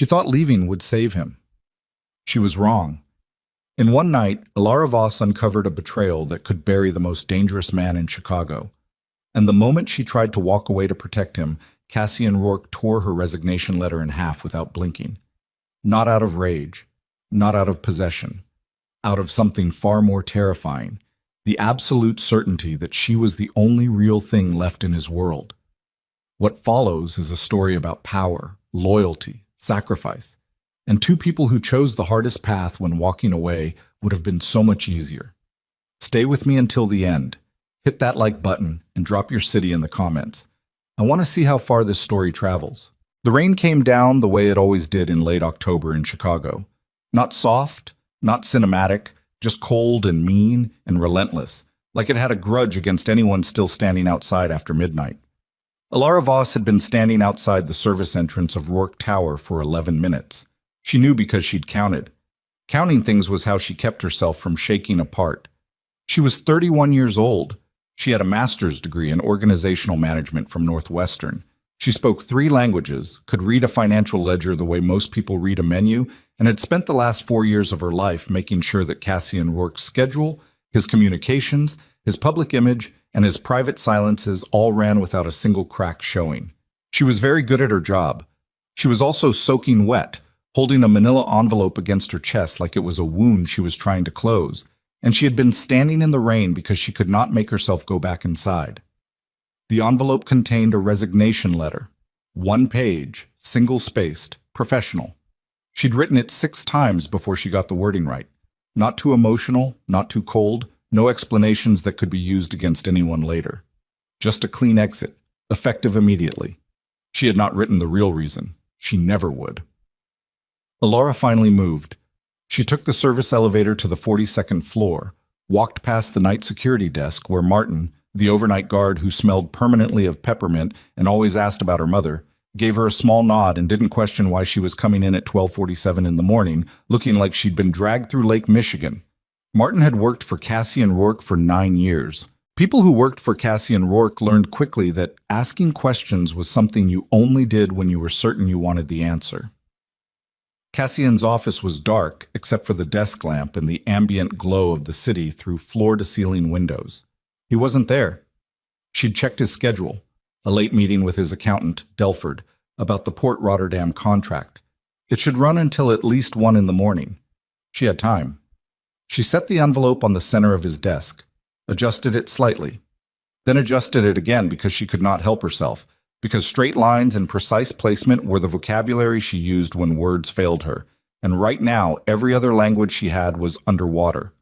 She thought leaving would save him. She was wrong. In one night, Alara Voss uncovered a betrayal that could bury the most dangerous man in Chicago. And the moment she tried to walk away to protect him, Cassian Rourke tore her resignation letter in half without blinking. Not out of rage, not out of possession, out of something far more terrifying, the absolute certainty that she was the only real thing left in his world. What follows is a story about power, loyalty, sacrifice, and two people who chose the hardest path when walking away would have been so much easier. Stay with me until the end. Hit that like button and drop your city in the comments. I want to see how far this story travels. The rain came down the way it always did in late October in Chicago. Not soft, not cinematic, just cold and mean and relentless, like it had a grudge against anyone still standing outside after midnight. Alara Voss had been standing outside the service entrance of Rourke Tower for 11 minutes. She knew because she'd counted. Counting things was how she kept herself from shaking apart. She was 31 years old. She had a master's degree in organizational management from Northwestern. She spoke 3 languages, could read a financial ledger the way most people read a menu, and had spent the last 4 years of her life making sure that Cassian Rourke's schedule, his communications, his public image, and his private silences all ran without a single crack showing. She was very good at her job. She was also soaking wet, holding a manila envelope against her chest like it was a wound she was trying to close, and she had been standing in the rain because she could not make herself go back inside. The envelope contained a resignation letter. 1 page, single-spaced, professional. She'd written it 6 times before she got the wording right. Not too emotional, not too cold, no explanations that could be used against anyone later. Just a clean exit, effective immediately. She had not written the real reason. She never would. Alara finally moved. She took the service elevator to the 42nd floor, walked past the night security desk where Martin, the overnight guard who smelled permanently of peppermint and always asked about her mother, gave her a small nod and didn't question why she was coming in at 12:47 in the morning, looking like she'd been dragged through Lake Michigan. Martin had worked for Cassian Rourke for 9 years. People who worked for Cassian Rourke learned quickly that asking questions was something you only did when you were certain you wanted the answer. Cassian's office was dark except for the desk lamp and the ambient glow of the city through floor-to-ceiling windows. He wasn't there. She'd checked his schedule, a late meeting with his accountant, Delford, about the Port Rotterdam contract. It should run until at least 1 in the morning. She had time. She set the envelope on the center of his desk, adjusted it slightly, then adjusted it again because she could not help herself, because straight lines and precise placement were the vocabulary she used when words failed her, and right now every other language she had was underwater.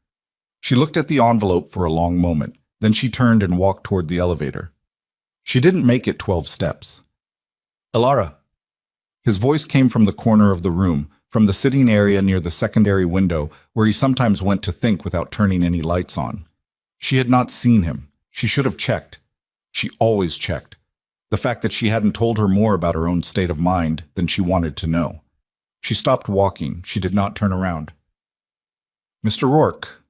She looked at the envelope for a long moment, then she turned and walked toward the elevator. She didn't make it 12 steps. "Alara." His voice came from the corner of the room, from the sitting area near the secondary window where he sometimes went to think without turning any lights on. She had not seen him. She should have checked. She always checked. The fact that she hadn't told her more about her own state of mind than she wanted to know. She stopped walking. She did not turn around. "Mr. Rourke."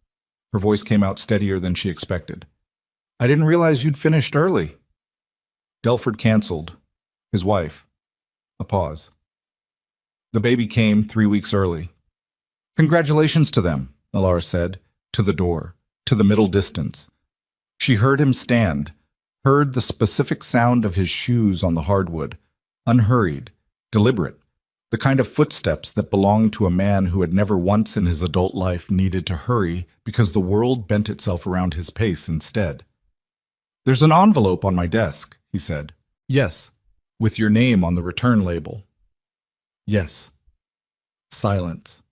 Her voice came out steadier than she expected. "I didn't realize you'd finished early." Delford canceled. His wife. A pause. "The baby came 3 weeks early." "Congratulations to them," Alara said, to the door, to the middle distance. She heard him stand, heard the specific sound of his shoes on the hardwood, unhurried, deliberate, the kind of footsteps that belonged to a man who had never once in his adult life needed to hurry because the world bent itself around his pace instead. "There's an envelope on my desk," he said. "Yes, with your name on the return label." "Yes." Silence.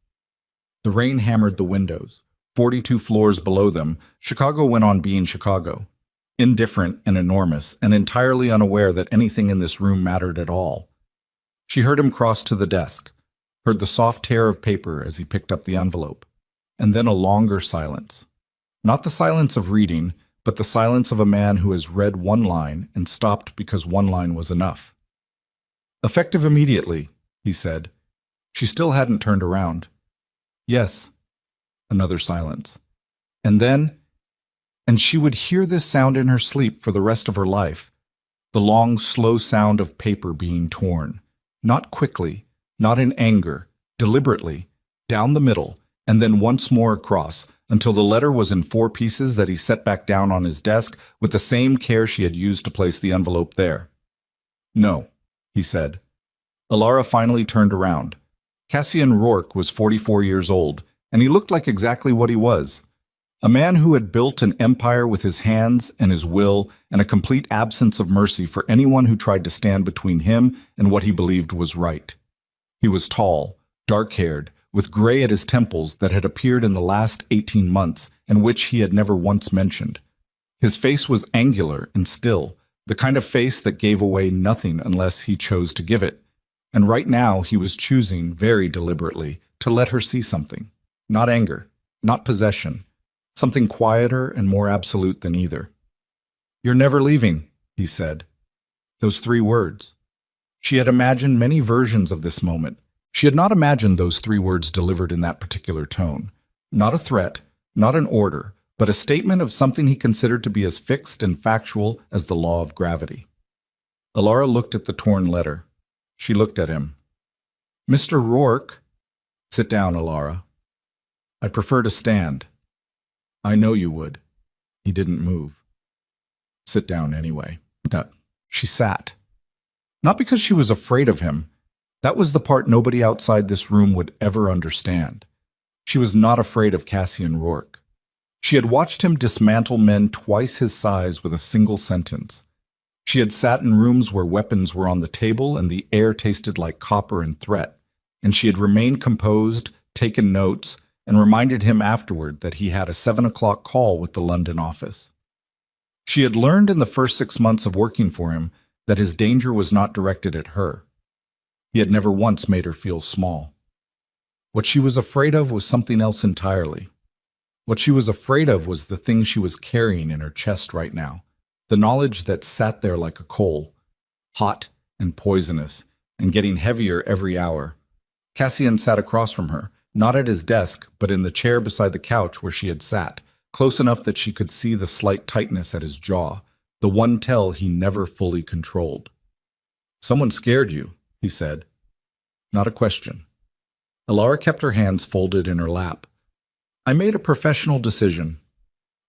The rain hammered the windows. 42 floors below them, Chicago went on being Chicago. Indifferent and enormous, and entirely unaware that anything in this room mattered at all. She heard him cross to the desk, heard the soft tear of paper as he picked up the envelope, and then a longer silence. Not the silence of reading, but the silence of a man who has read 1 line and stopped because 1 line was enough. "Effective immediately," he said. She still hadn't turned around. "Yes." Another silence. And then, and she would hear this sound in her sleep for the rest of her life, the long, slow sound of paper being torn, not quickly, not in anger, deliberately, down the middle, and then once more across, until the letter was in 4 pieces that he set back down on his desk with the same care she had used to place the envelope there. "No," he said. Alara finally turned around. Cassian Rourke was 44 years old, and he looked like exactly what he was. A man who had built an empire with his hands and his will and a complete absence of mercy for anyone who tried to stand between him and what he believed was right. He was tall, dark-haired, with gray at his temples that had appeared in the last 18 months and which he had never once mentioned. His face was angular and still, the kind of face that gave away nothing unless he chose to give it. And right now he was choosing, very deliberately, to let her see something. Not anger, not possession. Something quieter and more absolute than either. "You're never leaving," he said. Those 3 words. She had imagined many versions of this moment. She had not imagined those 3 words delivered in that particular tone. Not a threat, not an order, but a statement of something he considered to be as fixed and factual as the law of gravity. Alara looked at the torn letter. She looked at him. "Mr. Rourke." "Sit down, Alara." "I'd prefer to stand." "I know you would." He didn't move. "Sit down anyway." She sat. Not because she was afraid of him. That was the part nobody outside this room would ever understand. She was not afraid of Cassian Rourke. She had watched him dismantle men twice his size with a single sentence. She had sat in rooms where weapons were on the table and the air tasted like copper and threat, and she had remained composed, taken notes, and reminded him afterward that he had a 7 o'clock call with the London office. She had learned in the first 6 months of working for him that his danger was not directed at her. He had never once made her feel small. What she was afraid of was something else entirely. What she was afraid of was the thing she was carrying in her chest right now, the knowledge that sat there like a coal, hot and poisonous, and getting heavier every hour. Cassian sat across from her, not at his desk, but in the chair beside the couch where she had sat, close enough that she could see the slight tightness at his jaw, the one tell he never fully controlled. "Someone scared you," he said. Not a question. Alara kept her hands folded in her lap. "I made a professional decision."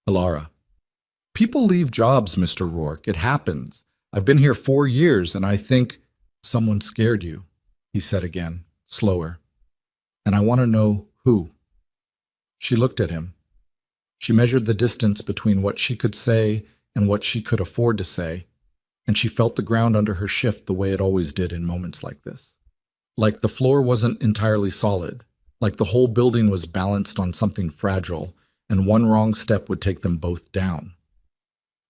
Alara. "People leave jobs, Mr. Rourke. It happens. I've been here 4 years, and I think—" "Someone scared you," he said again, slower. "And I want to know who." She looked at him. She measured the distance between what she could say and what she could afford to say, and she felt the ground under her shift the way it always did in moments like this. Like the floor wasn't entirely solid, like the whole building was balanced on something fragile, and one wrong step would take them both down.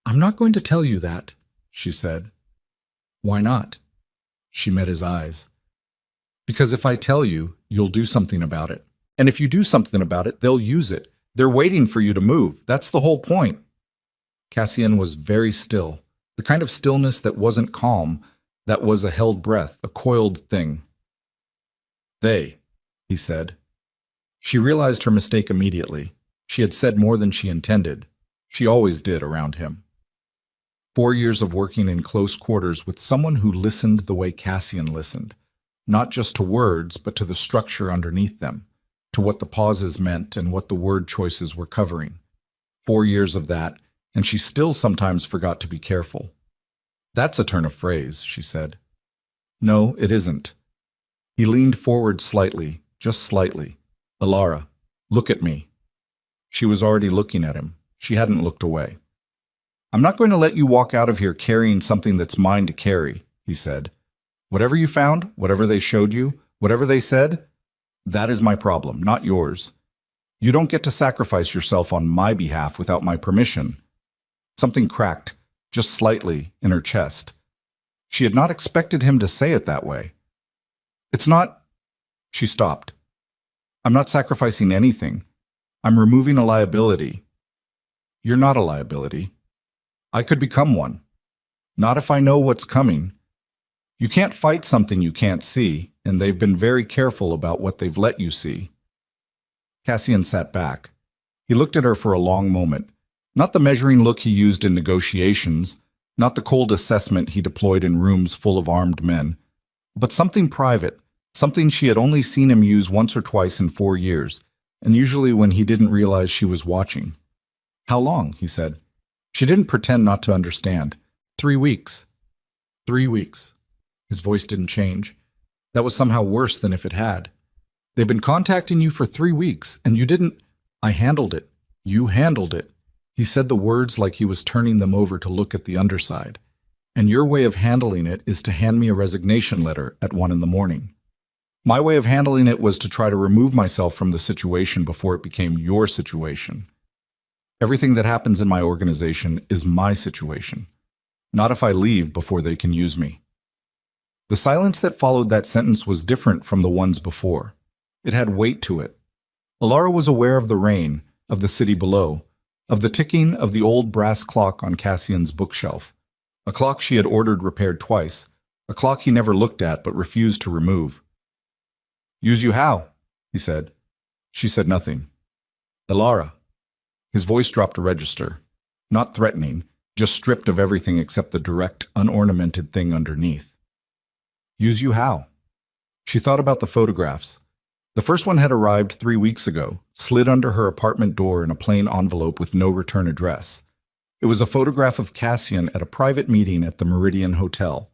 "I'm not going to tell you that," she said. "Why not?" She met his eyes. "Because if I tell you, you'll do something about it. And if you do something about it, they'll use it. They're waiting for you to move. That's the whole point." Cassian was very still, the kind of stillness that wasn't calm, that was a held breath, a coiled thing. "They," he said. She realized her mistake immediately. She had said more than she intended. She always did around him. 4 years of working in close quarters with someone who listened the way Cassian listened, not just to words, but to the structure underneath them, to what the pauses meant and what the word choices were covering. 4 years of that, and she still sometimes forgot to be careful. "That's a turn of phrase," she said. "No, it isn't." He leaned forward slightly, just slightly. "Alara, look at me." She was already looking at him. She hadn't looked away. "I'm not going to let you walk out of here carrying something that's mine to carry," he said. "Whatever you found, whatever they showed you, whatever they said, that is my problem, not yours. You don't get to sacrifice yourself on my behalf without my permission." Something cracked, just slightly, in her chest. She had not expected him to say it that way. "It's not—" She stopped. "I'm not sacrificing anything. I'm removing a liability." "You're not a liability. I could become one. Not if I know what's coming. You can't fight something you can't see, and they've been very careful about what they've let you see." Cassian sat back. He looked at her for a long moment. Not the measuring look he used in negotiations, not the cold assessment he deployed in rooms full of armed men, but something private, something she had only seen him use once or twice in 4 years, and usually when he didn't realize she was watching. "How long?" he said. She didn't pretend not to understand. 3 weeks. 3 weeks. His voice didn't change. That was somehow worse than if it had. "They've been contacting you for 3 weeks, and you didn't—" "I handled it. You handled it." He said the words like he was turning them over to look at the underside. "And your way of handling it is to hand me a resignation letter at 1 in the morning. My way of handling it was to try to remove myself from the situation before it became your situation. Everything that happens in my organization is my situation, not if I leave before they can use me." The silence that followed that sentence was different from the ones before. It had weight to it. Alara was aware of the rain, of the city below, of the ticking of the old brass clock on Cassian's bookshelf, a clock she had ordered repaired twice, a clock he never looked at but refused to remove. "Use you how?" he said. She said nothing. "Alara." His voice dropped a register, not threatening, just stripped of everything except the direct, unornamented thing underneath. "Use you how?" She thought about the photographs. The first one had arrived 3 weeks ago, slid under her apartment door in a plain envelope with no return address. It was a photograph of Cassian at a private meeting at the Meridian Hotel.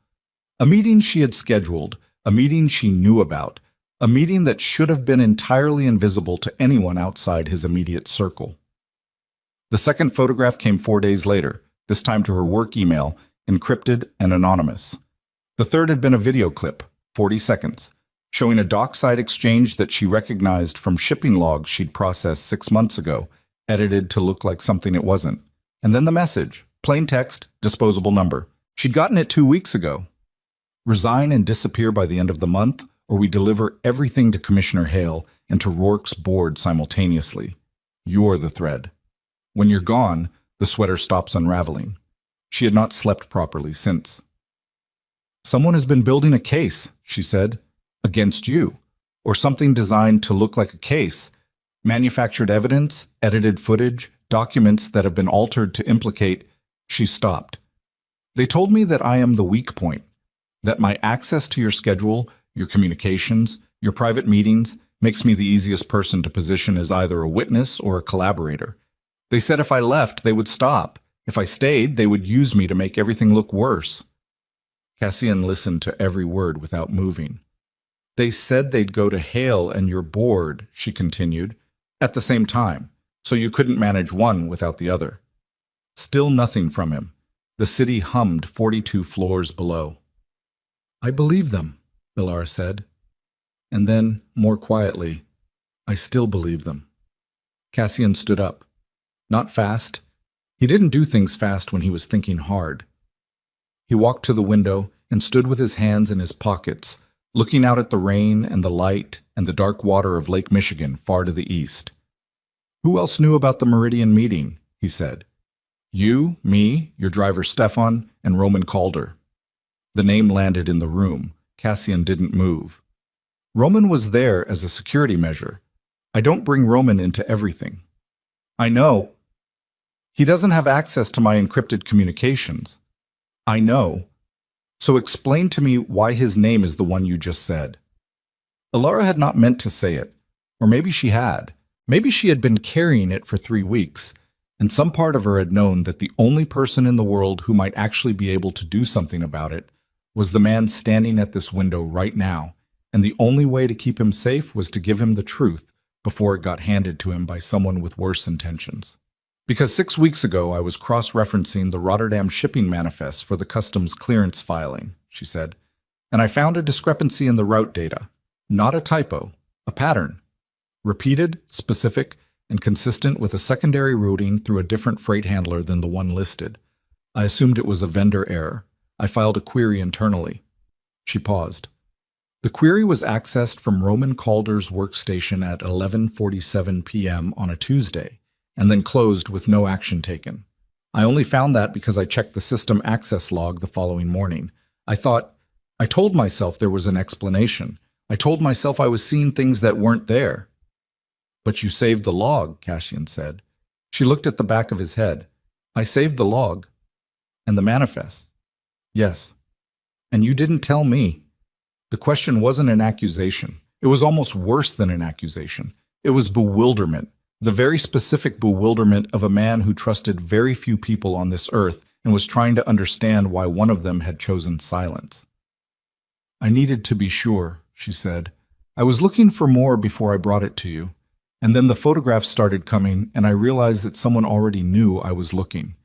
A meeting she had scheduled, a meeting she knew about, a meeting that should have been entirely invisible to anyone outside his immediate circle. The second photograph came 4 days later, this time to her work email, encrypted and anonymous. The third had been a video clip, 40 seconds, showing a dockside exchange that she recognized from shipping logs she'd processed 6 months ago, edited to look like something it wasn't. And then the message, plain text, disposable number. She'd gotten it 2 weeks ago. "Resign and disappear by the end of the month, or we deliver everything to Commissioner Hale and to Rourke's board simultaneously. You're the thread. When you're gone, the sweater stops unraveling." She had not slept properly since. "Someone has been building a case," she said, "against you, or something designed to look like a case. Manufactured evidence, edited footage, documents that have been altered to implicate—" She stopped. "They told me that I am the weak point, that my access to your schedule, your communications, your private meetings, makes me the easiest person to position as either a witness or a collaborator. They said if I left, they would stop. If I stayed, they would use me to make everything look worse." Cassian listened to every word without moving. "They said they'd go to Hale and your board," she continued, "at the same time, so you couldn't manage one without the other." Still nothing from him. The city hummed 42 floors below. "I believe them," Alara said. And then, more quietly, "I still believe them." Cassian stood up. Not fast. He didn't do things fast when he was thinking hard. He walked to the window and stood with his hands in his pockets, looking out at the rain and the light and the dark water of Lake Michigan far to the east. "Who else knew about the Meridian meeting?" he said. "You, me, your driver Stefan, and Roman Calder." The name landed in the room. Cassian didn't move. "Roman was there as a security measure. I don't bring Roman into everything." "I know. He doesn't have access to my encrypted communications." "I know. So explain to me why his name is the one you just said." Alara had not meant to say it, or maybe she had. Maybe she had been carrying it for 3 weeks, and some part of her had known that the only person in the world who might actually be able to do something about it was the man standing at this window right now, and the only way to keep him safe was to give him the truth before it got handed to him by someone with worse intentions. "Because 6 weeks ago I was cross-referencing the Rotterdam shipping manifest for the customs clearance filing," she said, "and I found a discrepancy in the route data. Not a typo, a pattern. Repeated, specific, and consistent with a secondary routing through a different freight handler than the one listed. I assumed it was a vendor error. I filed a query internally." She paused. The query was accessed from Roman Calder's workstation at 11:47 p.m. on a Tuesday, and then closed with no action taken. "I only found that because I checked the system access log the following morning. I told myself there was an explanation. I told myself I was seeing things that weren't there." "But you saved the log," Cassian said. She looked at the back of his head. "I saved the log. And the manifest." "Yes. And you didn't tell me." The question wasn't an accusation. It was almost worse than an accusation. It was bewilderment, the very specific bewilderment of a man who trusted very few people on this earth and was trying to understand why one of them had chosen silence. "I needed to be sure," she said. "I was looking for more before I brought it to you. And then the photographs started coming, and I realized that someone already knew I was looking.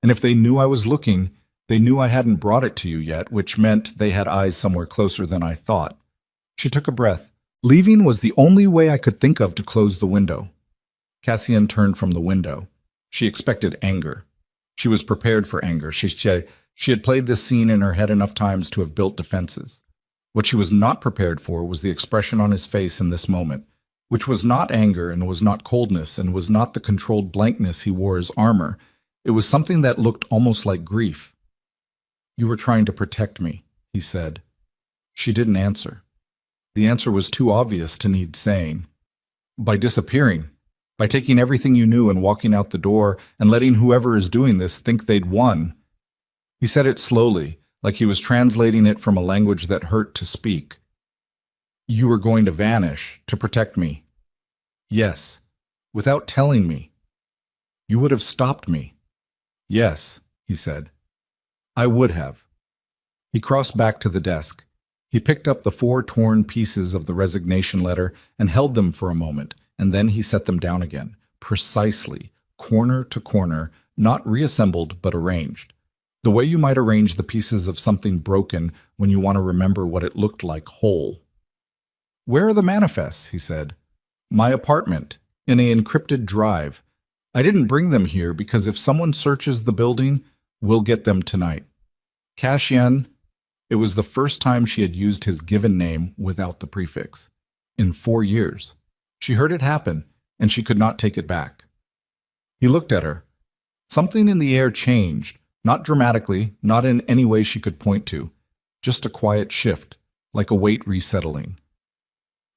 And if they knew I was looking, they knew I hadn't brought it to you yet, which meant they had eyes somewhere closer than I thought." She took a breath. Leaving was the only way I could think of to close the window. Cassian turned from the window. She expected anger. She was prepared for anger. She had played this scene in her head enough times to have built defenses. What she was not prepared for was the expression on his face in this moment, which was not anger and was not coldness and was not the controlled blankness he wore as armor. It was something that looked almost like grief. "You were trying to protect me," he said. She didn't answer. The answer was too obvious to need saying. "By disappearing. By taking everything you knew and walking out the door and letting whoever is doing this think they'd won." He said it slowly, like he was translating it from a language that hurt to speak. "You were going to vanish, to protect me." "Yes, without telling me." "You would have stopped me." "Yes," he said. "I would have." He crossed back to the desk. He picked up the 4 torn pieces of the resignation letter and held them for a moment, and then he set them down again, precisely, corner to corner, not reassembled but arranged. The way you might arrange the pieces of something broken when you want to remember what it looked like whole. "Where are the manifests?" he said. "My apartment, in an encrypted drive. I didn't bring them here because if someone searches the building, we'll get them tonight." Cassian. It was the first time she had used his given name without the prefix. In 4 years. She heard it happen, and she could not take it back. He looked at her. Something in the air changed, not dramatically, not in any way she could point to. Just a quiet shift, like a weight resettling.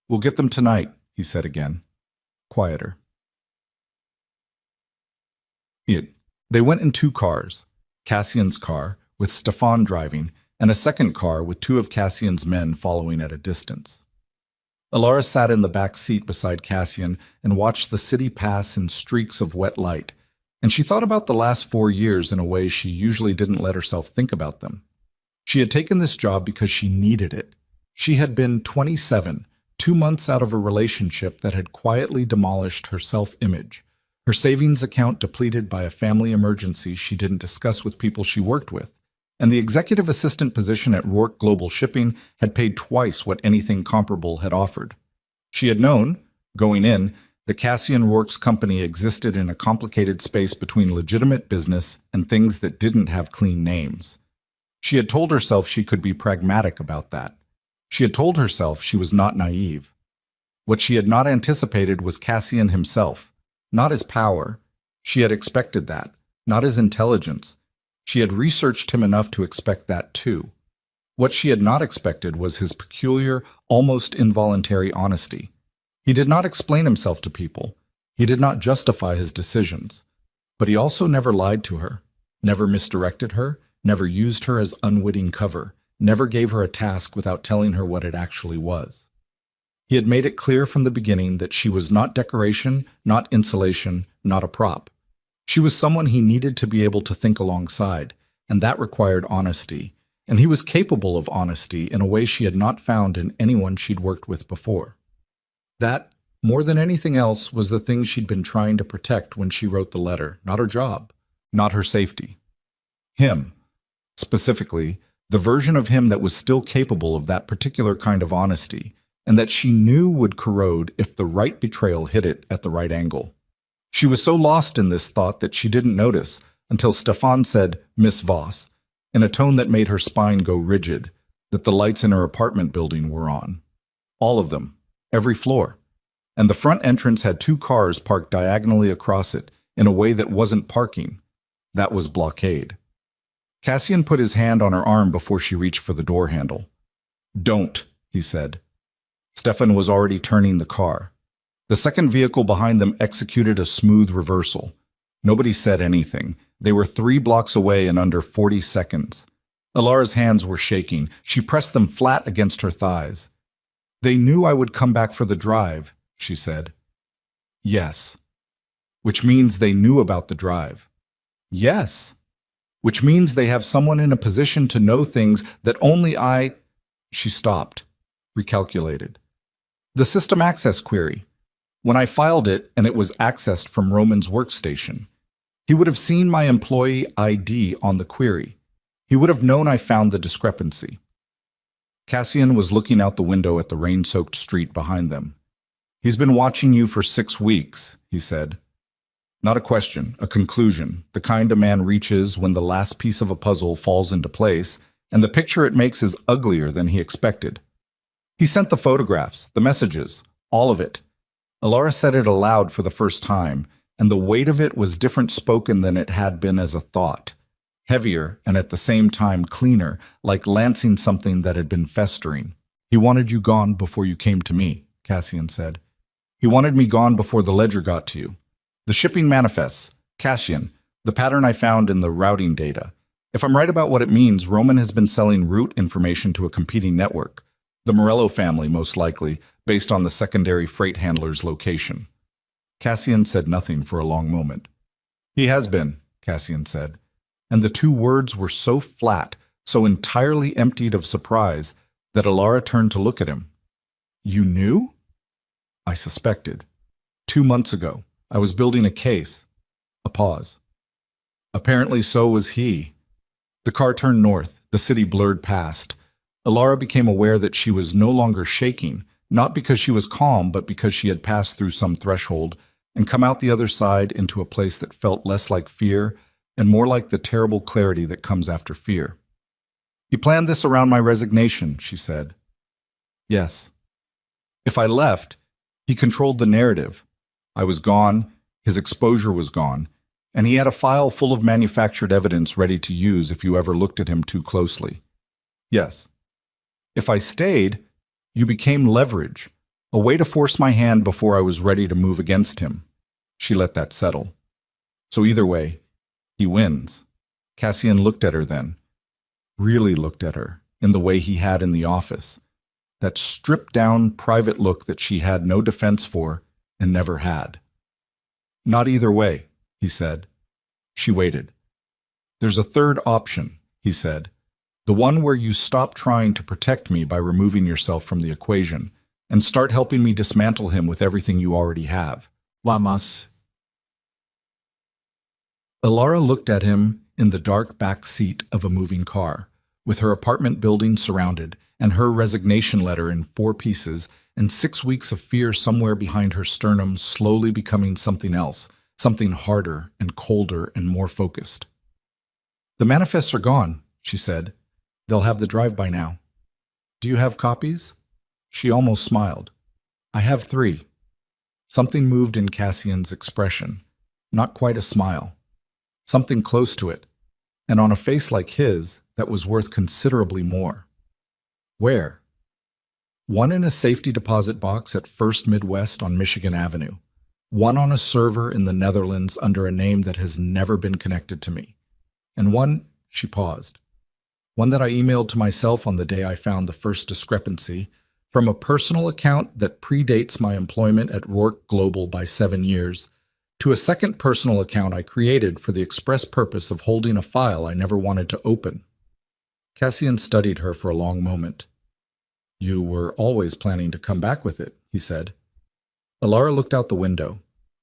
"We'll get them tonight," he said again. Quieter. They went in 2 cars. Cassian's car, with Stefan driving, and a second car with 2 of Cassian's men following at a distance. Alara sat in the back seat beside Cassian and watched the city pass in streaks of wet light, and she thought about the last 4 years in a way she usually didn't let herself think about them. She had taken this job because she needed it. She had been 27, 2 months out of a relationship that had quietly demolished her self-image, her savings account depleted by a family emergency she didn't discuss with people she worked with, and the executive assistant position at Rourke Global Shipping had paid twice what anything comparable had offered. She had known, going in, the Cassian Rourke's company existed in a complicated space between legitimate business and things that didn't have clean names. She had told herself she could be pragmatic about that. She had told herself she was not naive. What she had not anticipated was Cassian himself, not his power. She had expected that, not his intelligence. She had researched him enough to expect that too. What she had not expected was his peculiar, almost involuntary honesty. He did not explain himself to people. He did not justify his decisions. But he also never lied to her, never misdirected her, never used her as unwitting cover, never gave her a task without telling her what it actually was. He had made it clear from the beginning that she was not decoration, not insulation, not a prop. She was someone he needed to be able to think alongside, and that required honesty, and he was capable of honesty in a way she had not found in anyone she'd worked with before. That, more than anything else, was the thing she'd been trying to protect when she wrote the letter, not her job, not her safety. Him. Specifically, the version of him that was still capable of that particular kind of honesty, and that she knew would corrode if the right betrayal hit it at the right angle. She was so lost in this thought that she didn't notice until Stefan said, "Miss Voss," in a tone that made her spine go rigid, that the lights in her apartment building were on. All of them, every floor. And the front entrance had 2 cars parked diagonally across it in a way that wasn't parking. That was blockade. Cassian put his hand on her arm before she reached for the door handle. "Don't," he said. Stefan was already turning the car. The second vehicle behind them executed a smooth reversal. Nobody said anything. They were 3 blocks away in under 40 seconds. Alara's hands were shaking. She pressed them flat against her thighs. They knew I would come back for the drive, she said. Yes. Which means they knew about the drive. Yes. Which means they have someone in a position to know things that only I... She stopped, recalculated. The system access query. When I filed it and it was accessed from Roman's workstation, he would have seen my employee ID on the query. He would have known I found the discrepancy. Cassian was looking out the window at the rain-soaked street behind them. He's been watching you for 6 weeks, he said. Not a question, a conclusion, the kind a man reaches when the last piece of a puzzle falls into place, and the picture it makes is uglier than he expected. He sent the photographs, the messages, all of it. Alara said it aloud for the first time, and the weight of it was different spoken than it had been as a thought. Heavier and at the same time cleaner, like lancing something that had been festering. He wanted you gone before you came to me, Cassian said. He wanted me gone before the ledger got to you. The shipping manifests, Cassian, the pattern I found in the routing data. If I'm right about what it means, Roman has been selling route information to a competing network. The Morello family, most likely, based on the secondary freight handler's location. Cassian said nothing for a long moment. He has been, Cassian said. And the two words were so flat, so entirely emptied of surprise, that Alara turned to look at him. You knew? I suspected. 2 months ago, I was building a case. A pause. Apparently so was he. The car turned north, the city blurred past. Alara became aware that she was no longer shaking, not because she was calm, but because she had passed through some threshold and come out the other side into a place that felt less like fear and more like the terrible clarity that comes after fear. He planned this around my resignation, she said. Yes. If I left, he controlled the narrative. I was gone, his exposure was gone, and he had a file full of manufactured evidence ready to use if you ever looked at him too closely. Yes. If I stayed, you became leverage, a way to force my hand before I was ready to move against him. She let that settle. So either way, he wins. Cassian looked at her then. Really looked at her, in the way he had in the office. That stripped-down, private look that she had no defense for and never had. Not either way, he said. She waited. There's a third option, he said. The one where you stop trying to protect me by removing yourself from the equation and start helping me dismantle him with everything you already have. Lamas. Alara looked at him in the dark back seat of a moving car, with her apartment building surrounded, and her resignation letter in 4 pieces, and 6 weeks of fear somewhere behind her sternum slowly becoming something else, something harder and colder and more focused. The manifests are gone, she said. They'll have the drive by now. Do you have copies? She almost smiled. I have 3. Something moved in Cassian's expression, not quite a smile. Something close to it, and on a face like his, that was worth considerably more. Where? One in a safety deposit box at First Midwest on Michigan Avenue. One on a server in the Netherlands under a name that has never been connected to me. And one, she paused. One that I emailed to myself on the day I found the first discrepancy, from a personal account that predates my employment at Rourke Global by 7 years, to a second personal account I created for the express purpose of holding a file I never wanted to open. Cassian studied her for a long moment. You were always planning to come back with it, he said. Alara looked out the window.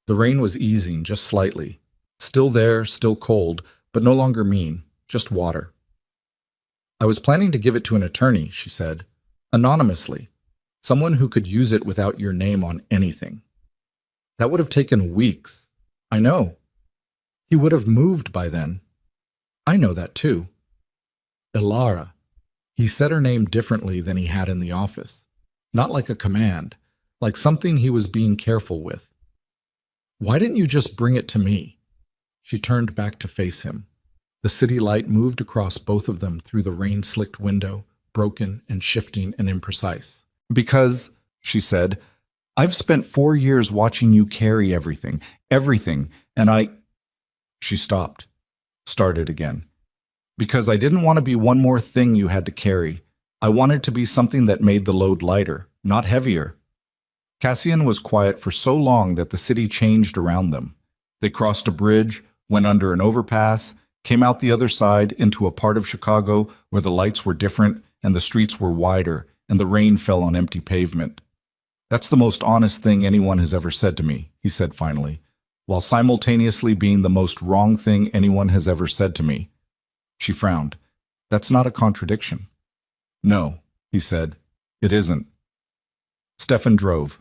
The rain was easing just slightly. Still there, still cold, but no longer mean, just water. I was planning to give it to an attorney, she said, anonymously, someone who could use it without your name on anything. That would have taken weeks. I know. He would have moved by then. I know that too. Alara. He said her name differently than he had in the office. Not like a command, like something he was being careful with. Why didn't you just bring it to me? She turned back to face him. The city light moved across both of them through the rain-slicked window, broken and shifting and imprecise. Because, she said, I've spent 4 years watching you carry everything, and I... She stopped, started again. Because I didn't want to be one more thing you had to carry. I wanted to be something that made the load lighter, not heavier. Cassian was quiet for so long that the city changed around them. They crossed a bridge, went under an overpass, came out the other side into a part of Chicago where the lights were different and the streets were wider and the rain fell on empty pavement. That's the most honest thing anyone has ever said to me, he said finally, while simultaneously being the most wrong thing anyone has ever said to me. She frowned. That's not a contradiction. No, he said. It isn't. Stefan drove.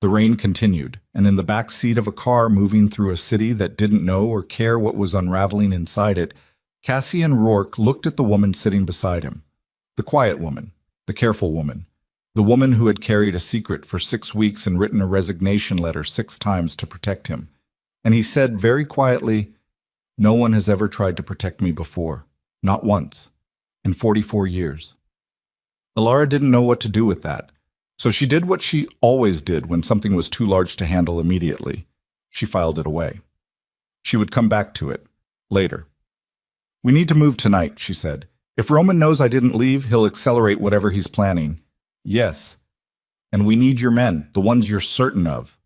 The rain continued, and in the back seat of a car moving through a city that didn't know or care what was unraveling inside it, Cassian Rourke looked at the woman sitting beside him. The quiet woman, the careful woman, the woman who had carried a secret for 6 weeks and written a resignation letter 6 times to protect him. And he said very quietly, "No one has ever tried to protect me before. Not once. In 44 years. Alara didn't know what to do with that. So she did what she always did when something was too large to handle immediately. She filed it away. She would come back to it, later. We need to move tonight, she said. If Roman knows I didn't leave, he'll accelerate whatever he's planning. Yes. And we need your men, the ones you're certain of.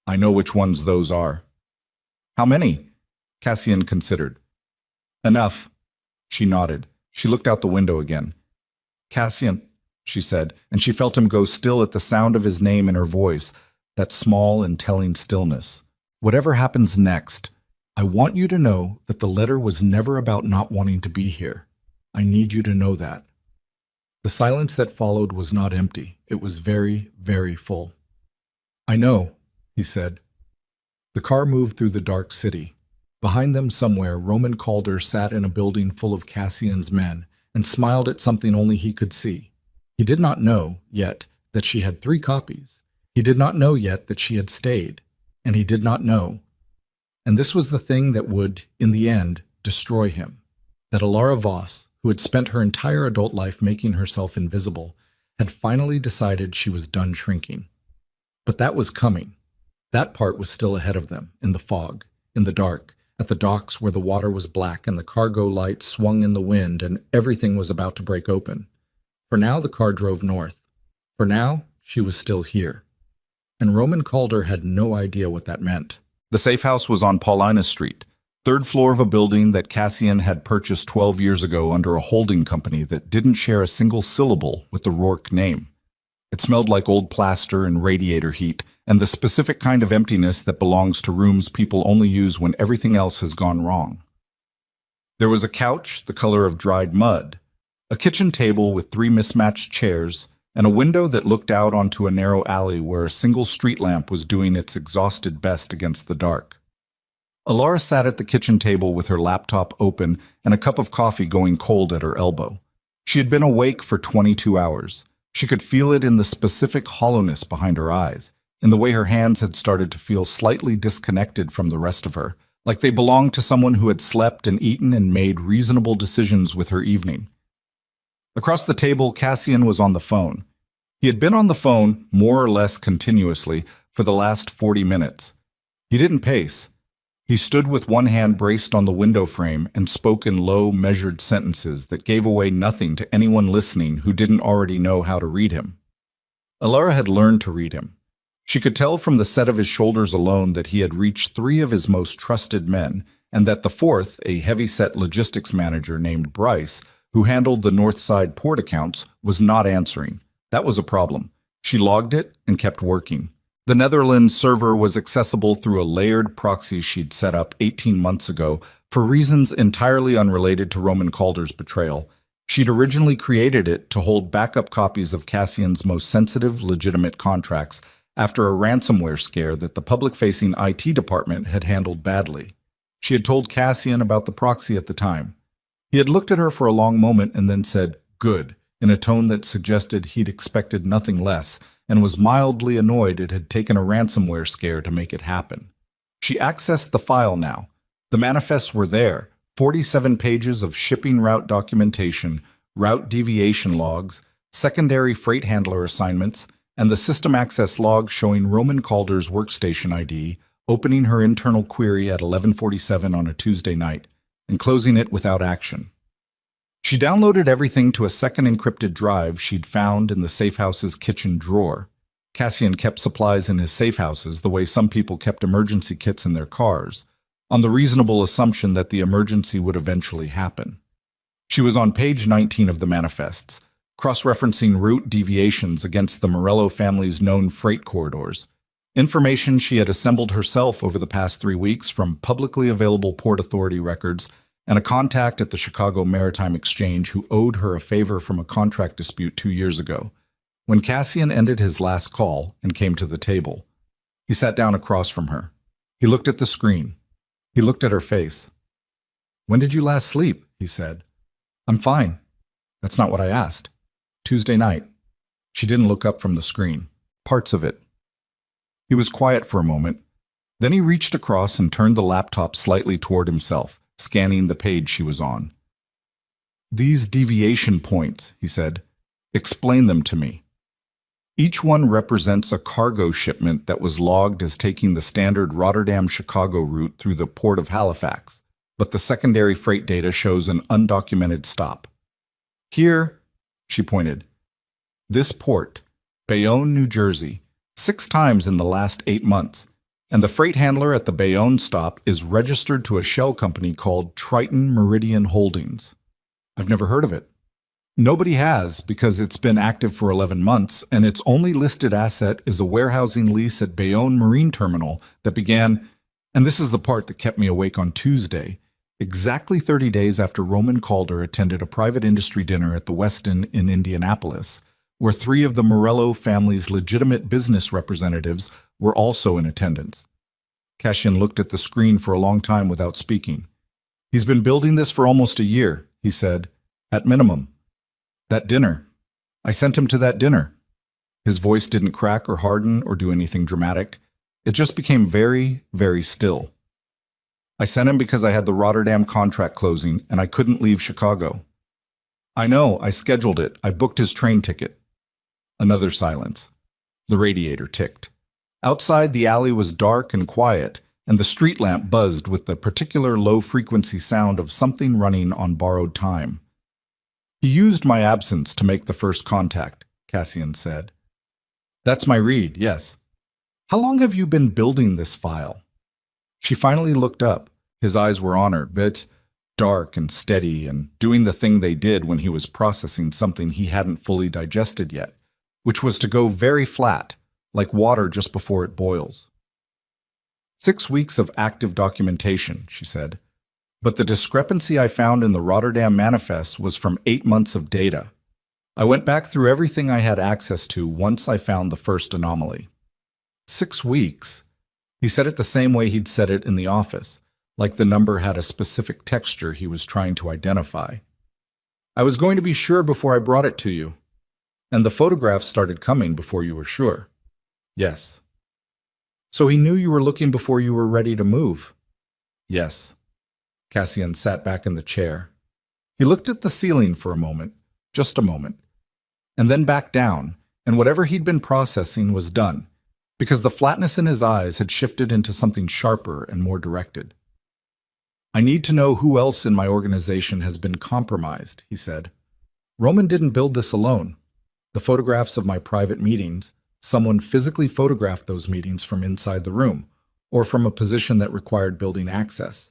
I know which ones those are. How many? Cassian considered. Enough. She nodded. She looked out the window again. Cassian, she said, and she felt him go still at the sound of his name in her voice, that small and telling stillness. Whatever happens next, I want you to know that the letter was never about not wanting to be here. I need you to know that. The silence that followed was not empty. It was very, very full. I know, he said. The car moved through the dark city. Behind them somewhere, Roman Calder sat in a building full of Cassian's men and smiled at something only he could see. He did not know, yet, that she had 3 copies. He did not know yet that she had stayed. And he did not know. And this was the thing that would, in the end, destroy him. That Alara Voss, who had spent her entire adult life making herself invisible, had finally decided she was done shrinking. But that was coming. That part was still ahead of them, in the fog, in the dark, at the docks where the water was black and the cargo lights swung in the wind and everything was about to break open. For now, the car drove north. For now, she was still here. And Roman Calder had no idea what that meant. The safe house was on Paulina Street, 3rd floor of a building that Cassian had purchased 12 years ago under a holding company that didn't share a single syllable with the Rourke name. It smelled like old plaster and radiator heat, and the specific kind of emptiness that belongs to rooms people only use when everything else has gone wrong. There was a couch the color of dried mud, a kitchen table with 3 mismatched chairs, and a window that looked out onto a narrow alley where a single street lamp was doing its exhausted best against the dark. Alara sat at the kitchen table with her laptop open and a cup of coffee going cold at her elbow. She had been awake for 22 hours. She could feel it in the specific hollowness behind her eyes, in the way her hands had started to feel slightly disconnected from the rest of her, like they belonged to someone who had slept and eaten and made reasonable decisions with her evening. Across the table, Cassian was on the phone. He had been on the phone, more or less continuously, for the last 40 minutes. He didn't pace. He stood with one hand braced on the window frame and spoke in low, measured sentences that gave away nothing to anyone listening who didn't already know how to read him. Alara had learned to read him. She could tell from the set of his shoulders alone that he had reached 3 of his most trusted men, and that the 4th, a heavy-set logistics manager named Bryce, who handled the North Side port accounts, was not answering. That was a problem. She logged it and kept working. The Netherlands server was accessible through a layered proxy she'd set up 18 months ago for reasons entirely unrelated to Roman Calder's betrayal. She'd originally created it to hold backup copies of Cassian's most sensitive, legitimate contracts after a ransomware scare that the public-facing IT department had handled badly. She had told Cassian about the proxy at the time. He had looked at her for a long moment and then said, "Good," in a tone that suggested he'd expected nothing less, and was mildly annoyed it had taken a ransomware scare to make it happen. She accessed the file now. The manifests were there, 47 pages of shipping route documentation, route deviation logs, secondary freight handler assignments, and the system access log showing Roman Calder's workstation ID, opening her internal query at 11:47 on a Tuesday night, and closing it without action. She downloaded everything to a second encrypted drive she'd found in the safehouse's kitchen drawer. Cassian kept supplies in his safehouses the way some people kept emergency kits in their cars, on the reasonable assumption that the emergency would eventually happen. She was on page 19 of the manifests, cross-referencing route deviations against the Morello family's known freight corridors, information she had assembled herself over the past 3 weeks from publicly available Port Authority records and a contact at the Chicago Maritime Exchange who owed her a favor from a contract dispute 2 years ago. When Cassian ended his last call and came to the table, he sat down across from her. He looked at the screen. He looked at her face. "When did you last sleep?" he said. "I'm fine." "That's not what I asked." "Tuesday night." She didn't look up from the screen. "Parts of it." He was quiet for a moment. Then he reached across and turned the laptop slightly toward himself, scanning the page she was on. "These deviation points," he said. "Explain them to me." Each one represents a cargo shipment that was logged as taking the standard Rotterdam-Chicago route through the port of Halifax, but the secondary freight data shows an undocumented stop. "Here," she pointed, "this port, Bayonne, New Jersey, 6 times in the last 8 months, and the freight handler at the Bayonne stop is registered to a shell company called Triton Meridian Holdings." "I've never heard of it." "Nobody has, because it's been active for 11 months, and its only listed asset is a warehousing lease at Bayonne Marine Terminal that began, and this is the part that kept me awake on Tuesday, exactly 30 days after Roman Calder attended a private industry dinner at the Westin in Indianapolis, where 3 of the Morello family's legitimate business representatives were also in attendance." Cassian looked at the screen for a long time without speaking. "He's been building this for almost a year," he said, "at minimum. That dinner. I sent him to that dinner." His voice didn't crack or harden or do anything dramatic. It just became very, very still. "I sent him because I had the Rotterdam contract closing and I couldn't leave Chicago." "I know, I scheduled it. I booked his train ticket." Another silence. The radiator ticked. Outside, the alley was dark and quiet, and the street lamp buzzed with the particular low-frequency sound of something running on borrowed time. "He used my absence to make the first contact," Cassian said. "That's my read, yes." "How long have you been building this file?" She finally looked up. His eyes were on her, but dark and steady and doing the thing they did when he was processing something he hadn't fully digested yet, which was to go very flat, like water just before it boils. 6 weeks of active documentation, she said. But the discrepancy I found in the Rotterdam manifest was from 8 months of data. I went back through everything I had access to once I found the first anomaly. 6 weeks? He said it the same way he'd said it in the office, like the number had a specific texture he was trying to identify. "I was going to be sure before I brought it to you. And the photographs started coming before you were sure." "Yes." "So he knew you were looking before you were ready to move?" "Yes." Cassian sat back in the chair. He looked at the ceiling for a moment, just a moment, and then back down, and whatever he'd been processing was done, because the flatness in his eyes had shifted into something sharper and more directed. "I need to know who else in my organization has been compromised," he said. "Roman didn't build this alone. The photographs of my private meetings, someone physically photographed those meetings from inside the room, or from a position that required building access.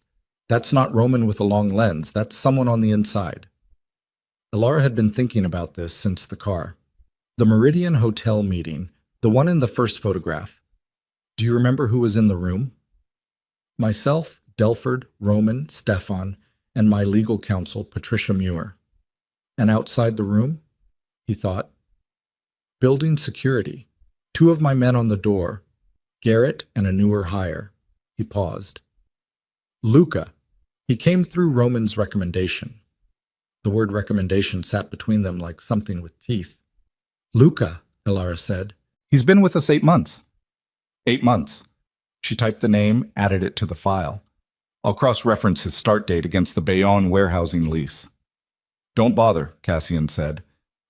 That's not Roman with a long lens, that's someone on the inside." Elara had been thinking about this since the car. The Meridian Hotel meeting, the one in the first photograph. "Do you remember who was in the room?" "Myself, Delford, Roman, Stefan, and my legal counsel, Patricia Muir." "And outside the room?" He thought. "Building security. 2 of my men on the door, Garrett and a newer hire." He paused. "Luca. He came through Roman's recommendation." The word recommendation sat between them like something with teeth. "Luca," Elara said. "He's been with us 8 months." 8 months. She typed the name, added it to the file. "I'll cross-reference his start date against the Bayonne warehousing lease." "Don't bother," Cassian said.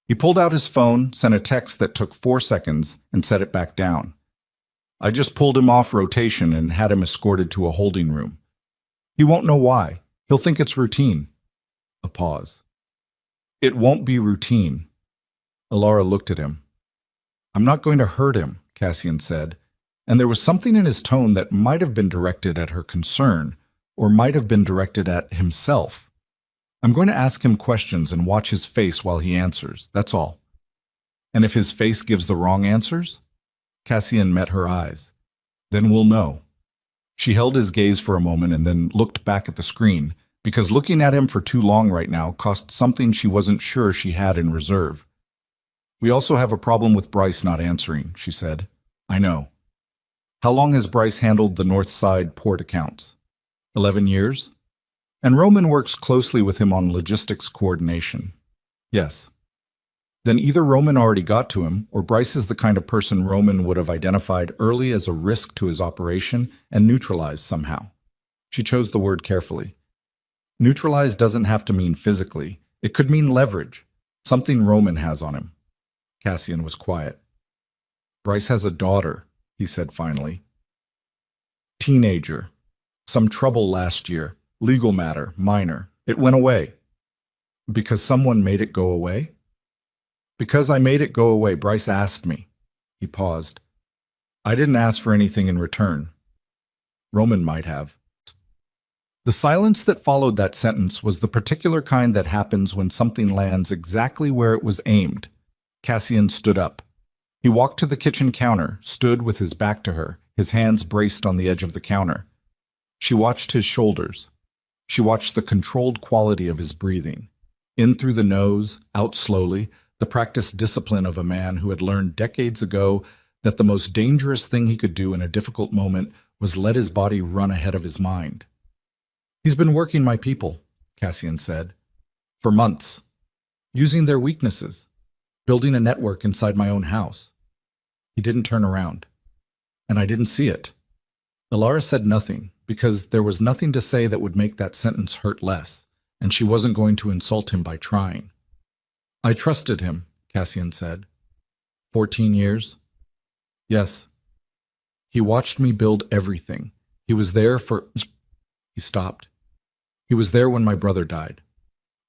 He pulled out his phone, sent a text that took 4 seconds, and set it back down. "I just pulled him off rotation and had him escorted to a holding room. He won't know why. He'll think it's routine." A pause. It won't be routine. Alara looked at him. I'm not going to hurt him, Cassian said, and there was something in his tone that might have been directed at her concern, or might have been directed at himself. I'm going to ask him questions and watch his face while he answers, that's all. And if his face gives the wrong answers? Cassian met her eyes. Then we'll know. She held his gaze for a moment and then looked back at the screen, because looking at him for too long right now cost something she wasn't sure she had in reserve. We also have a problem with Bryce not answering, she said. I know. How long has Bryce handled the North Side port accounts? 11 years? And Roman works closely with him on logistics coordination. Yes. Then either Roman already got to him, or Bryce is the kind of person Roman would have identified early as a risk to his operation and neutralized somehow. She chose the word carefully. Neutralize doesn't have to mean physically. It could mean leverage, something Roman has on him. Cassian was quiet. Bryce has a daughter, he said finally. Teenager. Some trouble last year. Legal matter, minor. It went away. Because someone made it go away? Because I made it go away, Bryce asked me. He paused. I didn't ask for anything in return. Roman might have. The silence that followed that sentence was the particular kind that happens when something lands exactly where it was aimed. Cassian stood up. He walked to the kitchen counter, stood with his back to her, his hands braced on the edge of the counter. She watched his shoulders. She watched the controlled quality of his breathing. In through the nose, out slowly, the practiced discipline of a man who had learned decades ago that the most dangerous thing he could do in a difficult moment was let his body run ahead of his mind. He's been working my people, Cassian said, for months, using their weaknesses, building a network inside my own house. He didn't turn around, and I didn't see it. Alara said nothing, because there was nothing to say that would make that sentence hurt less, and she wasn't going to insult him by trying. I trusted him, Cassian said. 14 years? Yes. He watched me build everything. He was there for... He stopped. He was there when my brother died.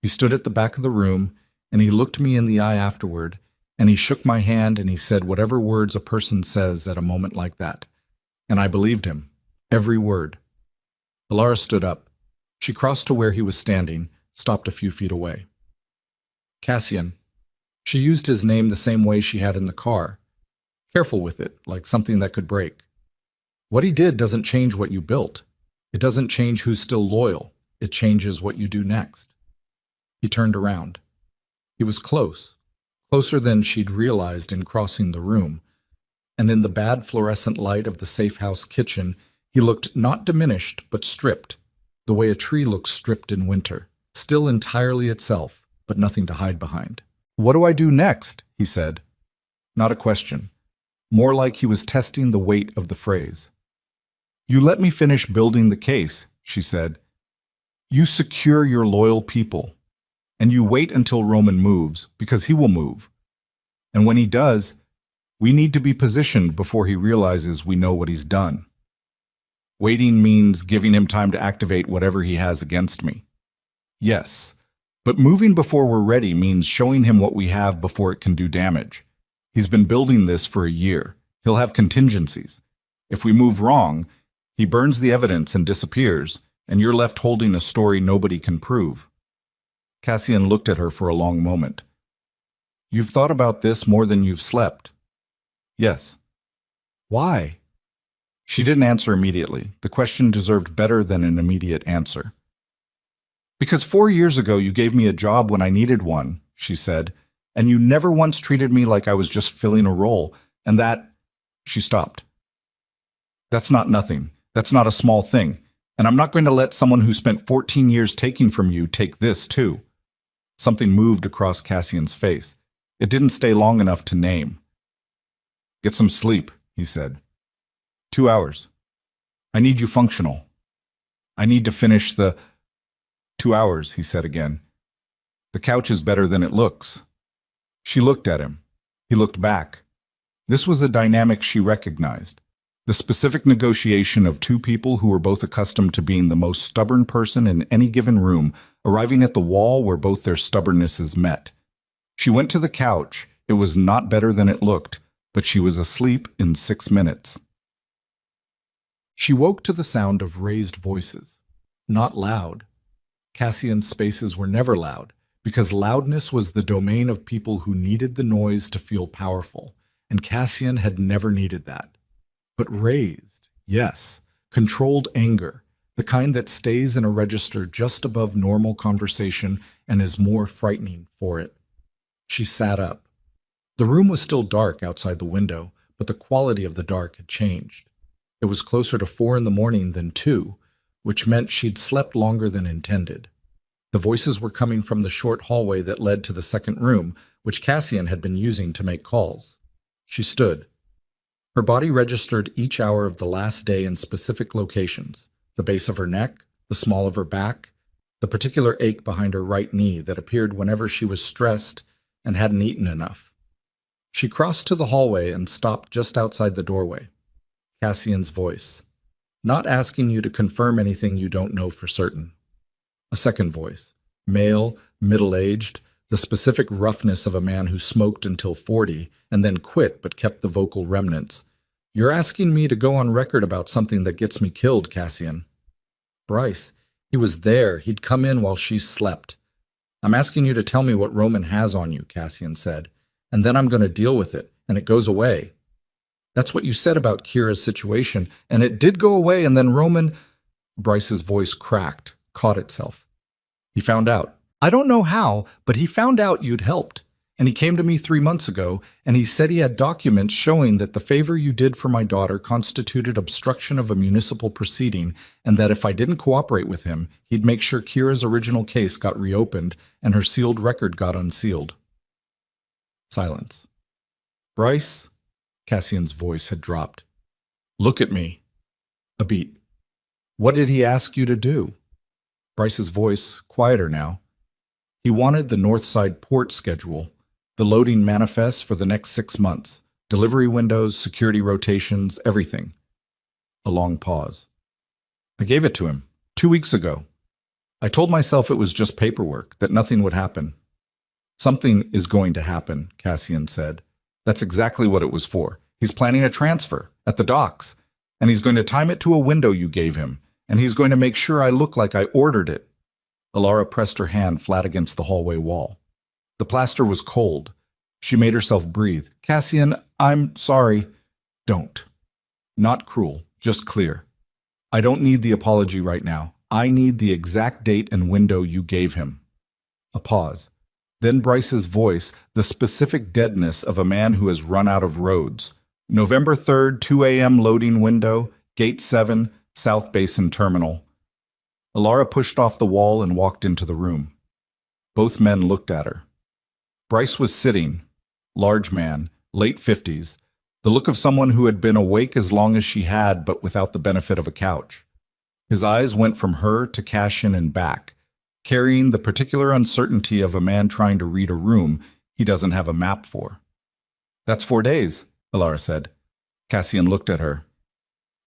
He stood at the back of the room, and he looked me in the eye afterward, and he shook my hand and he said whatever words a person says at a moment like that. And I believed him. Every word. Alara stood up. She crossed to where he was standing, stopped a few feet away. Cassian. She used his name the same way she had in the car. Careful with it, like something that could break. What he did doesn't change what you built. It doesn't change who's still loyal. It changes what you do next. He turned around. He was close, closer than she'd realized in crossing the room, and in the bad fluorescent light of the safe house kitchen, he looked not diminished but stripped, the way a tree looks stripped in winter, still entirely itself, but nothing to hide behind. What do I do next? He said. Not a question. More like he was testing the weight of the phrase. You let me finish building the case, she said. You secure your loyal people, and you wait until Roman moves, because he will move. And when he does, we need to be positioned before he realizes we know what he's done. Waiting means giving him time to activate whatever he has against me. Yes, but moving before we're ready means showing him what we have before it can do damage. He's been building this for a year. He'll have contingencies. If we move wrong, he burns the evidence and disappears, and you're left holding a story nobody can prove. Cassian looked at her for a long moment. You've thought about this more than you've slept. Yes. Why? She didn't answer immediately. The question deserved better than an immediate answer. Because 4 years ago you gave me a job when I needed one, she said, and you never once treated me like I was just filling a role, and that... She stopped. That's not nothing. That's not a small thing. And I'm not going to let someone who spent 14 years taking from you take this, too. Something moved across Cassian's face. It didn't stay long enough to name. Get some sleep, he said. 2 hours. I need you functional. I need to finish the... 2 hours, he said again. The couch is better than it looks. She looked at him. He looked back. This was a dynamic she recognized. The specific negotiation of two people who were both accustomed to being the most stubborn person in any given room, arriving at the wall where both their stubbornnesses met. She went to the couch. It was not better than it looked, but she was asleep in 6 minutes. She woke to the sound of raised voices. Not loud. Cassian's spaces were never loud, because loudness was the domain of people who needed the noise to feel powerful, and Cassian had never needed that. But raised, yes, controlled anger, the kind that stays in a register just above normal conversation and is more frightening for it. She sat up. The room was still dark outside the window, but the quality of the dark had changed. It was closer to 4 in the morning than 2, which meant she'd slept longer than intended. The voices were coming from the short hallway that led to the second room, which Cassian had been using to make calls. She stood. Her body registered each hour of the last day in specific locations: the base of her neck, the small of her back, the particular ache behind her right knee that appeared whenever she was stressed and hadn't eaten enough. She crossed to the hallway and stopped just outside the doorway. Cassian's voice. Not asking you to confirm anything you don't know for certain. A second voice. Male, middle-aged, the specific roughness of a man who smoked until 40 and then quit but kept the vocal remnants. You're asking me to go on record about something that gets me killed, Cassian. Bryce, he was there. He'd come in while she slept. I'm asking you to tell me what Roman has on you, Cassian said, and then I'm going to deal with it, and it goes away. That's what you said about Kira's situation, and it did go away, and then Roman... Bryce's voice cracked, caught itself. He found out. I don't know how, but he found out you'd helped. And he came to me 3 months ago, and he said he had documents showing that the favor you did for my daughter constituted obstruction of a municipal proceeding, and that if I didn't cooperate with him, he'd make sure Kira's original case got reopened and her sealed record got unsealed. Silence. Bryce? Cassian's voice had dropped. Look at me. A beat. What did he ask you to do? Bryce's voice, quieter now. He wanted the Northside port schedule, the loading manifests for the next 6 months, delivery windows, security rotations, everything. A long pause. I gave it to him 2 weeks ago. I told myself it was just paperwork, that nothing would happen. Something is going to happen, Cassian said. That's exactly what it was for. He's planning a transfer at the docks, and he's going to time it to a window you gave him, and he's going to make sure I look like I ordered it. Alara pressed her hand flat against the hallway wall. The plaster was cold. She made herself breathe. Cassian, I'm sorry. Don't. Not cruel, just clear. I don't need the apology right now. I need the exact date and window you gave him. A pause. Then Bryce's voice, the specific deadness of a man who has run out of roads. November 3rd, 2 a.m. loading window, Gate 7, South Basin Terminal. Alara pushed off the wall and walked into the room. Both men looked at her. Bryce was sitting, large man, late 50s, the look of someone who had been awake as long as she had but without the benefit of a couch. His eyes went from her to Cassian and back, carrying the particular uncertainty of a man trying to read a room he doesn't have a map for. That's 4 days, Alara said. Cassian looked at her.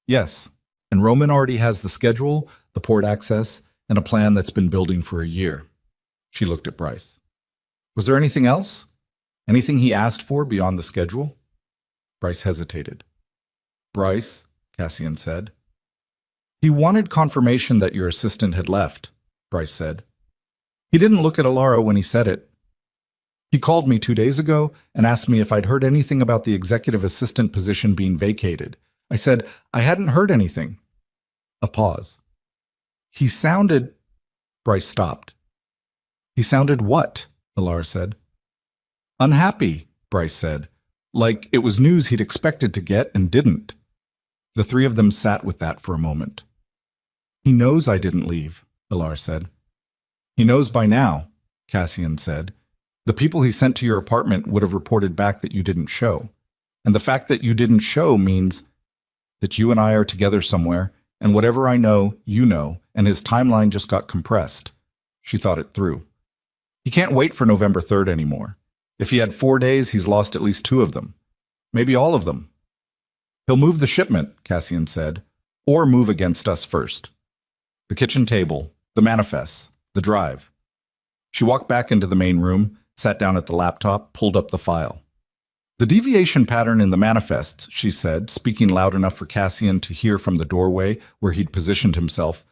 Yes, and Roman already has the schedule, the port access, and a plan that's been building for a year. She looked at Bryce. Was there anything else? Anything he asked for beyond the schedule? Bryce hesitated. Bryce, Cassian said. He wanted confirmation that your assistant had left, Bryce said. He didn't look at Alara when he said it. He called me 2 days ago and asked me if I'd heard anything about the executive assistant position being vacated. I said I hadn't heard anything. A pause. He sounded... Bryce stopped. He sounded what? Alara said. Unhappy, Bryce said. Like it was news he'd expected to get and didn't. The three of them sat with that for a moment. He knows I didn't leave, Alara said. He knows by now, Cassian said. The people he sent to your apartment would have reported back that you didn't show. And the fact that you didn't show means that you and I are together somewhere, and whatever I know, you know, and his timeline just got compressed. She thought it through. He can't wait for November 3rd anymore. If he had 4 days, he's lost at least 2 of them. Maybe all of them. He'll move the shipment, Cassian said, or move against us first. The kitchen table, the manifests, the drive. She walked back into the main room, sat down at the laptop, pulled up the file. The deviation pattern in the manifests, she said, speaking loud enough for Cassian to hear from the doorway where he'd positioned himself,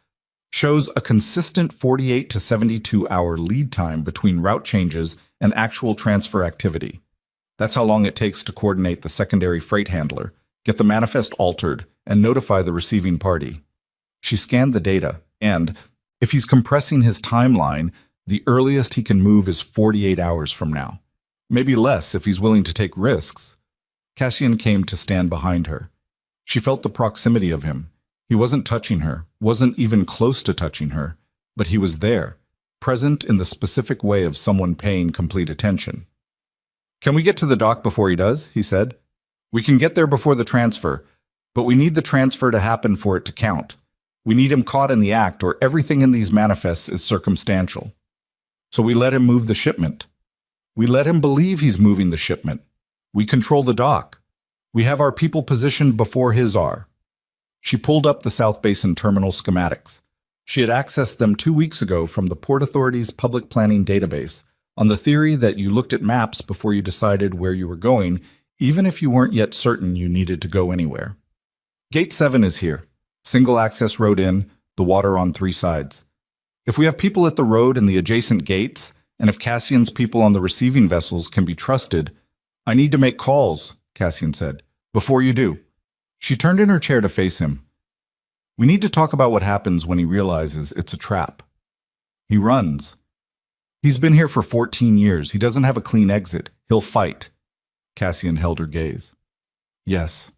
shows a consistent 48 to 72-hour lead time between route changes and actual transfer activity. That's how long it takes to coordinate the secondary freight handler, get the manifest altered, and notify the receiving party. She scanned the data, and, if he's compressing his timeline, the earliest he can move is 48 hours from now. Maybe less if he's willing to take risks. Cassian came to stand behind her. She felt the proximity of him. He wasn't touching her, wasn't even close to touching her, but he was there, present in the specific way of someone paying complete attention. "Can we get to the dock before he does?" he said. "We can get there before the transfer, but we need the transfer to happen for it to count. We need him caught in the act, or everything in these manifests is circumstantial. So we let him move the shipment. We let him believe he's moving the shipment. We control the dock. We have our people positioned before his are." She pulled up the South Basin Terminal schematics. She had accessed them 2 weeks ago from the Port Authority's public planning database, on the theory that you looked at maps before you decided where you were going, even if you weren't yet certain you needed to go anywhere. Gate 7 is here. Single access road in, the water on 3 sides. If we have people at the road and the adjacent gates, and if Cassian's people on the receiving vessels can be trusted, "I need to make calls," Cassian said. "Before you do." She turned in her chair to face him. "We need to talk about what happens when he realizes it's a trap. He runs. He's been here for 14 years. He doesn't have a clean exit. He'll fight." Cassian held her gaze. "Yes."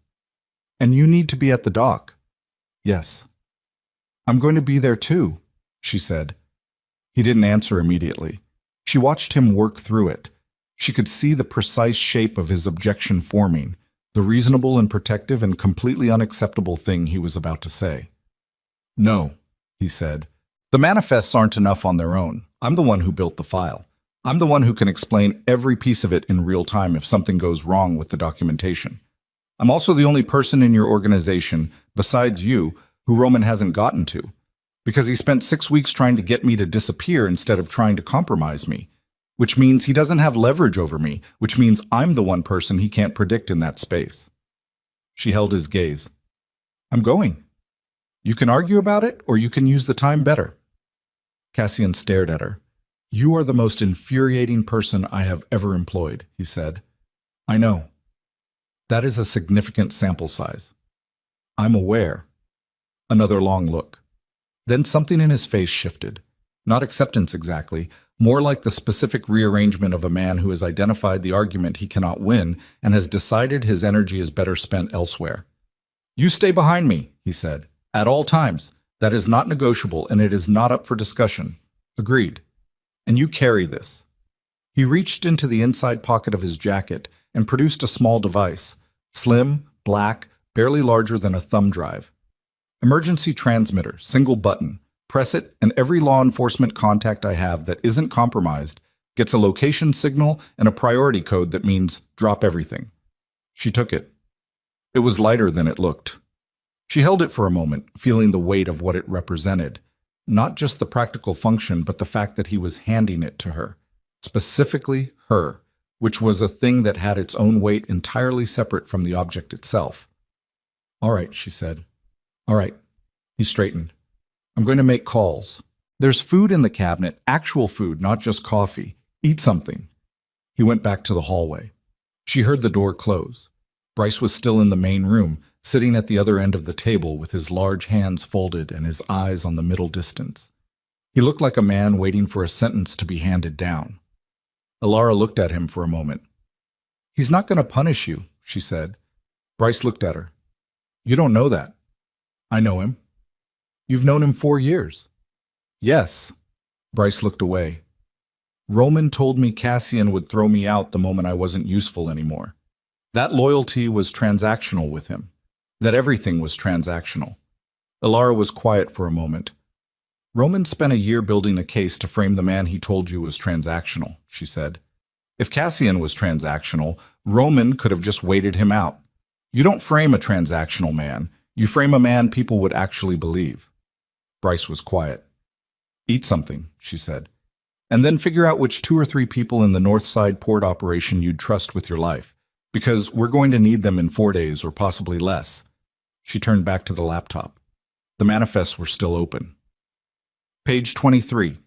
"And you need to be at the dock." "Yes." "I'm going to be there too," she said. He didn't answer immediately. She watched him work through it. She could see the precise shape of his objection forming, the reasonable and protective and completely unacceptable thing he was about to say. "No," he said. "The manifests aren't enough on their own. I'm the one who built the file. I'm the one who can explain every piece of it in real time if something goes wrong with the documentation. I'm also the only person in your organization, besides you, who Roman hasn't gotten to, because he spent 6 weeks trying to get me to disappear instead of trying to compromise me, which means he doesn't have leverage over me, which means I'm the one person he can't predict in that space." She held his gaze. "I'm going. You can argue about it, or you can use the time better." Cassian stared at her. "You are the most infuriating person I have ever employed," he said. "I know. That is a significant sample size. I'm aware." Another long look. Then something in his face shifted. Not acceptance exactly, more like the specific rearrangement of a man who has identified the argument he cannot win and has decided his energy is better spent elsewhere. "You stay behind me," he said, "at all times. That is not negotiable, and it is not up for discussion." "Agreed. And you carry this." He reached into the inside pocket of his jacket and produced a small device, slim, black, barely larger than a thumb drive. "Emergency transmitter, single button. Press it, and every law enforcement contact I have that isn't compromised gets a location signal and a priority code that means drop everything." She took it. It was lighter than it looked. She held it for a moment, feeling the weight of what it represented. Not just the practical function, but the fact that he was handing it to her. Specifically her, which was a thing that had its own weight entirely separate from the object itself. "All right," she said. "All right." He straightened. "I'm going to make calls. There's food in the cabinet, actual food, not just coffee. Eat something." He went back to the hallway. She heard the door close. Bryce was still in the main room, sitting at the other end of the table with his large hands folded and his eyes on the middle distance. He looked like a man waiting for a sentence to be handed down. Alara looked at him for a moment. "He's not going to punish you," she said. Bryce looked at her. "You don't know that." "I know him." "You've known him 4 years." "Yes." Bryce looked away. "Roman told me Cassian would throw me out the moment I wasn't useful anymore. That loyalty was transactional with him. That everything was transactional." Alara was quiet for a moment. "Roman spent a year building a case to frame the man he told you was transactional," she said. "If Cassian was transactional, Roman could have just waited him out. You don't frame a transactional man. You frame a man people would actually believe. Bryce was quiet. Eat something, she said, and then figure out which 2 or 3 people in the North Side port operation you'd trust with your life, because we're going to need them in 4 days or possibly less. She turned back to the laptop. The manifests were still open. Page 23.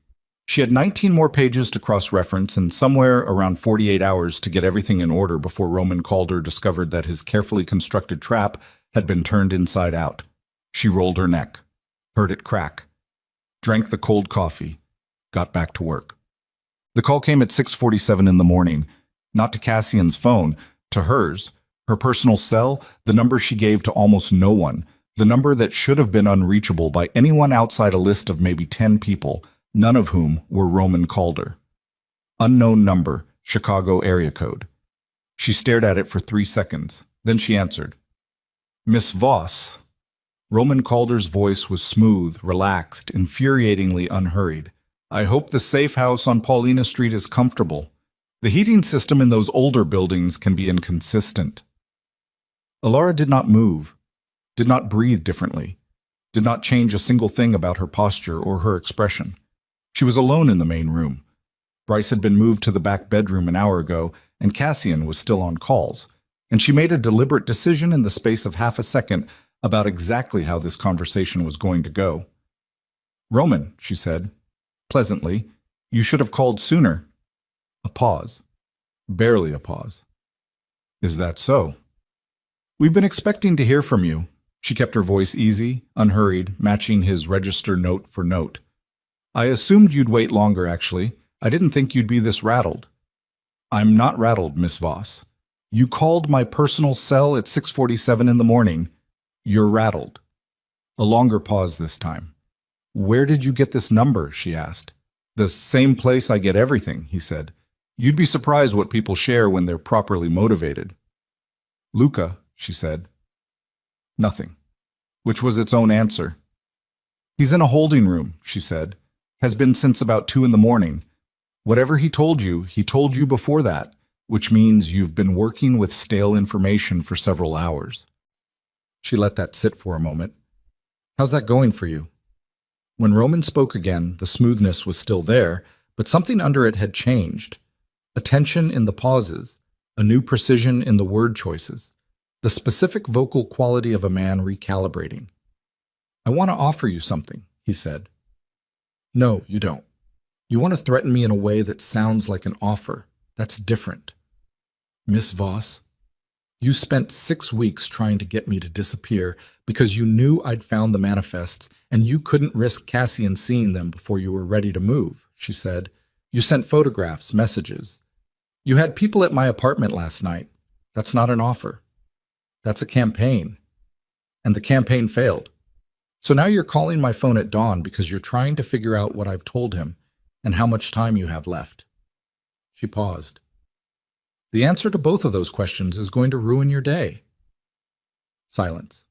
She had 19 more pages to cross-reference and somewhere around 48 hours to get everything in order before Roman Calder discovered that his carefully constructed trap had been turned inside out. She rolled her neck, heard it crack, drank the cold coffee, got back to work. The call came at 6:47 in the morning, not to Cassian's phone, to hers, her personal cell, the number she gave to almost no one, the number that should have been unreachable by anyone outside a list of maybe 10 people, none of whom were Roman Calder. Unknown number, Chicago area code. She stared at it for 3 seconds. Then she answered. Miss Voss. Roman Calder's voice was smooth, relaxed, infuriatingly unhurried. I hope the safe house on Paulina Street is comfortable. The heating system in those older buildings can be inconsistent. Alara did not move, did not breathe differently, did not change a single thing about her posture or her expression. She was alone in the main room. Bryce had been moved to the back bedroom an hour ago, and Cassian was still on calls, and she made a deliberate decision in the space of half a second about exactly how this conversation was going to go. Roman, she said, pleasantly, you should have called sooner. A pause. Barely a pause. Is that so? We've been expecting to hear from you. She kept her voice easy, unhurried, matching his register note for note. I assumed you'd wait longer, actually. I didn't think you'd be this rattled. I'm not rattled, Miss Voss. You called my personal cell at 6:47 in the morning. You're rattled. A longer pause this time. Where did you get this number? She asked. The same place I get everything, he said. You'd be surprised what people share when they're properly motivated. Luca, she said. Nothing. Which was its own answer. He's in a holding room, she said. Has been since about 2 in the morning. Whatever he told you before that, which means you've been working with stale information for several hours. She let that sit for a moment. How's that going for you? When Roman spoke again, the smoothness was still there, but something under it had changed. A tension in the pauses, a new precision in the word choices, the specific vocal quality of a man recalibrating. I want to offer you something, he said. No, you don't. You want to threaten me in a way that sounds like an offer. That's different. Miss Voss, you spent 6 weeks trying to get me to disappear because you knew I'd found the manifests and you couldn't risk Cassian seeing them before you were ready to move, she said. You sent photographs, messages. You had people at my apartment last night. That's not an offer. That's a campaign. And the campaign failed. So now you're calling my phone at dawn because you're trying to figure out what I've told him and how much time you have left. She paused. The answer to both of those questions is going to ruin your day. Silence.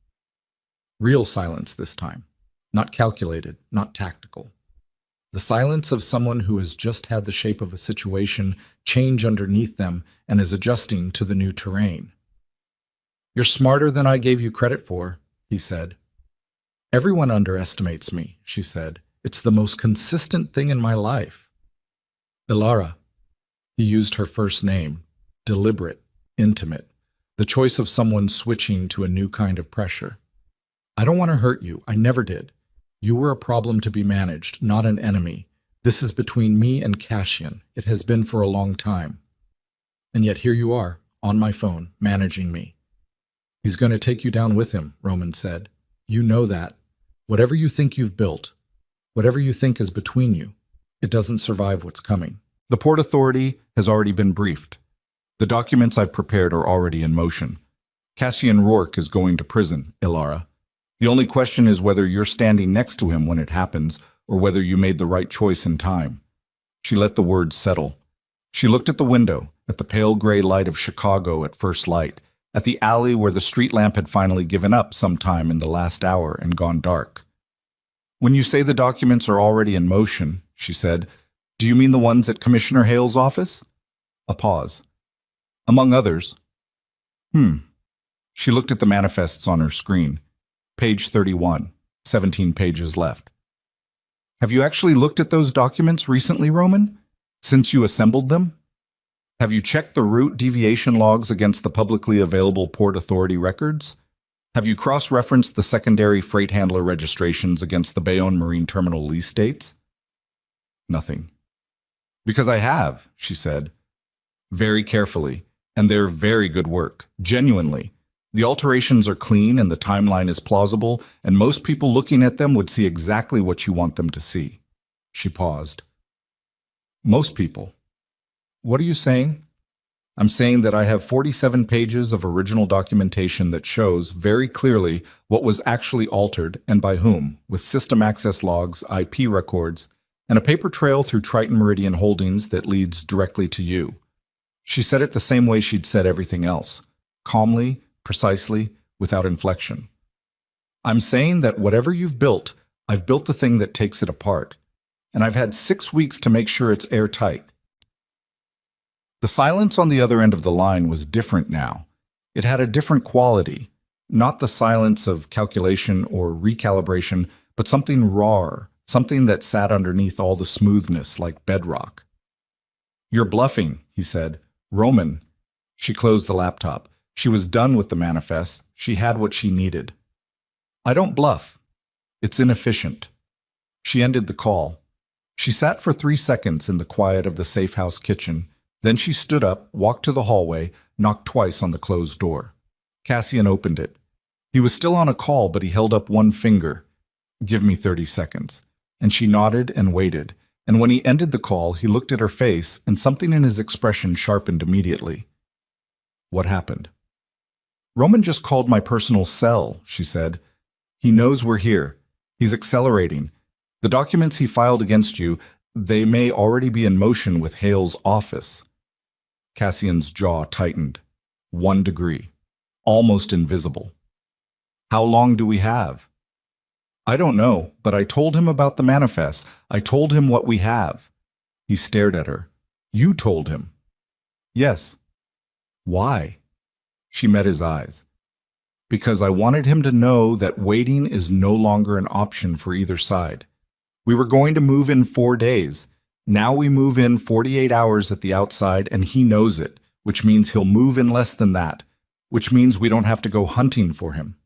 Real silence this time. Not calculated, not tactical. The silence of someone who has just had the shape of a situation change underneath them and is adjusting to the new terrain. You're smarter than I gave you credit for, he said. Everyone underestimates me, she said. It's the most consistent thing in my life. Ilara. He used her first name. Deliberate, intimate, the choice of someone switching to a new kind of pressure. I don't want to hurt you. I never did. You were a problem to be managed, not an enemy. This is between me and Cassian. It has been for a long time. And yet here you are, on my phone, managing me. He's going to take you down with him, Roman said. You know that. Whatever you think you've built, whatever you think is between you, it doesn't survive what's coming. The Port Authority has already been briefed. The documents I've prepared are already in motion. Cassian Rourke is going to prison, Ilara. The only question is whether you're standing next to him when it happens, or whether you made the right choice in time. She let the words settle. She looked at the window, at the pale gray light of Chicago at first light, at the alley where the street lamp had finally given up sometime in the last hour and gone dark. When you say the documents are already in motion, she said, do you mean the ones at Commissioner Hale's office? A pause. Among others. She looked at the manifests on her screen. Page 31, 17 pages left. Have you actually looked at those documents recently, Roman? Since you assembled them? Have you checked the route deviation logs against the publicly available Port Authority records? Have you cross-referenced the secondary freight handler registrations against the Bayonne Marine Terminal lease dates? Nothing. Because I have, she said. Very carefully, and they're very good work, genuinely. The alterations are clean and the timeline is plausible, and most people looking at them would see exactly what you want them to see. She paused. Most people. What are you saying? I'm saying that I have 47 pages of original documentation that shows very clearly what was actually altered and by whom, with system access logs, IP records, and a paper trail through Triton Meridian Holdings that leads directly to you. She said it the same way she'd said everything else, calmly, precisely, without inflection. I'm saying that whatever you've built, I've built the thing that takes it apart, and I've had 6 weeks to make sure it's airtight. The silence on the other end of the line was different now. It had a different quality, not the silence of calculation or recalibration, but something rawer, something that sat underneath all the smoothness like bedrock. You're bluffing, he said. Roman. She closed the laptop. She was done with the manifest. She had what she needed. I don't bluff. It's inefficient. She ended the call. She sat for 3 seconds in the quiet of the safe house kitchen. Then she stood up, walked to the hallway, knocked twice on the closed door. Cassian opened it. He was still on a call, but he held up one finger. Give me 30 seconds. And she nodded and waited. And when he ended the call, he looked at her face, and something in his expression sharpened immediately. What happened? Roman just called my personal cell, she said. He knows we're here. He's accelerating. The documents he filed against you, they may already be in motion with Hale's office. Cassian's jaw tightened. 1 degree. Almost invisible. How long do we have? I don't know, but I told him about the manifest. I told him what we have. He stared at her. You told him. Yes. Why? She met his eyes. Because I wanted him to know that waiting is no longer an option for either side. We were going to move in 4 days. Now we move in 48 hours at the outside, and he knows it, which means he'll move in less than that, which means we don't have to go hunting for him.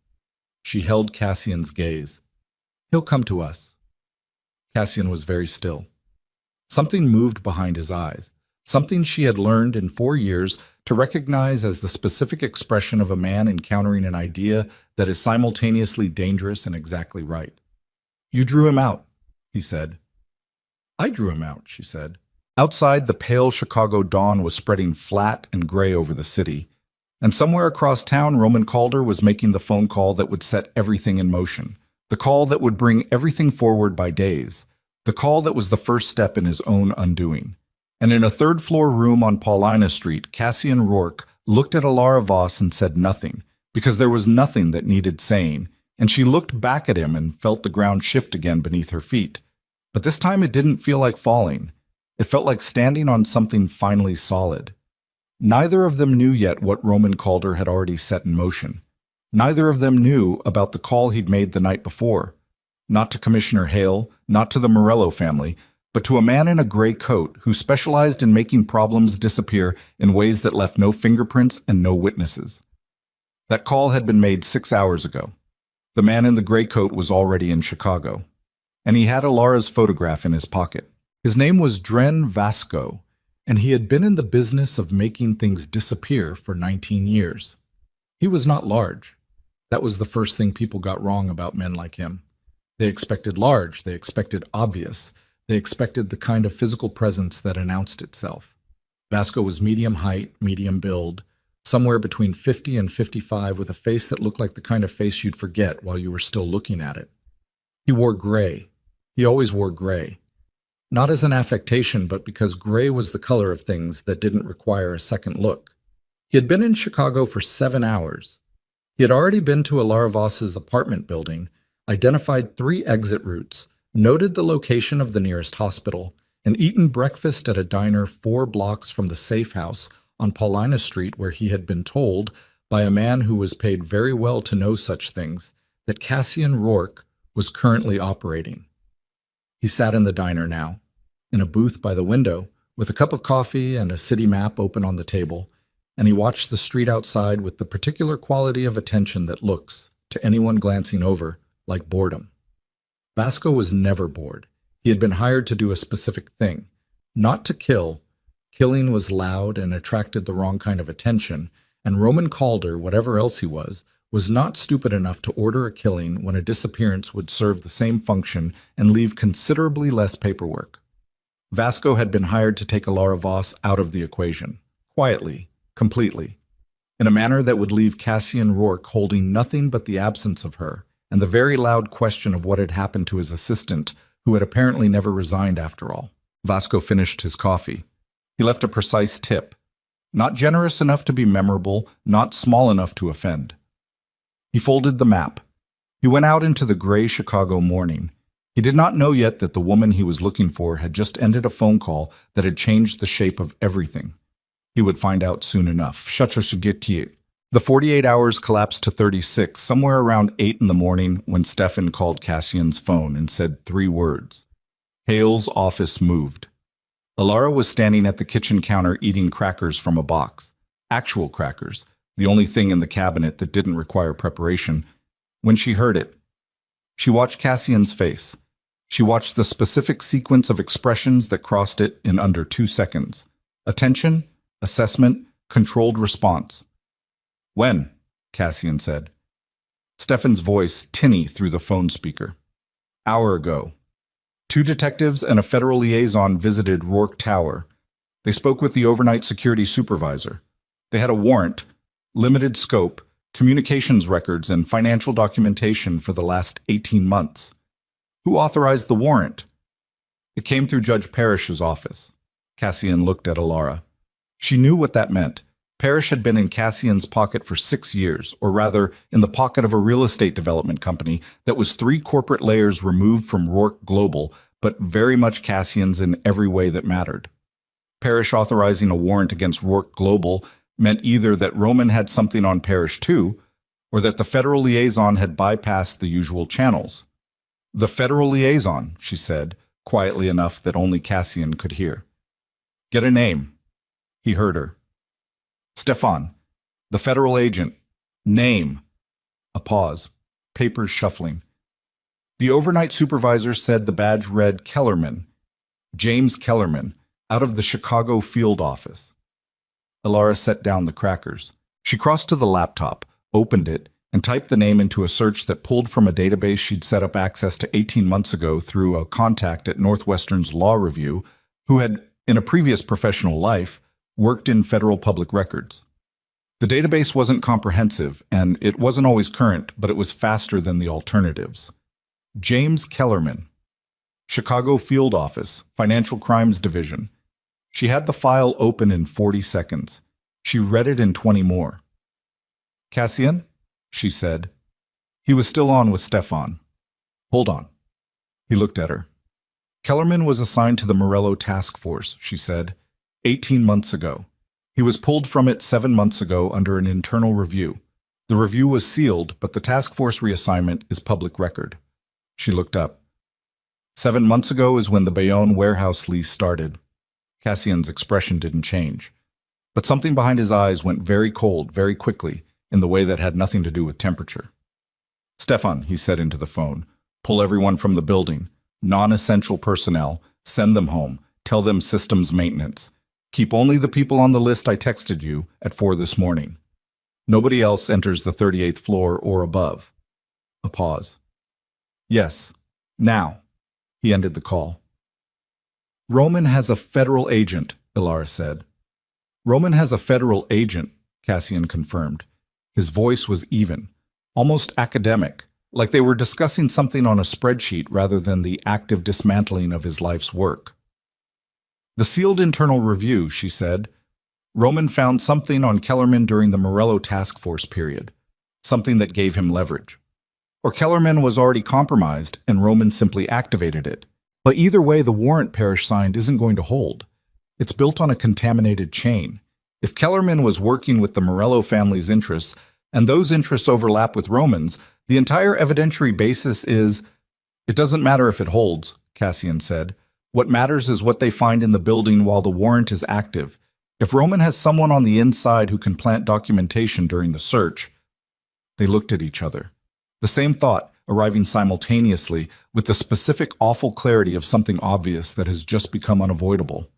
She held Cassian's gaze. He'll come to us. Cassian was very still. Something moved behind his eyes, something she had learned in 4 years to recognize as the specific expression of a man encountering an idea that is simultaneously dangerous and exactly right. You drew him out, he said. I drew him out, she said. Outside, the pale Chicago dawn was spreading flat and gray over the city, and somewhere across town, Roman Calder was making the phone call that would set everything in motion, the call that would bring everything forward by days, the call that was the first step in his own undoing. And in a third-floor room on Paulina Street, Cassian Rourke looked at Alara Voss and said nothing, because there was nothing that needed saying, and she looked back at him and felt the ground shift again beneath her feet. But this time it didn't feel like falling. It felt like standing on something finally solid. Neither of them knew yet what Roman Calder had already set in motion. Neither of them knew about the call he'd made the night before. Not to Commissioner Hale, not to the Morello family, but to a man in a gray coat who specialized in making problems disappear in ways that left no fingerprints and no witnesses. That call had been made 6 hours ago. The man in the gray coat was already in Chicago, and he had Alara's photograph in his pocket. His name was Dren Vasco, and he had been in the business of making things disappear for 19 years. He was not large. That was the first thing people got wrong about men like him. They expected large, they expected obvious, they expected the kind of physical presence that announced itself. Vasco was medium height, medium build, somewhere between 50 and 55 with a face that looked like the kind of face you'd forget while you were still looking at it. He wore gray. He always wore gray. Not as an affectation, but because gray was the color of things that didn't require a second look. He had been in Chicago for 7 hours. He had already been to Alara Voss's apartment building, identified 3 exit routes, noted the location of the nearest hospital, and eaten breakfast at a diner 4 blocks from the safe house on Paulina Street where he had been told, by a man who was paid very well to know such things, that Cassian Rourke was currently operating. He sat in the diner now, in a booth by the window, with a cup of coffee and a city map open on the table, and he watched the street outside with the particular quality of attention that looks, to anyone glancing over, like boredom. Vasco was never bored. He had been hired to do a specific thing, not to kill. Killing was loud and attracted the wrong kind of attention, and Roman Calder, whatever else he was not stupid enough to order a killing when a disappearance would serve the same function and leave considerably less paperwork. Vasco had been hired to take Alara Voss out of the equation, quietly, completely, in a manner that would leave Cassian Rourke holding nothing but the absence of her and the very loud question of what had happened to his assistant, who had apparently never resigned after all. Vasco finished his coffee. He left a precise tip, not generous enough to be memorable, not small enough to offend. He folded the map. He went out into the gray Chicago morning. He did not know yet that the woman he was looking for had just ended a phone call that had changed the shape of everything. He would find out soon enough. The 48 hours collapsed to 36, somewhere around 8 in the morning, when Stefan called Cassian's phone and said 3 words. Hale's office moved. Alara was standing at the kitchen counter eating crackers from a box. Actual crackers, the only thing in the cabinet that didn't require preparation. When she heard it, she watched Cassian's face. She watched the specific sequence of expressions that crossed it in under 2 seconds. Attention, assessment, controlled response. When? Cassian said. Stefan's voice tinny through the phone speaker. Hour ago. 2 detectives and a federal liaison visited Rourke Tower. They spoke with the overnight security supervisor. They had a warrant, limited scope, communications records, and financial documentation for the last 18 months. Who authorized the warrant? It came through Judge Parrish's office. Cassian looked at Alara. She knew what that meant. Parrish had been in Cassian's pocket for 6 years, or rather, in the pocket of a real estate development company that was 3 corporate layers removed from Rourke Global, but very much Cassian's in every way that mattered. Parrish authorizing a warrant against Rourke Global meant either that Roman had something on Parrish too, or that the federal liaison had bypassed the usual channels. The federal liaison, she said, quietly enough that only Cassian could hear. Get a name. He heard her. Stefan, the federal agent. Name. A pause. Papers shuffling. The overnight supervisor said the badge read Kellerman. James Kellerman, out of the Chicago field office. Alara set down the crackers. She crossed to the laptop, opened it, and typed the name into a search that pulled from a database she'd set up access to 18 months ago through a contact at Northwestern's Law Review who had, in a previous professional life, worked in federal public records. The database wasn't comprehensive, and it wasn't always current, but it was faster than the alternatives. James Kellerman, Chicago Field Office, Financial Crimes Division. She had the file open in 40 seconds. She read it in 20 more. Cassian? She said. He was still on with Stefan. Hold on. He looked at her. Kellerman was assigned to the Morello Task Force, she said, 18 months ago. He was pulled from it 7 months ago under an internal review. The review was sealed, but the task force reassignment is public record. She looked up. 7 months ago is when the Bayonne warehouse lease started. Cassian's expression didn't change, but something behind his eyes went very cold very quickly in the way that had nothing to do with temperature. Stefan, he said into the phone, pull everyone from the building. Non-essential personnel. Send them home. Tell them systems maintenance. Keep only the people on the list I texted you at 4 this morning. Nobody else enters the 38th floor or above. A pause. Yes, now. He ended the call. Roman has a federal agent, Alara said. Roman has a federal agent, Cassian confirmed. His voice was even, almost academic, like they were discussing something on a spreadsheet rather than the active dismantling of his life's work. The sealed internal review, she said. Roman found something on Kellerman during the Morello task force period, something that gave him leverage. Or Kellerman was already compromised and Roman simply activated it. But either way, the warrant Parrish signed isn't going to hold. It's built on a contaminated chain. If Kellerman was working with the Morello family's interests, and those interests overlap with Roman's, the entire evidentiary basis is, "It doesn't matter if it holds," Cassian said. "What matters is what they find in the building while the warrant is active. If Roman has someone on the inside who can plant documentation during the search." They looked at each other. The same thought, arriving simultaneously, with the specific awful clarity of something obvious that has just become unavoidable.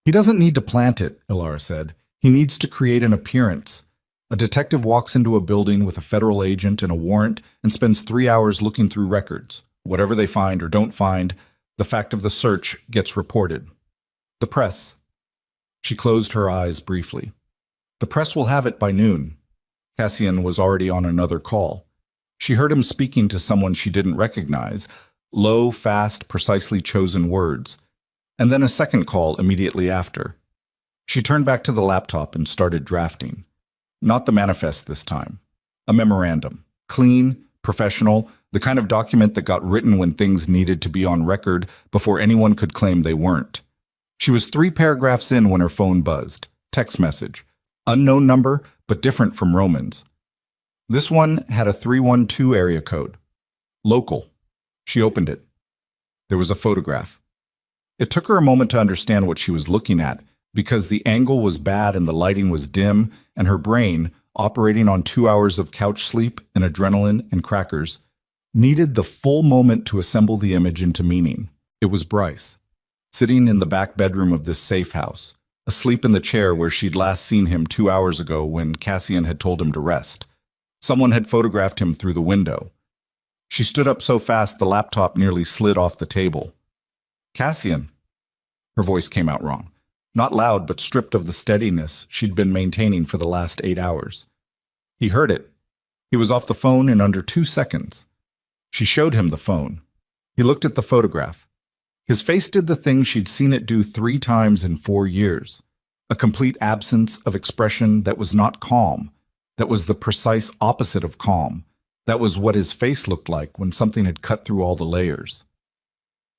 "He doesn't need to plant it," Ilara said. "He needs to create an appearance. A detective walks into a building with a federal agent and a warrant and spends 3 hours looking through records. Whatever they find or don't find, the fact of the search gets reported. The press." She closed her eyes briefly. "The press will have it by noon." Cassian was already on another call. She heard him speaking to someone she didn't recognize, low, fast, precisely chosen words, and then a second call immediately after. She turned back to the laptop and started drafting. Not the manifest this time. A memorandum. Clean, professional, the kind of document that got written when things needed to be on record before anyone could claim they weren't. She was 3 paragraphs in when her phone buzzed. Text message. Unknown number, but different from Roman's. This one had a 312 area code. Local. She opened it. There was a photograph. It took her a moment to understand what she was looking at, because the angle was bad and the lighting was dim, and her brain, operating on 2 hours of couch sleep and adrenaline and crackers, needed the full moment to assemble the image into meaning. It was Bryce, sitting in the back bedroom of this safe house, asleep in the chair where she'd last seen him 2 hours ago when Cassian had told him to rest. Someone had photographed him through the window. She stood up so fast the laptop nearly slid off the table. "Cassian." Her voice came out wrong. Not loud, but stripped of the steadiness she'd been maintaining for the last 8 hours. He heard it. He was off the phone in under 2 seconds. She showed him the phone. He looked at the photograph. His face did the thing she'd seen it do 3 times in 4 years. A complete absence of expression that was not calm, that was the precise opposite of calm. That was what his face looked like when something had cut through all the layers.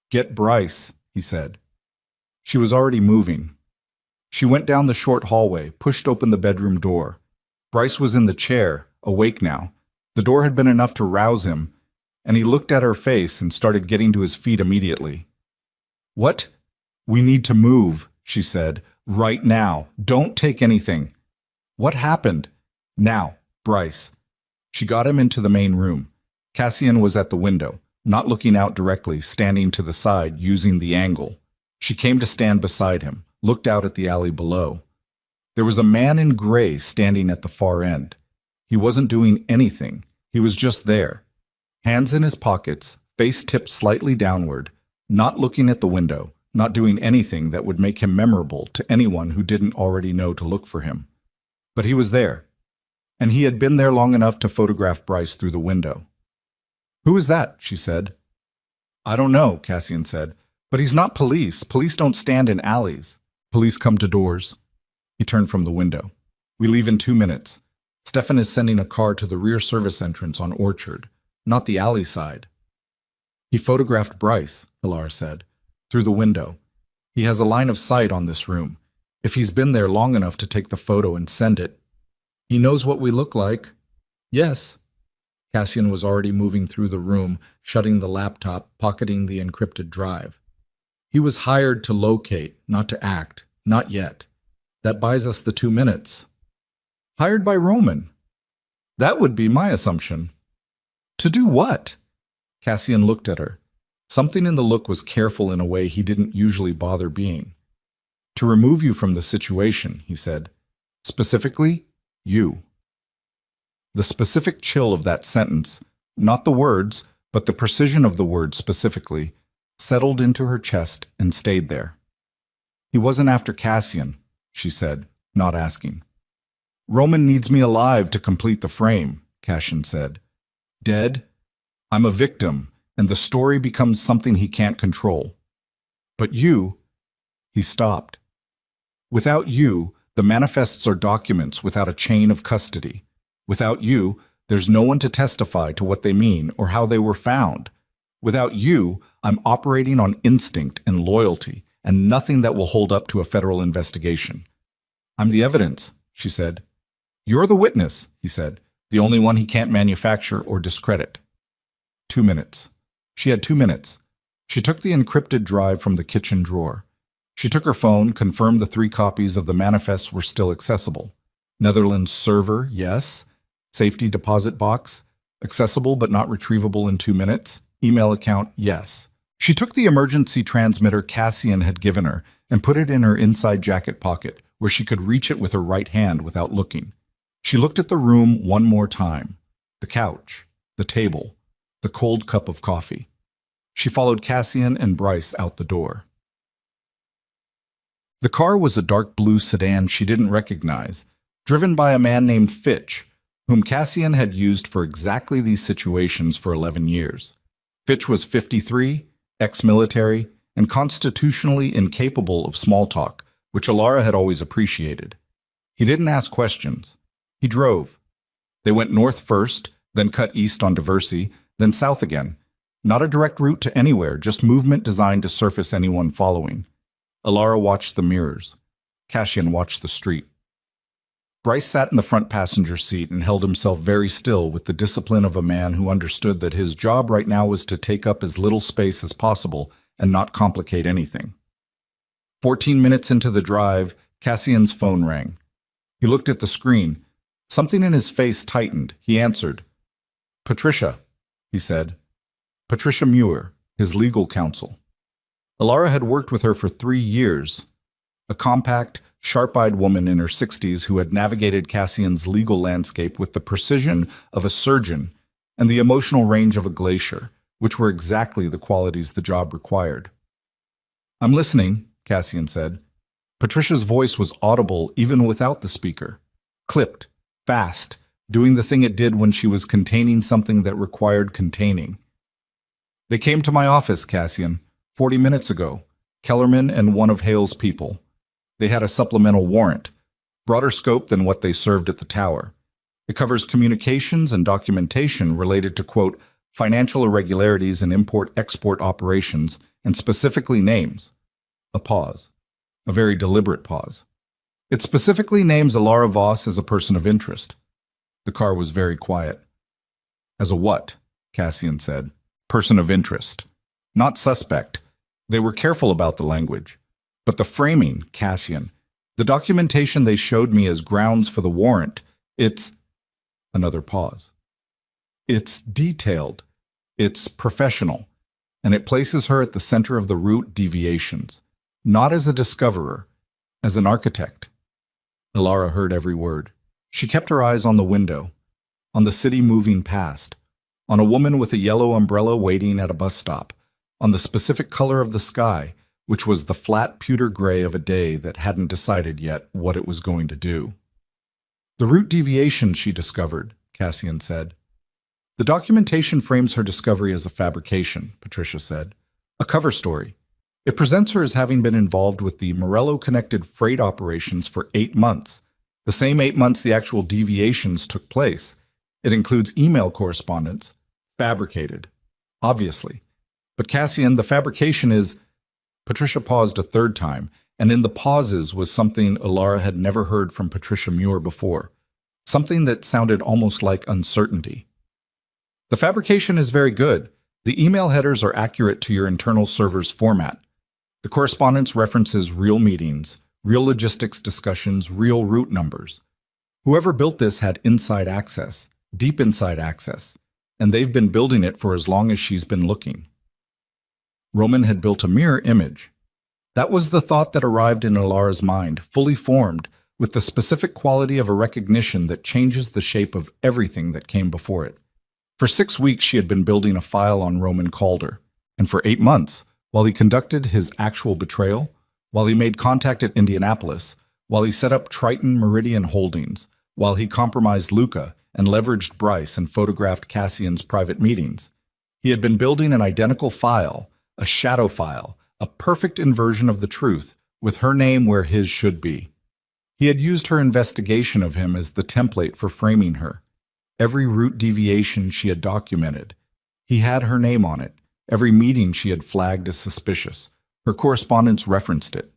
"Get Bryce," he said. She was already moving. She went down the short hallway, pushed open the bedroom door. Bryce was in the chair, awake now. The door had been enough to rouse him, and he looked at her face and started getting to his feet immediately. "What?" "We need to move," she said. "Right now. Don't take anything." "What happened?" "Now, Bryce." She got him into the main room. Cassian was at the window, not looking out directly, standing to the side, using the angle. She came to stand beside him, looked out at the alley below. There was a man in gray standing at the far end. He wasn't doing anything. He was just there. Hands in his pockets, face tipped slightly downward, not looking at the window, not doing anything that would make him memorable to anyone who didn't already know to look for him. But he was there. And he had been there long enough to photograph Bryce through the window. "Who is that?" she said. "I don't know," Cassian said. "But he's not police. Police don't stand in alleys. Police come to doors." He turned from the window. "We leave in 2 minutes. Stefan is sending a car to the rear service entrance on Orchard, not the alley side." "He photographed Bryce," Ilara said, "through the window. He has a line of sight on this room. If he's been there long enough to take the photo and send it, he knows what we look like." "Yes." Cassian was already moving through the room, shutting the laptop, pocketing the encrypted drive. "He was hired to locate, not to act. Not yet. That buys us the 2 minutes." "Hired by Roman?" "That would be my assumption." "To do what?" Cassian looked at her. Something in the look was careful in a way he didn't usually bother being. "To remove you from the situation," he said. "Specifically, you." The specific chill of that sentence, not the words, but the precision of the words specifically, settled into her chest and stayed there. "He wasn't after Cassian," she said, not asking. "Roman needs me alive to complete the frame," Cassian said. "Dead? I'm a victim, and the story becomes something he can't control. But you..." He stopped. "Without you, the manifests are documents without a chain of custody. Without you, there's no one to testify to what they mean or how they were found. Without you, I'm operating on instinct and loyalty and nothing that will hold up to a federal investigation. I'm the evidence, she said. You're the witness, he said, the only one he can't manufacture or discredit. 2 minutes. She had 2 minutes. She took the encrypted drive from the kitchen drawer. She took her phone, confirmed the 3 copies of the manifests were still accessible. Netherlands server, yes. Safety deposit box, accessible but not retrievable in 2 minutes. Email account, yes. She took the emergency transmitter Cassian had given her and put it in her inside jacket pocket, where she could reach it with her right hand without looking. She looked at the room one more time. The couch, the table, the cold cup of coffee. She followed Cassian and Bryce out the door. The car was a dark blue sedan she didn't recognize, driven by a man named Fitch, whom Cassian had used for exactly these situations for 11 years. Fitch was 53, ex-military, and constitutionally incapable of small talk, which Alara had always appreciated. He didn't ask questions. He drove. They went north first, then cut east on Diversey, then south again. Not a direct route to anywhere, just movement designed to surface anyone following. Alara watched the mirrors. Cassian watched the street. Bryce sat in the front passenger seat and held himself very still with the discipline of a man who understood that his job right now was to take up as little space as possible and not complicate anything. 14 minutes into the drive, Cassian's phone rang. He looked at the screen. Something in his face tightened. He answered. Patricia, he said. Patricia Muir, his legal counsel. Alara had worked with her for 3 years. A compact, sharp-eyed woman in her 60s who had navigated Cassian's legal landscape with the precision of a surgeon and the emotional range of a glacier, which were exactly the qualities the job required. I'm listening, Cassian said. Patricia's voice was audible even without the speaker. Clipped, fast, doing the thing it did when she was containing something that required containing. They came to my office, Cassian, 40 minutes ago. Kellerman and one of Hale's people. They had a supplemental warrant, broader scope than what they served at the tower. It covers communications and documentation related to, quote, financial irregularities in import-export operations, and specifically names. A pause. A very deliberate pause. It specifically names Alara Voss as a person of interest. The car was very quiet. As a what? Cassian said. Person of interest. Not suspect. They were careful about the language. But the framing, Cassian, the documentation they showed me as grounds for the warrant, it's... Another pause. It's detailed. It's professional. And it places her at the center of the route deviations. Not as a discoverer, as an architect. Alara heard every word. She kept her eyes on the window, on the city moving past, on a woman with a yellow umbrella waiting at a bus stop, on the specific color of the sky, which was the flat pewter gray of a day that hadn't decided yet what it was going to do. The route deviation she discovered, Cassian said. The documentation frames her discovery as a fabrication, Patricia said. A cover story. It presents her as having been involved with the Morello-connected freight operations for 8 months, the same 8 months the actual deviations took place. It includes email correspondence, fabricated, obviously. But Cassian, the fabrication is... Patricia paused a third time, and in the pauses was something Alara had never heard from Patricia Muir before, something that sounded almost like uncertainty. The fabrication is very good. The email headers are accurate to your internal server's format. The correspondence references real meetings, real logistics discussions, real route numbers. Whoever built this had inside access, deep inside access, and they've been building it for as long as she's been looking. Roman had built a mirror image. That was the thought that arrived in Alara's mind, fully formed, with the specific quality of a recognition that changes the shape of everything that came before it. For 6 weeks she had been building a file on Roman Calder, and for 8 months, while he conducted his actual betrayal, while he made contact at Indianapolis, while he set up Triton Meridian Holdings, while he compromised Luca and leveraged Bryce and photographed Cassian's private meetings, he had been building an identical file, a shadow file, a perfect inversion of the truth, with her name where his should be. He had used her investigation of him as the template for framing her. Every route deviation she had documented. He had her name on it. Every meeting she had flagged as suspicious. Her correspondence referenced it.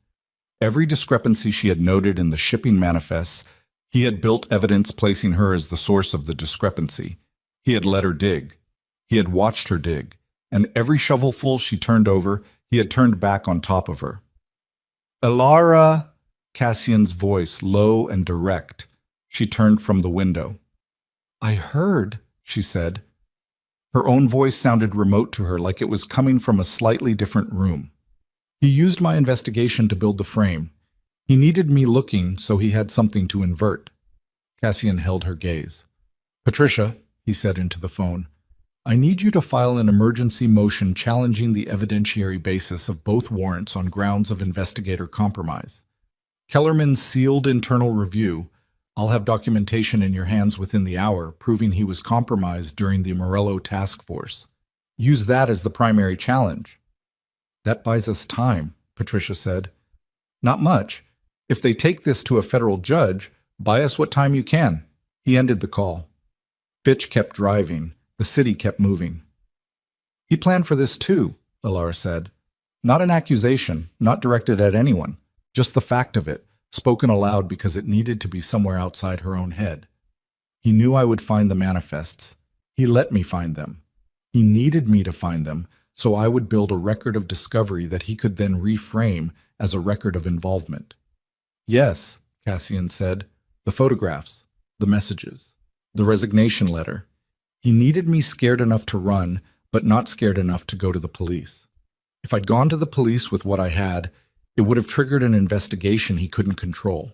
Every discrepancy she had noted in the shipping manifests, he had built evidence placing her as the source of the discrepancy. He had let her dig. He had watched her dig, and every shovelful she turned over, he had turned back on top of her. Elara, Cassian's voice, low and direct. She turned from the window. I heard, she said. Her own voice sounded remote to her, like it was coming from a slightly different room. He used my investigation to build the frame. He needed me looking, so he had something to invert. Cassian held her gaze. Patricia, he said into the phone, I need you to file an emergency motion challenging the evidentiary basis of both warrants on grounds of investigator compromise. Kellerman's sealed internal review. I'll have documentation in your hands within the hour, proving he was compromised during the Morello task force. Use that as the primary challenge. That buys us time, Patricia said. Not much. If they take this to a federal judge, buy us what time you can. He ended the call. Fitch kept driving. The city kept moving. He planned for this too, Elara said. Not an accusation, not directed at anyone, just the fact of it, spoken aloud because it needed to be somewhere outside her own head. He knew I would find the manifests. He let me find them. He needed me to find them, so I would build a record of discovery that he could then reframe as a record of involvement. Yes, Cassian said, the photographs, the messages, the resignation letter. He needed me scared enough to run, but not scared enough to go to the police. If I'd gone to the police with what I had, it would have triggered an investigation he couldn't control.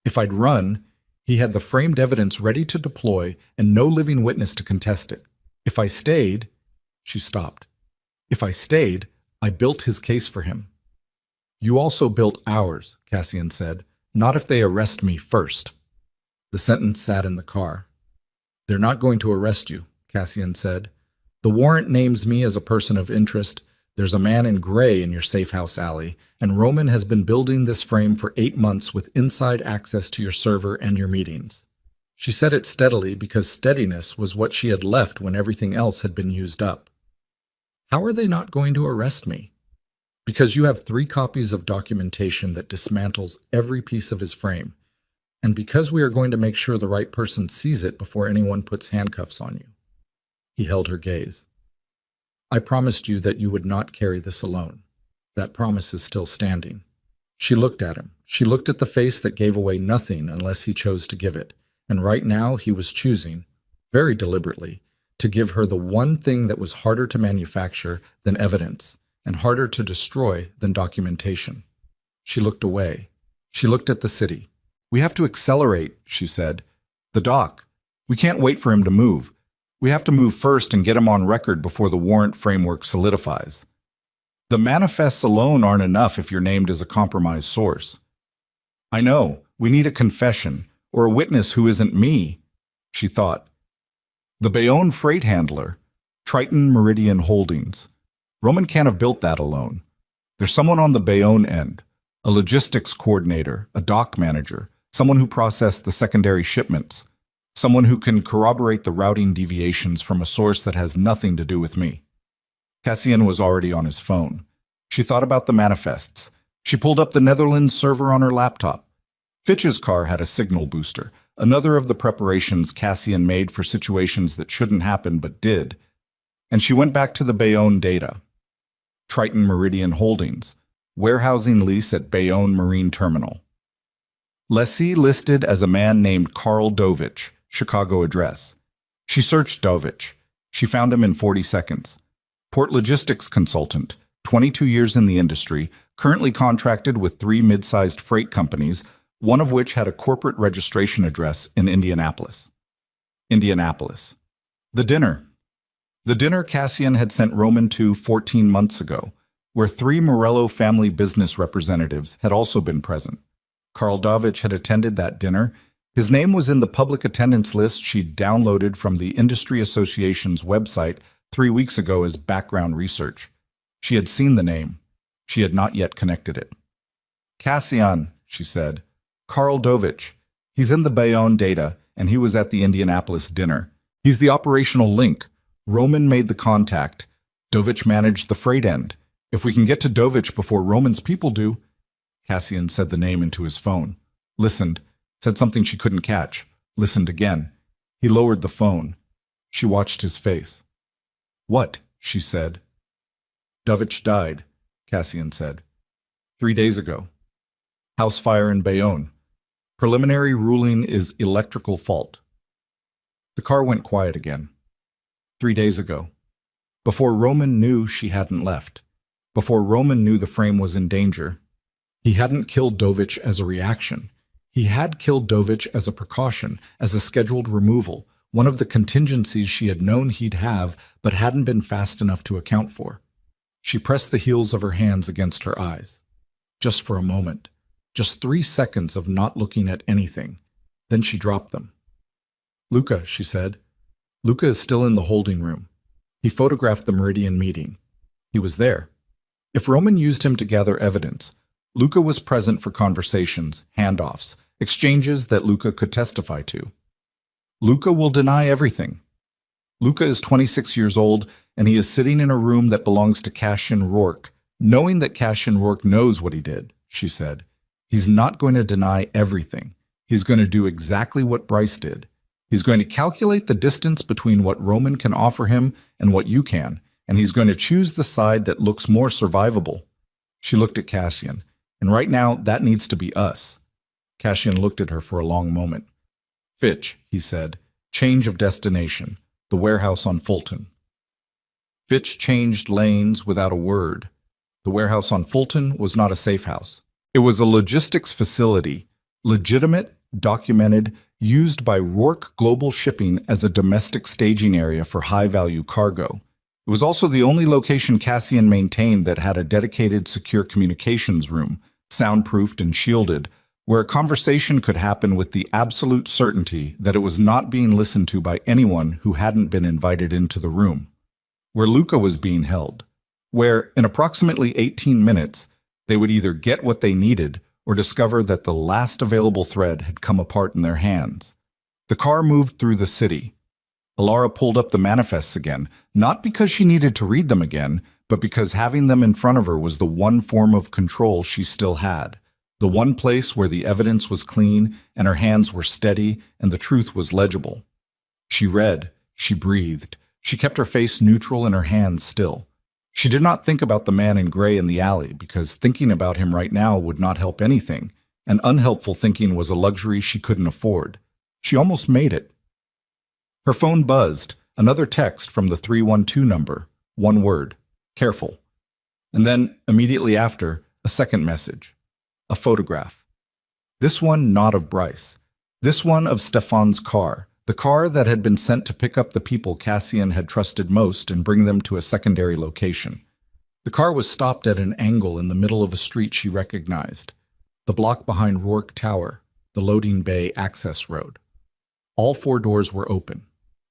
If I'd run, he had the framed evidence ready to deploy and no living witness to contest it. If I stayed, she stopped. If I stayed, I built his case for him. You also built ours, Cassian said, not if they arrest me first. The sentence sat in the car. They're not going to arrest you, Cassian said. The warrant names me as a person of interest. There's a man in gray in your safe house alley, and Roman has been building this frame for 8 months with inside access to your server and your meetings. She said it steadily because steadiness was what she had left when everything else had been used up. How are they not going to arrest me? Because you have 3 copies of documentation that dismantles every piece of his frame, and because we are going to make sure the right person sees it before anyone puts handcuffs on you. He held her gaze. I promised you that you would not carry this alone. That promise is still standing. She looked at him. She looked at the face that gave away nothing unless he chose to give it, and right now he was choosing, very deliberately, to give her the one thing that was harder to manufacture than evidence, and harder to destroy than documentation. She looked away. She looked at the city. We have to accelerate, she said. The doc. We can't wait for him to move. We have to move first and get him on record before the warrant framework solidifies. The manifests alone aren't enough if you're named as a compromised source. I know. We need a confession, or a witness who isn't me, she thought. The Bayonne freight handler, Triton Meridian Holdings. Roman can't have built that alone. There's someone on the Bayonne end, a logistics coordinator, a dock manager, someone who processed the secondary shipments, someone who can corroborate the routing deviations from a source that has nothing to do with me. Cassian was already on his phone. She thought about the manifests. She pulled up the Netherlands server on her laptop. Fitch's car had a signal booster, another of the preparations Cassian made for situations that shouldn't happen but did. And she went back to the Bayonne data. Triton Meridian Holdings, warehousing lease at Bayonne Marine Terminal. Lessee listed as a man named Carl Dovich, Chicago address. She searched Dovich. She found him in 40 seconds. Port logistics consultant, 22 years in the industry, currently contracted with 3 mid-sized freight companies, one of which had a corporate registration address in Indianapolis. The dinner. The dinner Cassian had sent Roman to 14 months ago, where 3 Morello family business representatives had also been present. Carl Dovich had attended that dinner. His name was in the public attendance list she'd downloaded from the Industry Association's website 3 weeks ago as background research. She had seen the name. She had not yet connected it. Cassian, she said. Carl Dovich. He's in the Bayonne data, and he was at the Indianapolis dinner. He's the operational link. Roman made the contact. Dovich managed the freight end. If we can get to Dovich before Roman's people do... Cassian said the name into his phone. Listened. Said something she couldn't catch. Listened again. He lowered the phone. She watched his face. What? She said. Dovich died, Cassian said. 3 days ago. House fire in Bayonne. Preliminary ruling is electrical fault. The car went quiet again. 3 days ago. Before Roman knew she hadn't left. Before Roman knew the frame was in danger. He hadn't killed Dovich as a reaction. He had killed Dovich as a precaution, as a scheduled removal, one of the contingencies she had known he'd have but hadn't been fast enough to account for. She pressed the heels of her hands against her eyes. Just for a moment. Just 3 seconds of not looking at anything. Then she dropped them. Luca, she said. Luca is still in the holding room. He photographed the Meridian meeting. He was there. If Roman used him to gather evidence, Luca was present for conversations, handoffs, exchanges that Luca could testify to. Luca will deny everything. Luca is 26 years old, and he is sitting in a room that belongs to Cassian Rourke, knowing that Cassian Rourke knows what he did, she said. He's not going to deny everything. He's going to do exactly what Bryce did. He's going to calculate the distance between what Roman can offer him and what you can, and he's going to choose the side that looks more survivable. She looked at Cassian, and right now that needs to be us. Cassian looked at her for a long moment. Fitch, he said, change of destination, the warehouse on Fulton. Fitch changed lanes without a word. The warehouse on Fulton was not a safe house. It was a logistics facility, legitimate, documented, used by Rourke Global Shipping as a domestic staging area for high-value cargo. It was also the only location Cassian maintained that had a dedicated secure communications room, soundproofed and shielded, where a conversation could happen with the absolute certainty that it was not being listened to by anyone who hadn't been invited into the room. Where Luca was being held, where, in approximately 18 minutes, they would either get what they needed or discover that the last available thread had come apart in their hands. The car moved through the city. Alara pulled up the manifests again, not because she needed to read them again, but because having them in front of her was the one form of control she still had, the one place where the evidence was clean and her hands were steady and the truth was legible. She read, she breathed, she kept her face neutral and her hands still. She did not think about the man in gray in the alley because thinking about him right now would not help anything, and unhelpful thinking was a luxury she couldn't afford. She almost made it. Her phone buzzed, another text from the 312 number, one word, careful. And then, immediately after, a second message, a photograph. This one not of Bryce. This one of Stefan's car, the car that had been sent to pick up the people Cassian had trusted most and bring them to a secondary location. The car was stopped at an angle in the middle of a street she recognized, the block behind Rourke Tower, the loading bay access road. All 4 doors were open.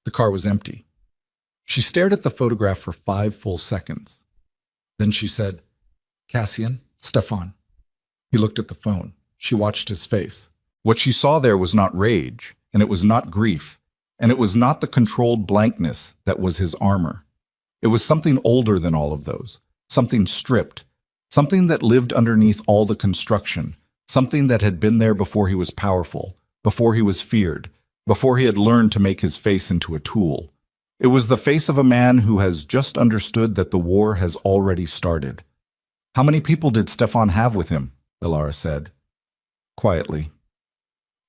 The car was empty. She stared at the photograph for 5 full seconds. Then she said, Cassian, Stefan. He looked at the phone. She watched his face. What she saw there was not rage, and it was not grief, and it was not the controlled blankness that was his armor. It was something older than all of those, something stripped, something that lived underneath all the construction, something that had been there before he was powerful, before he was feared, before he had learned to make his face into a tool. It was the face of a man who has just understood that the war has already started. How many people did Stefan have with him? Alara said. Quietly.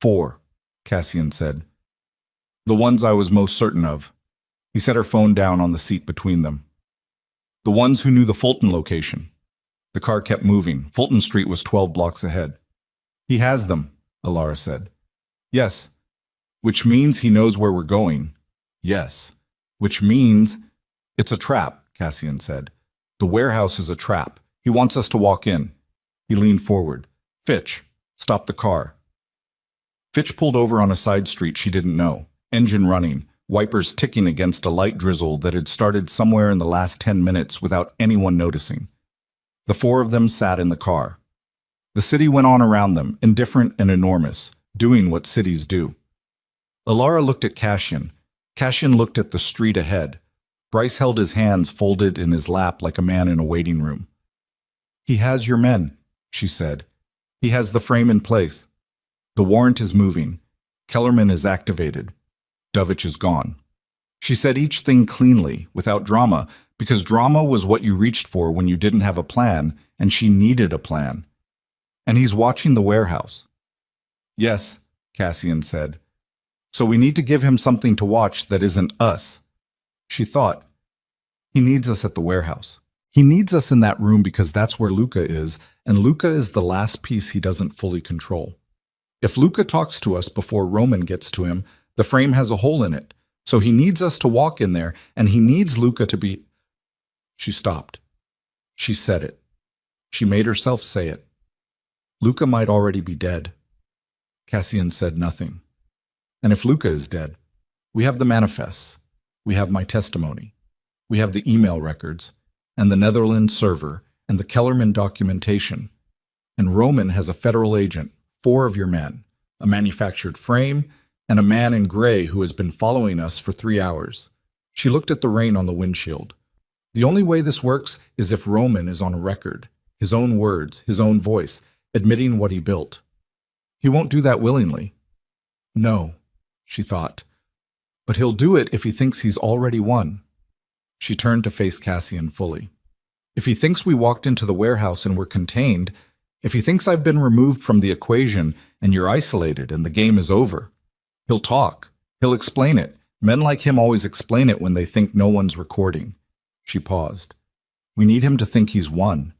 4. Cassian said. The ones I was most certain of. He set her phone down on the seat between them. The ones who knew the Fulton location. The car kept moving. Fulton Street was 12 blocks ahead. He has them, Alara said. Yes. Which means he knows where we're going. Yes. Which means it's a trap, Cassian said. The warehouse is a trap. He wants us to walk in. He leaned forward. Fitch, stop the car. Fitch pulled over on a side street she didn't know, engine running, wipers ticking against a light drizzle that had started somewhere in the last 10 minutes without anyone noticing. The 4 of them sat in the car. The city went on around them, indifferent and enormous, doing what cities do. Alara looked at Cassian. Cassian looked at the street ahead. Bryce held his hands folded in his lap like a man in a waiting room. He has your men, she said. He has the frame in place. The warrant is moving. Kellerman is activated. Dovich is gone. She said each thing cleanly, without drama, because drama was what you reached for when you didn't have a plan, and she needed a plan. And he's watching the warehouse. Yes, Cassian said. So we need to give him something to watch that isn't us. She thought, he needs us at the warehouse. He needs us in that room because that's where Luca is, and Luca is the last piece he doesn't fully control. If Luca talks to us before Roman gets to him, the frame has a hole in it, so he needs us to walk in there, and he needs Luca to be... She stopped. She said it. She made herself say it. Luca might already be dead. Cassian said nothing. And if Luca is dead, we have the manifests, we have my testimony, we have the email records, and the Netherlands server, and the Kellerman documentation. And Roman has a federal agent, 4 of your men, a manufactured frame, and a man in gray who has been following us for 3 hours. She looked at the rain on the windshield. The only way this works is if Roman is on a record, his own words, his own voice, admitting what he built. He won't do that willingly. No, she thought. But he'll do it if he thinks he's already won. She turned to face Cassian fully. If he thinks we walked into the warehouse and were contained, if he thinks I've been removed from the equation and you're isolated and the game is over, he'll talk. He'll explain it. Men like him always explain it when they think no one's recording. She paused. We need him to think he's won.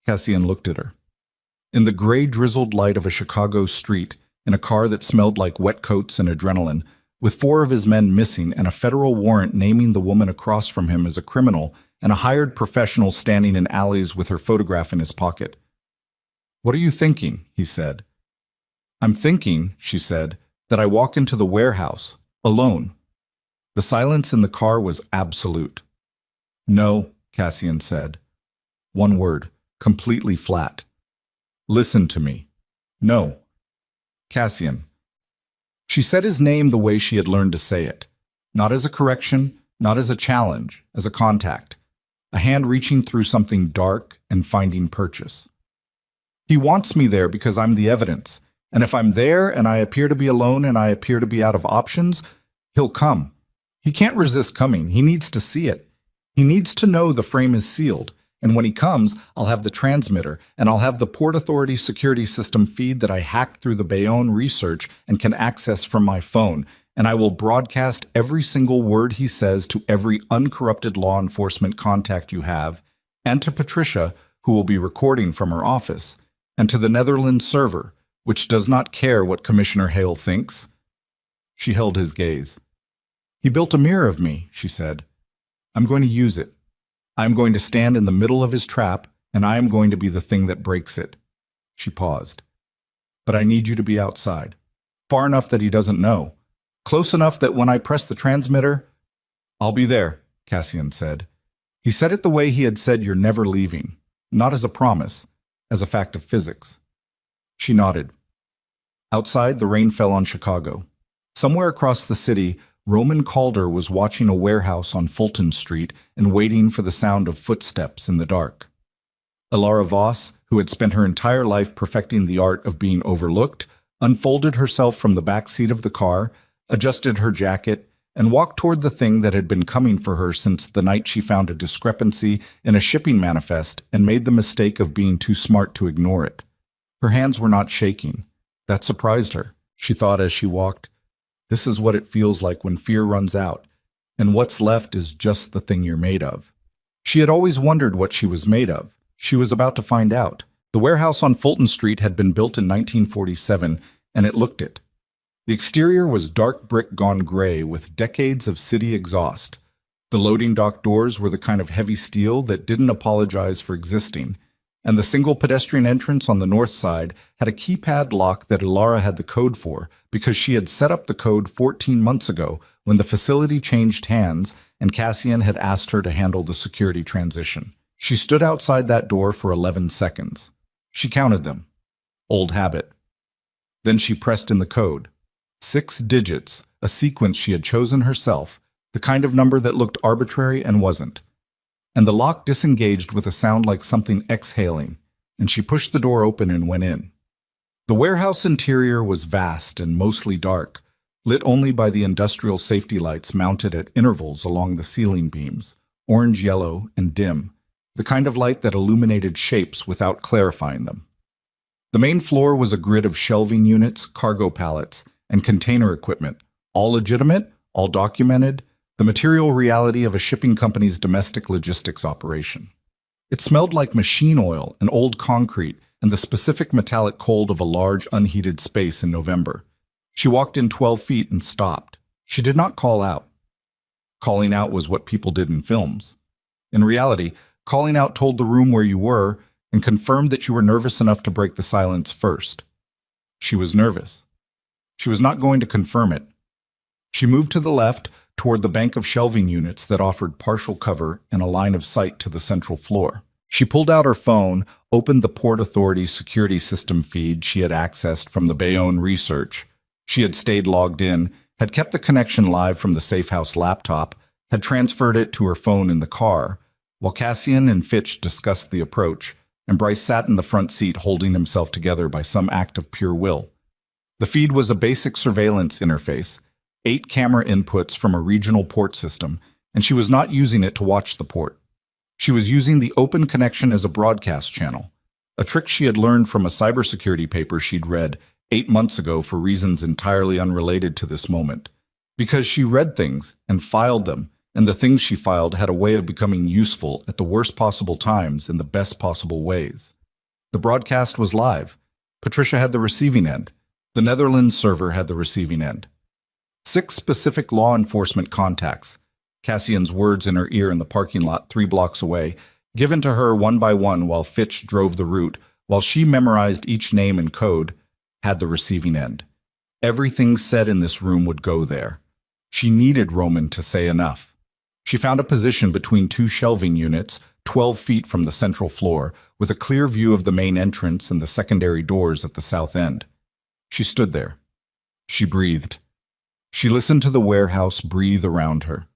Cassian looked at her. In the gray, drizzled light of a Chicago street, in a car that smelled like wet coats and adrenaline, with 4 of his men missing and a federal warrant naming the woman across from him as a criminal and a hired professional standing in alleys with her photograph in his pocket. What are you thinking? He said. I'm thinking, she said, that I walk into the warehouse, alone. The silence in the car was absolute. No, Cassian said. One word, completely flat. Listen to me. No. Cassian. She said his name the way she had learned to say it. Not as a correction, not as a challenge, as a contact. A hand reaching through something dark and finding purchase. He wants me there because I'm the evidence. And if I'm there and I appear to be alone and I appear to be out of options, he'll come. He can't resist coming. He needs to see it. He needs to know the frame is sealed. And when he comes, I'll have the transmitter, and I'll have the Port Authority security system feed that I hacked through the Bayonne research and can access from my phone, and I will broadcast every single word he says to every uncorrupted law enforcement contact you have, and to Patricia, who will be recording from her office, and to the Netherlands server, which does not care what Commissioner Hale thinks. She held his gaze. He built a mirror of me, she said. I'm going to use it. I am going to stand in the middle of his trap, and I am going to be the thing that breaks it. She paused. But I need you to be outside. Far enough that he doesn't know. Close enough that when I press the transmitter... I'll be there, Cassian said. He said it the way he had said you're never leaving. Not as a promise, as a fact of physics. She nodded. Outside, the rain fell on Chicago. Somewhere across the city, Roman Calder was watching a warehouse on Fulton Street and waiting for the sound of footsteps in the dark. Elara Voss, who had spent her entire life perfecting the art of being overlooked, unfolded herself from the back seat of the car, adjusted her jacket, and walked toward the thing that had been coming for her since the night she found a discrepancy in a shipping manifest and made the mistake of being too smart to ignore it. Her hands were not shaking. That surprised her, she thought as she walked. This is what it feels like when fear runs out, and what's left is just the thing you're made of. She had always wondered what she was made of. She was about to find out. The warehouse on Fulton Street had been built in 1947, and it looked it. The exterior was dark brick gone gray with decades of city exhaust. The loading dock doors were the kind of heavy steel that didn't apologize for existing, and the single pedestrian entrance on the north side had a keypad lock that Elara had the code for because she had set up the code 14 months ago when the facility changed hands and Cassian had asked her to handle the security transition. She stood outside that door for 11 seconds. She counted them. Old habit. Then she pressed in the code. 6 digits, a sequence she had chosen herself, the kind of number that looked arbitrary and wasn't. And the lock disengaged with a sound like something exhaling. and she pushed the door open and went in. The warehouse interior was vast and mostly dark, lit only by the industrial safety lights mounted at intervals along the ceiling beams, orange-yellow and dim, the kind of light that illuminated shapes without clarifying them. The main floor was a grid of shelving units, cargo pallets, and container equipment, all legitimate, all documented, the material reality of a shipping company's domestic logistics operation. It smelled like machine oil and old concrete and the specific metallic cold of a large, unheated space in November. She walked in 12 feet and stopped. She did not call out. Calling out was what people did in films. In reality, calling out told the room where you were and confirmed that you were nervous enough to break the silence first. She was nervous. She was not going to confirm it. She moved to the left toward the bank of shelving units that offered partial cover and a line of sight to the central floor. She pulled out her phone, opened the Port Authority's security system feed she had accessed from the Bayonne research. She had stayed logged in, had kept the connection live from the Safehouse laptop, had transferred it to her phone in the car, while Cassian and Fitch discussed the approach, and Bryce sat in the front seat holding himself together by some act of pure will. The feed was a basic surveillance interface, 8 camera inputs from a regional port system, and she was not using it to watch the port. She was using the open connection as a broadcast channel, a trick she had learned from a cybersecurity paper she'd read 8 months ago for reasons entirely unrelated to this moment. Because she read things and filed them, and the things she filed had a way of becoming useful at the worst possible times in the best possible ways. The broadcast was live. Patricia had the receiving end. The Netherlands server had the receiving end. 6 specific law enforcement contacts, Cassian's words in her ear in the parking lot 3 blocks away, given to her one by one while Fitch drove the route, while she memorized each name and code, had the receiving end. Everything said in this room would go there. She needed Roman to say enough. She found a position between 2 shelving units, 12 feet from the central floor, with a clear view of the main entrance and the secondary doors at the south end. She stood there. She breathed. She listened to the warehouse breathe around her.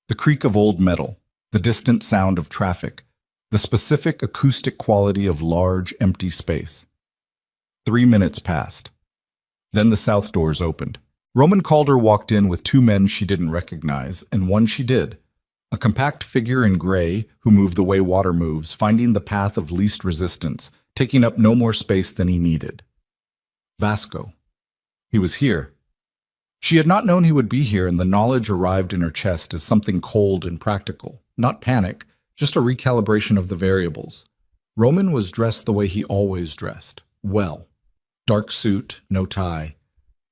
The creak of old metal, the distant sound of traffic, the specific acoustic quality of large, empty space. 3 minutes passed. Then the south doors opened. Roman Calder walked in with 2 men she didn't recognize, and one she did. A compact figure in gray who moved the way water moves, finding the path of least resistance, taking up no more space than he needed. Vasco. He was here. She had not known he would be here, and the knowledge arrived in her chest as something cold and practical. Not panic, just a recalibration of the variables. Roman was dressed the way he always dressed. Well. Dark suit, no tie.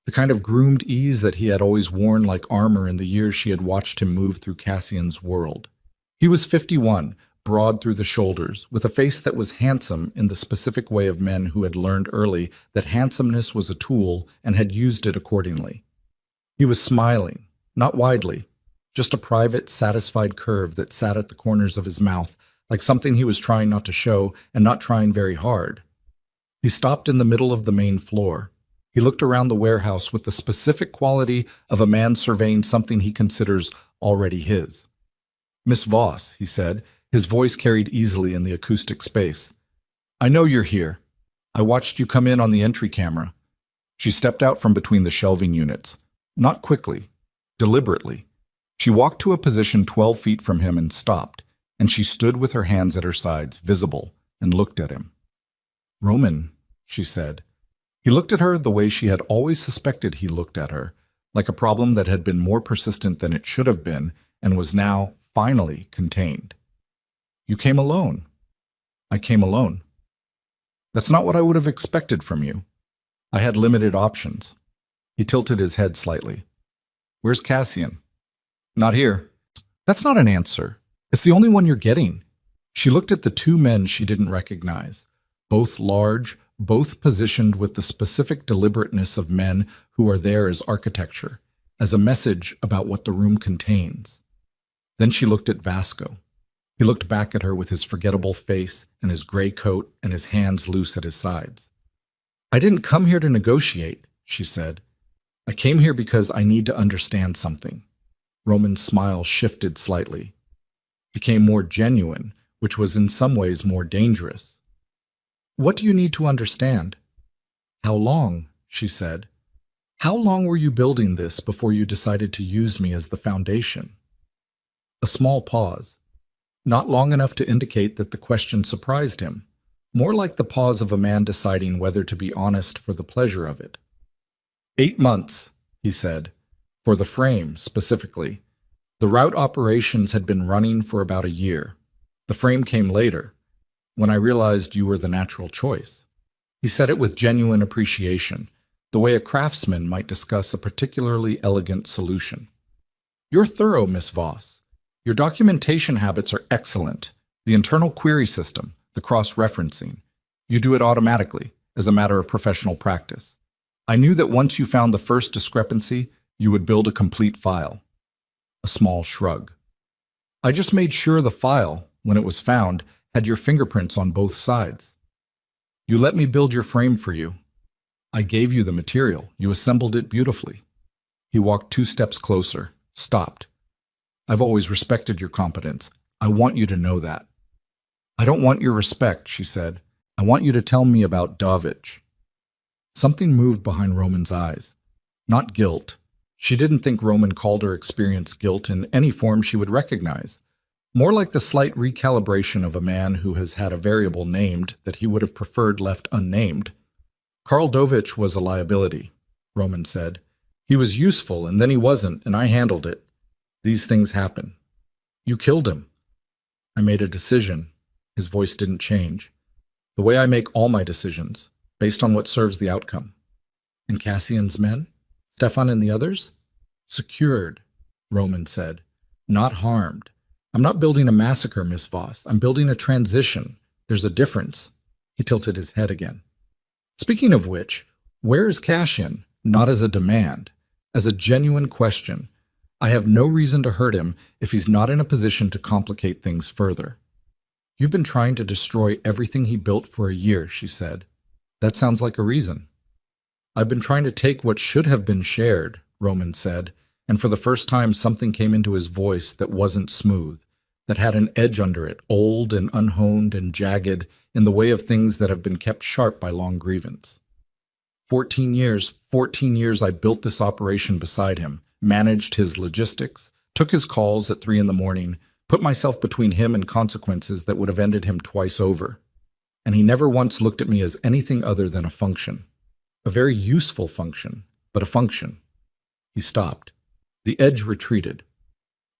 The kind of groomed ease that he had always worn like armor in the years she had watched him move through Cassian's world. He was 51, broad through the shoulders, with a face that was handsome in the specific way of men who had learned early that handsomeness was a tool and had used it accordingly. He was smiling, not widely, just a private, satisfied curve that sat at the corners of his mouth, like something he was trying not to show and not trying very hard. He stopped in the middle of the main floor. He looked around the warehouse with the specific quality of a man surveying something he considers already his. "Miss Voss," he said, his voice carried easily in the acoustic space. "I know you're here. I watched you come in on the entry camera." She stepped out from between the shelving units. Not quickly, deliberately. She walked to a position 12 feet from him and stopped, and she stood with her hands at her sides, visible, and looked at him. "Roman," she said. He looked at her the way she had always suspected he looked at her, like a problem that had been more persistent than it should have been and was now, finally, contained. "You came alone." "I came alone." "That's not what I would have expected from you. I had limited options." He tilted his head slightly. "Where's Cassian?" "Not here." "That's not an answer. It's the only one you're getting." She looked at the 2 men she didn't recognize, both large, both positioned with the specific deliberateness of men who are there as architecture, as a message about what the room contains. Then she looked at Vasco. He looked back at her with his forgettable face and his gray coat and his hands loose at his sides. "I didn't come here to negotiate," she said. "I came here because I need to understand something." Roman's smile shifted slightly, became more genuine, which was in some ways more dangerous. What do you need to understand? How long, she said. How long were you building this before you decided to use me as the foundation? A small pause. Not long enough to indicate that the question surprised him. More like the pause of a man deciding whether to be honest for the pleasure of it. 8 months, he said, for the frame specifically. The route operations had been running for about a year. The frame came later, when I realized you were the natural choice. He said it with genuine appreciation, the way a craftsman might discuss a particularly elegant solution. You're thorough, Miss Voss. Your documentation habits are excellent. The internal query system, the cross-referencing. You do it automatically, as a matter of professional practice. I knew that once you found the first discrepancy, you would build a complete file. A small shrug. I just made sure the file, when it was found, had your fingerprints on both sides. You let me build your frame for you. I gave you the material. You assembled it beautifully. He walked 2 steps closer, stopped. I've always respected your competence. I want you to know that. I don't want your respect, she said. I want you to tell me about Davich. Something moved behind Roman's eyes. Not guilt. She didn't think Roman Calder experienced guilt in any form she would recognize. More like the slight recalibration of a man who has had a variable named that he would have preferred left unnamed. Karl Dovich was a liability, Roman said. He was useful, and then he wasn't, and I handled it. These things happen. You killed him. I made a decision. His voice didn't change. The way I make all my decisions, based on what serves the outcome. And Cassian's men? Stefan and the others? Secured, Roman said. Not harmed. I'm not building a massacre, Miss Voss. I'm building a transition. There's a difference. He tilted his head again. Speaking of which, where is Cassian? Not as a demand, as a genuine question. I have no reason to hurt him if he's not in a position to complicate things further. You've been trying to destroy everything he built for a year, she said. That sounds like a reason. I've been trying to take what should have been shared, Roman said, and for the first time something came into his voice that wasn't smooth, that had an edge under it, old and unhoned and jagged, in the way of things that have been kept sharp by long grievance. 14 years I built this operation beside him, managed his logistics, took his calls at 3 a.m, put myself between him and consequences that would have ended him twice over. And he never once looked at me as anything other than a function. A very useful function, but a function. He stopped. The edge retreated.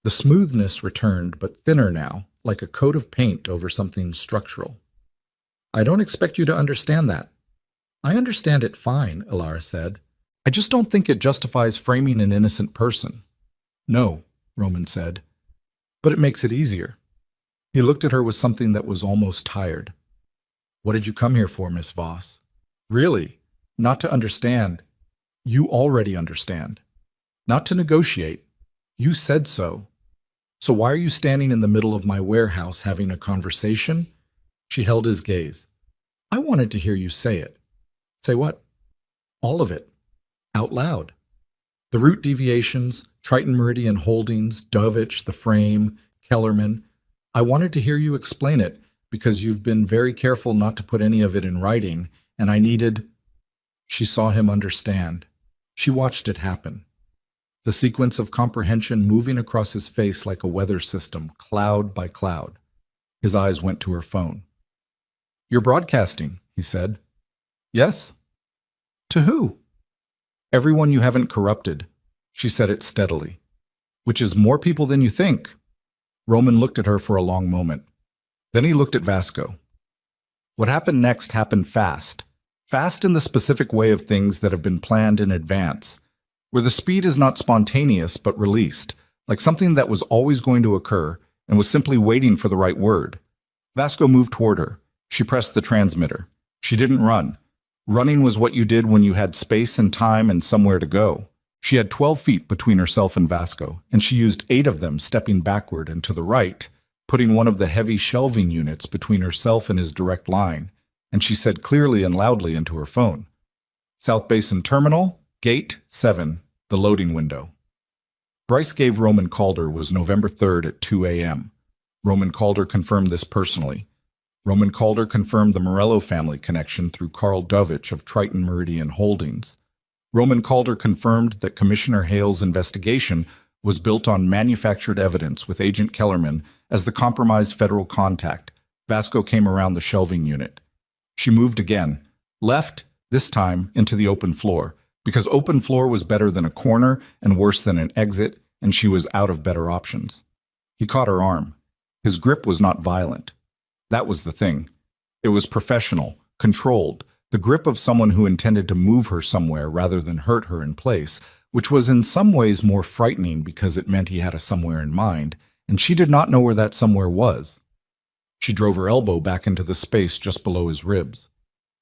The smoothness returned, but thinner now, like a coat of paint over something structural. I don't expect you to understand that. I understand it fine, Ilara said. I just don't think it justifies framing an innocent person. No, Roman said. But it makes it easier. He looked at her with something that was almost tired. What did you come here for, Miss Voss? Really? Not to understand. You already understand. Not to negotiate. You said so. So why are you standing in the middle of my warehouse having a conversation? She held his gaze. I wanted to hear you say it. Say what? All of it. Out loud. The route deviations, Triton Meridian Holdings, Dovich, the frame, Kellerman. I wanted to hear you explain it because you've been very careful not to put any of it in writing, and I needed... She saw him understand. She watched it happen. The sequence of comprehension moving across his face like a weather system, cloud by cloud. His eyes went to her phone. You're broadcasting, he said. Yes. To who? Everyone you haven't corrupted. She said it steadily. Which is more people than you think. Roman looked at her for a long moment. Then he looked at Vasco. What happened next happened fast. Fast in the specific way of things that have been planned in advance, where the speed is not spontaneous but released, like something that was always going to occur and was simply waiting for the right word. Vasco moved toward her. She pressed the transmitter. She didn't run. Running was what you did when you had space and time and somewhere to go. She had 12 feet between herself and Vasco, and she used 8 of them stepping backward and to the right, putting one of the heavy shelving units between herself and his direct line, and she said clearly and loudly into her phone, South Basin Terminal, Gate 7, the loading window. Bryce gave Roman Calder was November 3rd at 2 a.m. Roman Calder confirmed this personally. Roman Calder confirmed the Morello family connection through Carl Dovich of Triton Meridian Holdings. Roman Calder confirmed that Commissioner Hale's investigation was built on manufactured evidence with Agent Kellerman as the compromised federal contact. Vasco came around the shelving unit. She moved again, left, this time, into the open floor, because open floor was better than a corner and worse than an exit, and she was out of better options. He caught her arm. His grip was not violent. That was the thing. It was professional, controlled, the grip of someone who intended to move her somewhere rather than hurt her in place, which was in some ways more frightening because it meant he had a somewhere in mind, and she did not know where that somewhere was. She drove her elbow back into the space just below his ribs.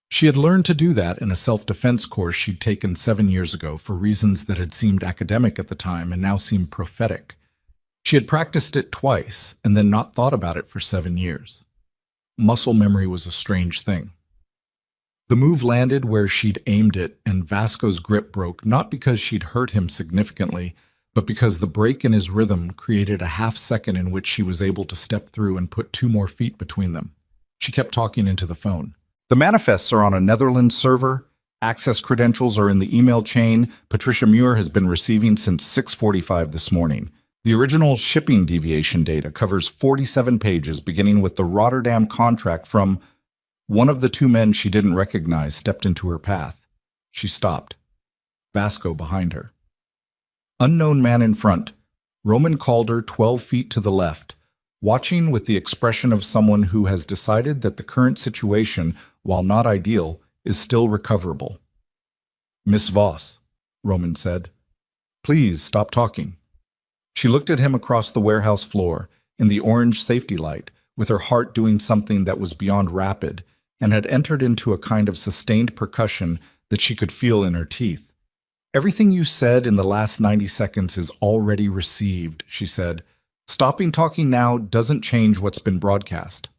She had learned to do that in a self-defense course she'd taken 7 years ago for reasons that had seemed academic at the time and now seemed prophetic. She had practiced it twice and then not thought about it for 7 years. Muscle memory was a strange thing. The move landed where she'd aimed it, and Vasco's grip broke not because she'd hurt him significantly, but because the break in his rhythm created a half-second in which she was able to step through and put 2 more feet between them. She kept talking into the phone. The manifests are on a Netherlands server. Access credentials are in the email chain Patricia Muir has been receiving since 6:45 this morning. The original shipping deviation data covers 47 pages, beginning with the Rotterdam contract from... One of the 2 men she didn't recognize stepped into her path. She stopped. Vasco behind her. Unknown man in front. Roman Calder 12 feet to the left, watching with the expression of someone who has decided that the current situation, while not ideal, is still recoverable. "Miss Voss," Roman said. "Please stop talking." She looked at him across the warehouse floor, in the orange safety light, with her heart doing something that was beyond rapid, and had entered into a kind of sustained percussion that she could feel in her teeth. "Everything you said in the last 90 seconds is already received," she said. "Stopping talking now doesn't change what's been broadcast."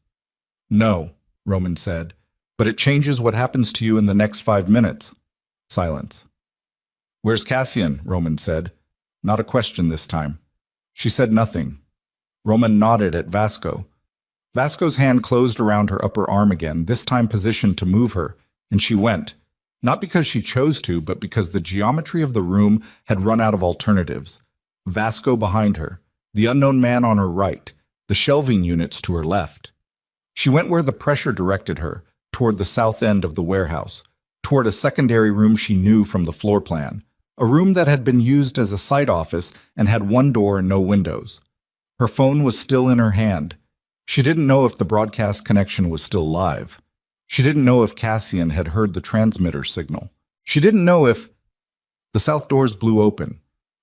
"No," Roman said, "but it changes what happens to you in the next 5 minutes." Silence. "Where's Cassian?" Roman said. Not a question this time. She said nothing. Roman nodded at Vasco. Vasco's hand closed around her upper arm again, this time positioned to move her, and she went, not because she chose to, but because the geometry of the room had run out of alternatives. Vasco behind her, the unknown man on her right, the shelving units to her left. She went where the pressure directed her, toward the south end of the warehouse, toward a secondary room she knew from the floor plan, a room that had been used as a site office and had 1 door and no windows. Her phone was still in her hand. She didn't know if the broadcast connection was still live. She didn't know if Cassian had heard the transmitter signal. She didn't know if... The south doors blew open,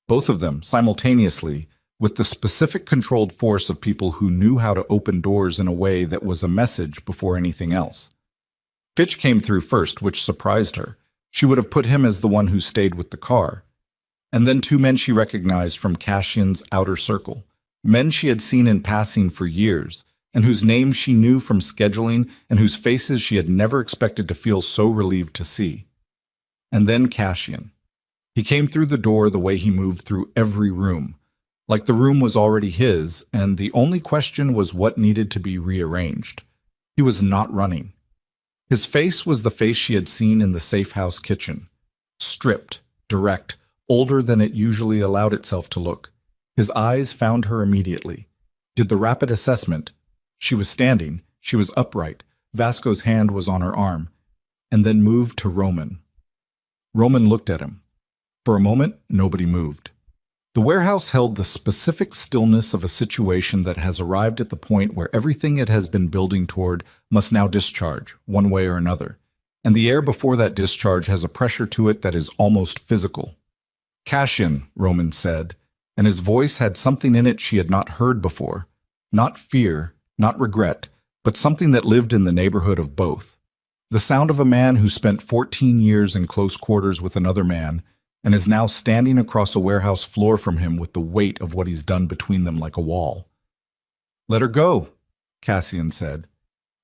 both of them simultaneously, with the specific controlled force of people who knew how to open doors in a way that was a message before anything else. Fitch came through first, which surprised her. She would have put him as the one who stayed with the car. And then 2 men she recognized from Cassian's outer circle, men she had seen in passing for years, and whose names she knew from scheduling and whose faces she had never expected to feel so relieved to see. And then Cassian. He came through the door the way he moved through every room, like the room was already his, and the only question was what needed to be rearranged. He was not running. His face was the face she had seen in the safe house kitchen. Stripped, direct, older than it usually allowed itself to look. His eyes found her immediately. Did the rapid assessment. She was standing, she was upright, Vasco's hand was on her arm, and then moved to Roman. Roman looked at him. For a moment, nobody moved. The warehouse held the specific stillness of a situation that has arrived at the point where everything it has been building toward must now discharge, one way or another, and the air before that discharge has a pressure to it that is almost physical. "Cassian," Roman said, and his voice had something in it she had not heard before. Not fear, not regret, but something that lived in the neighborhood of both. The sound of a man who spent 14 years in close quarters with another man and is now standing across a warehouse floor from him with the weight of what he's done between them like a wall. "Let her go," Cassian said.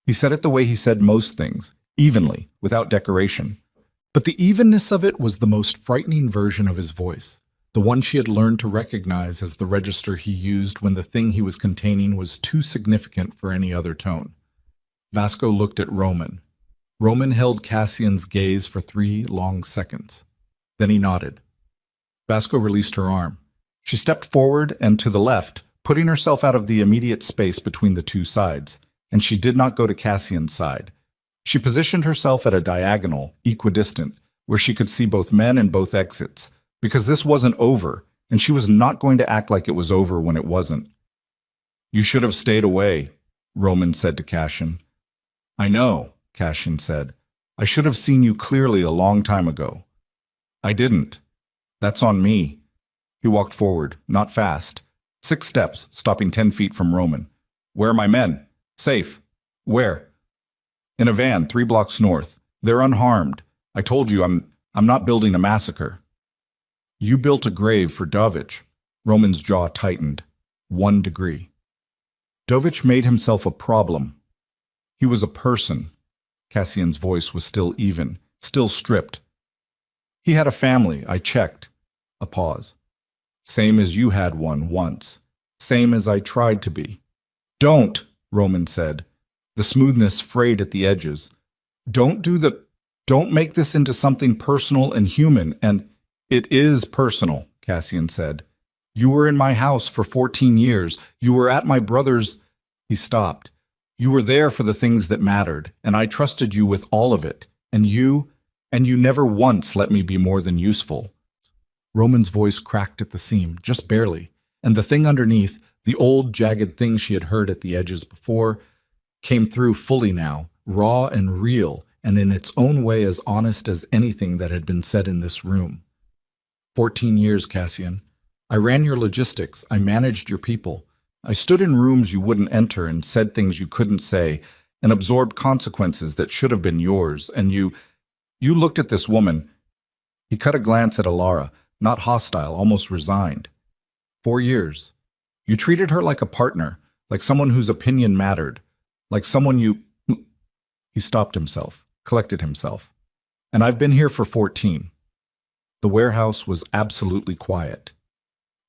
He said it the way he said most things, evenly, without decoration. But the evenness of it was the most frightening version of his voice, the one she had learned to recognize as the register he used when the thing he was containing was too significant for any other tone. Vasco looked at Roman. Roman held Cassian's gaze for 3 long seconds. Then he nodded. Vasco released her arm. She stepped forward and to the left, putting herself out of the immediate space between the two sides, and she did not go to Cassian's side. She positioned herself at a diagonal, equidistant, where she could see both men and both exits, because this wasn't over, and she was not going to act like it was over when it wasn't. "You should have stayed away," Roman said to Cassian. "I know," Cassian said. "I should have seen you clearly a long time ago." "I didn't. That's on me." He walked forward, not fast. 6 steps, stopping 10 feet from Roman. "Where are my men?" "Safe." "Where?" "In a van, 3 blocks north. They're unharmed. I told you I'm not building a massacre." "You built a grave for Dovich." Roman's jaw tightened. 1 degree. Dovich made himself a problem. He was a person. Cassian's voice was still even, still stripped. "He had a family, I checked." A pause. "Same as you had one once. Same as I tried to be." "Don't," Roman said. The smoothness frayed at the edges. Don't make this into something personal and human, and it is personal," Cassian said. "You were in my house for 14 years. You were at my brother's—" He stopped. "You were there for the things that mattered, and I trusted you with all of it. And you never once let me be more than useful." Roman's voice cracked at the seam, just barely, and the thing underneath, the old jagged thing she had heard at the edges before, came through fully now, raw and real, and in its own way as honest as anything that had been said in this room. 14 years, Cassian. I ran your logistics. I managed your people. I stood in rooms you wouldn't enter and said things you couldn't say and absorbed consequences that should have been yours. And you looked at this woman. He cut a glance at Alara, not hostile, almost resigned. 4 years. You treated her like a partner, like someone whose opinion mattered, like someone you... He stopped himself, collected himself. And I've been here for 14. The warehouse was absolutely quiet.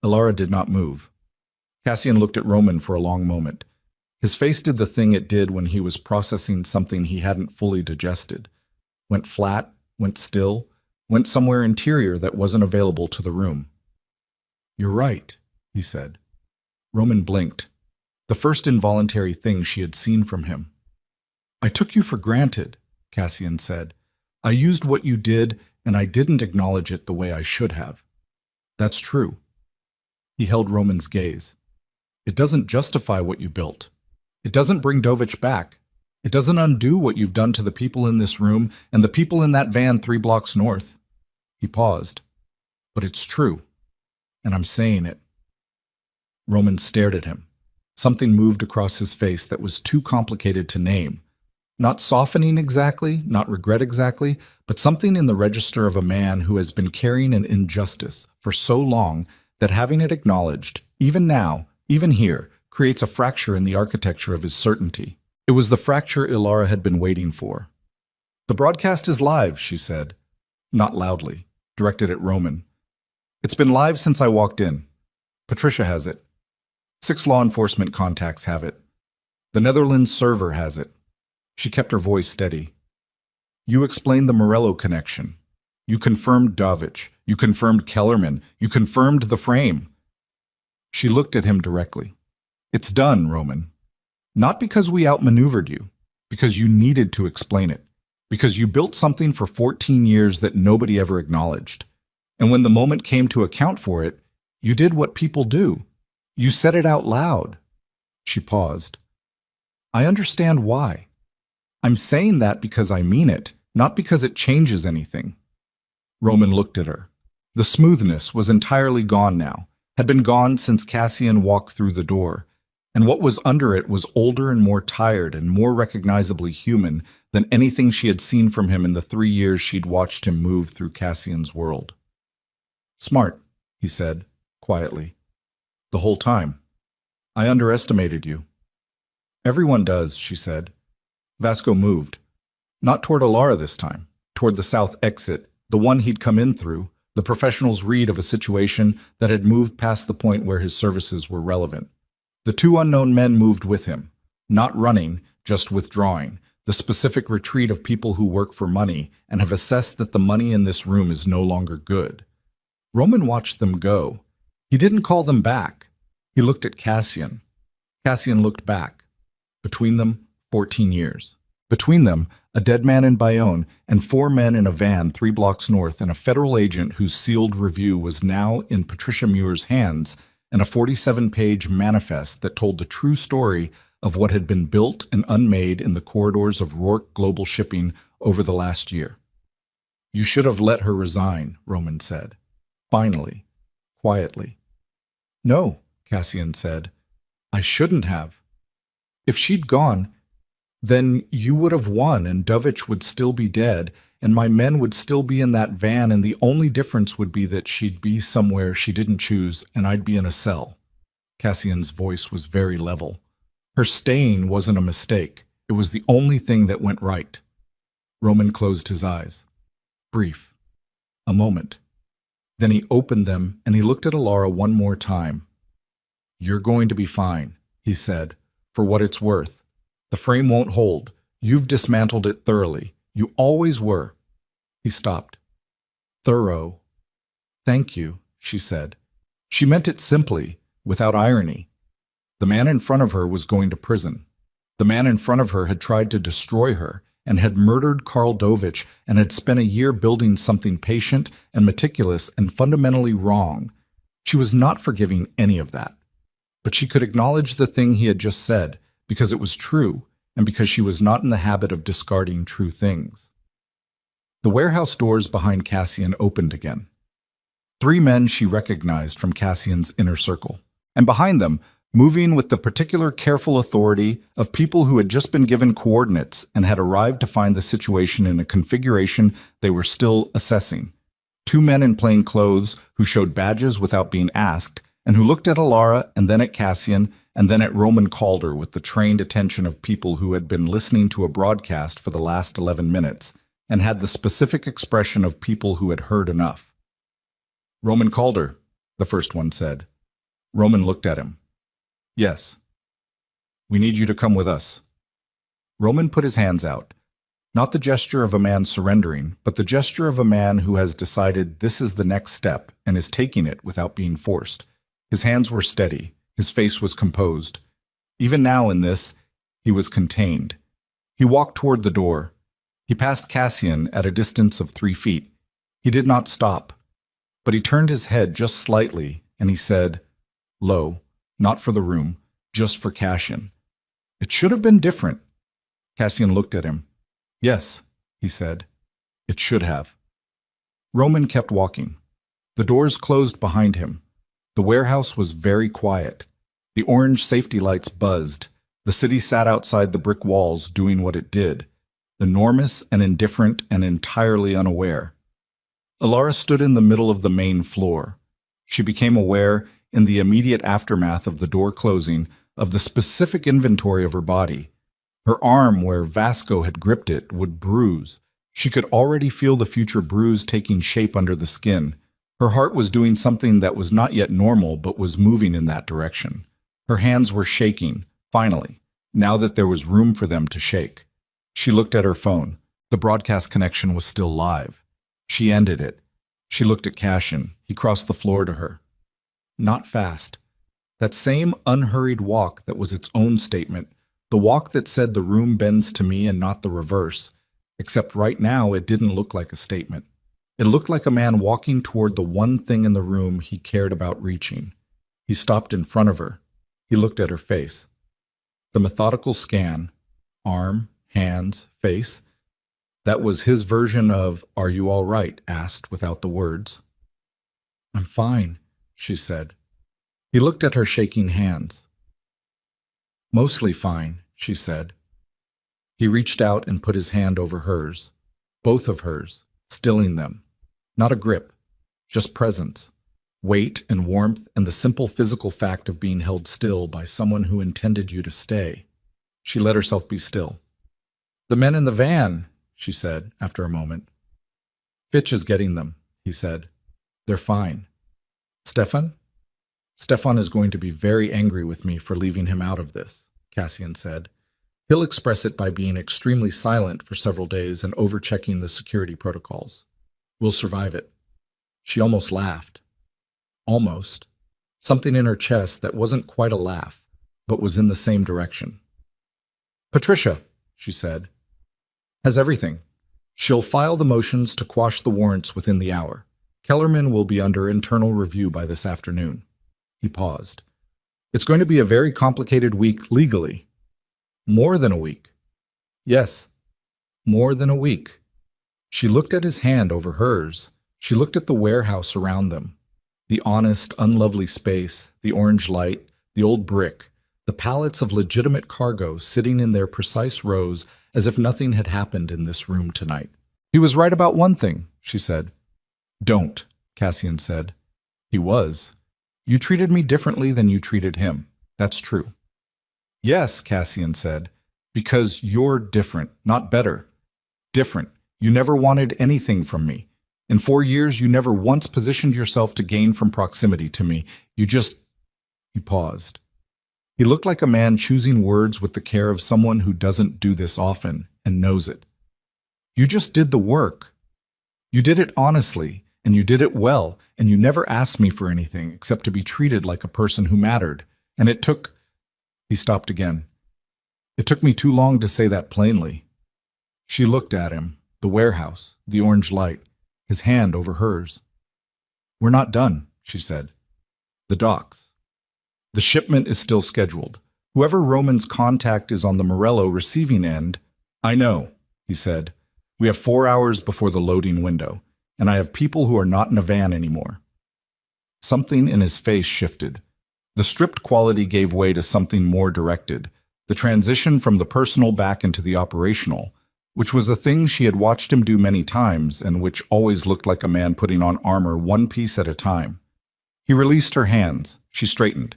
Alara did not move. Cassian looked at Roman for a long moment. His face did the thing it did when he was processing something he hadn't fully digested. Went flat, went still, went somewhere interior that wasn't available to the room. "You're right," he said. Roman blinked. The first involuntary thing she had seen from him. "I took you for granted," Cassian said. "I used what you did, and I didn't acknowledge it the way I should have." "That's true." He held Roman's gaze. "It doesn't justify what you built. It doesn't bring Dovich back. It doesn't undo what you've done to the people in this room and the people in that van 3 blocks north." He paused. "But it's true, and I'm saying it." Roman stared at him. Something moved across his face that was too complicated to name. Not softening exactly, not regret exactly, but something in the register of a man who has been carrying an injustice for so long that having it acknowledged, even now, even here, creates a fracture in the architecture of his certainty. It was the fracture Alara had been waiting for. "The broadcast is live," she said. Not loudly, directed at Roman. "It's been live since I walked in. Patricia has it. 6 law enforcement contacts have it. The Netherlands server has it." She kept her voice steady. "You explained the Morello connection. You confirmed Dovich. You confirmed Kellerman. You confirmed the frame." She looked at him directly. "It's done, Roman. Not because we outmaneuvered you, because you needed to explain it, because you built something for 14 years that nobody ever acknowledged. And when the moment came to account for it, you did what people do. You said it out loud." She paused. "I understand why. I'm saying that because I mean it, not because it changes anything." Roman looked at her. The smoothness was entirely gone now, had been gone since Cassian walked through the door, and what was under it was older and more tired and more recognizably human than anything she had seen from him in the 3 years she'd watched him move through Cassian's world. "Smart," he said, quietly. "The whole time. I underestimated you." "Everyone does," she said. Vasco moved. Not toward Alara this time, toward the south exit, the one he'd come in through, the professional's read of a situation that had moved past the point where his services were relevant. The 2 unknown men moved with him, not running, just withdrawing, the specific retreat of people who work for money and have assessed that the money in this room is no longer good. Roman watched them go. He didn't call them back. He looked at Cassian. Cassian looked back. Between them, 14 years. Between them, a dead man in Bayonne and 4 men in a van 3 blocks north and a federal agent whose sealed review was now in Patricia Muir's hands and a 47-page manifest that told the true story of what had been built and unmade in the corridors of Rourke Global Shipping over the last year. "You should have let her resign," Roman said. Finally, quietly. "No," Cassian said. "I shouldn't have. If she'd gone, then you would have won and Dovich would still be dead and my men would still be in that van and the only difference would be that she'd be somewhere she didn't choose and I'd be in a cell." Cassian's voice was very level. Her staying wasn't a mistake. It was the only thing that went right. Roman closed his eyes. Brief. A moment. Then he opened them and he looked at Alara one more time. "You're going to be fine," he said, "for what it's worth. The frame won't hold. You've dismantled it thoroughly. You always were." He stopped. "Thorough. Thank you," she said. She meant it simply, without irony. The man in front of her was going to prison. The man in front of her had tried to destroy her and had murdered Karl Dovich and had spent a year building something patient and meticulous and fundamentally wrong. She was not forgiving any of that. But she could acknowledge the thing he had just said because it was true and because she was not in the habit of discarding true things. The warehouse doors behind Cassian opened again. 3 men she recognized from Cassian's inner circle, and behind them, moving with the particular careful authority of people who had just been given coordinates and had arrived to find the situation in a configuration they were still assessing. 2 men in plain clothes who showed badges without being asked, and who looked at Alara and then at Cassian and then at Roman Calder with the trained attention of people who had been listening to a broadcast for the last 11 minutes and had the specific expression of people who had heard enough. "Roman Calder," the first one said. Roman looked at him. "Yes." "We need you to come with us." Roman put his hands out. Not the gesture of a man surrendering, but the gesture of a man who has decided this is the next step and is taking it without being forced. His hands were steady. His face was composed. Even now in this, he was contained. He walked toward the door. He passed Cassian at a distance of 3 feet. He did not stop, but he turned his head just slightly and he said, low, not for the room, just for Cassian. "It should have been different." Cassian looked at him. "Yes," he said. "It should have." Roman kept walking. The doors closed behind him. The warehouse was very quiet. The orange safety lights buzzed. The city sat outside the brick walls doing what it did, enormous and indifferent and entirely unaware. Alara stood in the middle of the main floor. She became aware, in the immediate aftermath of the door closing, of the specific inventory of her body. Her arm, where Vasco had gripped it, would bruise. She could already feel the future bruise taking shape under the skin. Her heart was doing something that was not yet normal, but was moving in that direction. Her hands were shaking, finally, now that there was room for them to shake. She looked at her phone. The broadcast connection was still live. She ended it. She looked at Cassian. He crossed the floor to her. Not fast. That same unhurried walk that was its own statement, the walk that said the room bends to me and not the reverse, except right now it didn't look like a statement. It looked like a man walking toward the one thing in the room he cared about reaching. He stopped in front of her. He looked at her face. The methodical scan, arm, hands, face, that was his version of, "Are you all right?" asked without the words. "I'm fine," she said. He looked at her shaking hands. "Mostly fine," she said. He reached out and put his hand over hers, both of hers, stilling them. Not a grip, just presence, weight and warmth and the simple physical fact of being held still by someone who intended you to stay. She let herself be still. "The men in the van," she said after a moment. "Fitch is getting them," he said. "They're fine." "Stefan?" "Stefan is going to be very angry with me for leaving him out of this," Cassian said. He'll express it by being extremely silent for several days and overchecking the security protocols. We'll survive it. She almost laughed. Almost. Something in her chest that wasn't quite a laugh, but was in the same direction. Patricia, she said, has everything. She'll file the motions to quash the warrants within the hour. Kellerman will be under internal review by this afternoon. He paused. It's going to be a very complicated week legally. More than a week. Yes, more than a week. She looked at his hand over hers. She looked at the warehouse around them. The honest, unlovely space, the orange light, the old brick, the pallets of legitimate cargo sitting in their precise rows as if nothing had happened in this room tonight. He was right about one thing, she said. Don't, Cassian said. He was. You treated me differently than you treated him. That's true. Yes, Cassian said, because you're different, not better. Different. You never wanted anything from me. In 4 years, you never once positioned yourself to gain from proximity to me. You just... He paused. He looked like a man choosing words with the care of someone who doesn't do this often and knows it. You just did the work. You did it honestly, and you did it well, and you never asked me for anything except to be treated like a person who mattered. And it took... He stopped again. It took me too long to say that plainly. She looked at him, the warehouse, the orange light, his hand over hers. We're not done, she said. The docks. The shipment is still scheduled. Whoever Roman's contact is on the Morello receiving end, I know, he said. We have 4 hours before the loading window, and I have people who are not in a van anymore. Something in his face shifted. The stripped quality gave way to something more directed, the transition from the personal back into the operational, which was a thing she had watched him do many times and which always looked like a man putting on armor one piece at a time. He released her hands. She straightened.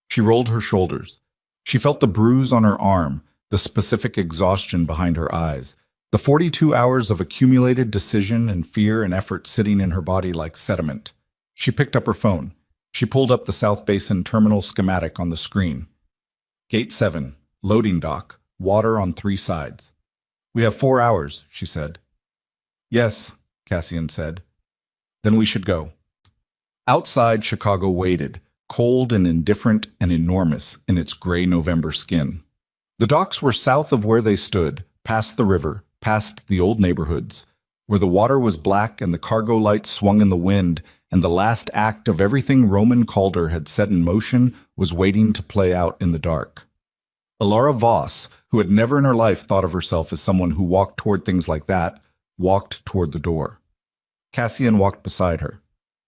She rolled her shoulders. She felt the bruise on her arm, the specific exhaustion behind her eyes, the 42 hours of accumulated decision and fear and effort sitting in her body like sediment. She picked up her phone. She pulled up the South Basin terminal schematic on the screen. Gate 7, loading dock, water on 3 sides. We have 4 hours, she said. Yes, Cassian said. Then we should go. Outside, Chicago waited, cold and indifferent and enormous in its gray November skin. The docks were south of where they stood, past the river, past the old neighborhoods, where the water was black and the cargo lights swung in the wind, and the last act of everything Roman Calder had set in motion was waiting to play out in the dark. Alara Voss, who had never in her life thought of herself as someone who walked toward things like that, walked toward the door. Cassian walked beside her.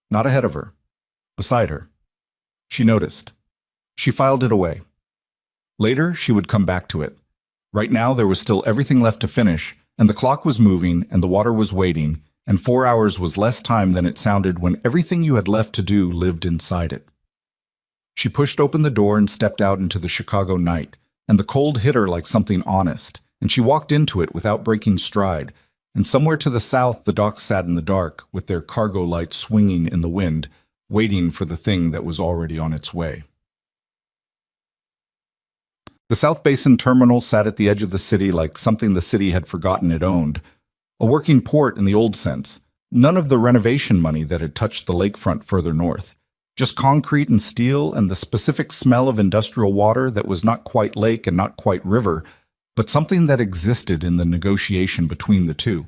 Not ahead of her. Beside her. She noticed. She filed it away. Later, she would come back to it. Right now, there was still everything left to finish, and the clock was moving, and the water was waiting, and 4 hours was less time than it sounded when everything you had left to do lived inside it. She pushed open the door and stepped out into the Chicago night, and the cold hit her like something honest, and she walked into it without breaking stride, and somewhere to the south the docks sat in the dark, with their cargo lights swinging in the wind, waiting for the thing that was already on its way. The South Basin terminal sat at the edge of the city like something the city had forgotten it owned. A working port in the old sense, none of the renovation money that had touched the lakefront further north. Just concrete and steel and the specific smell of industrial water that was not quite lake and not quite river, but something that existed in the negotiation between the two.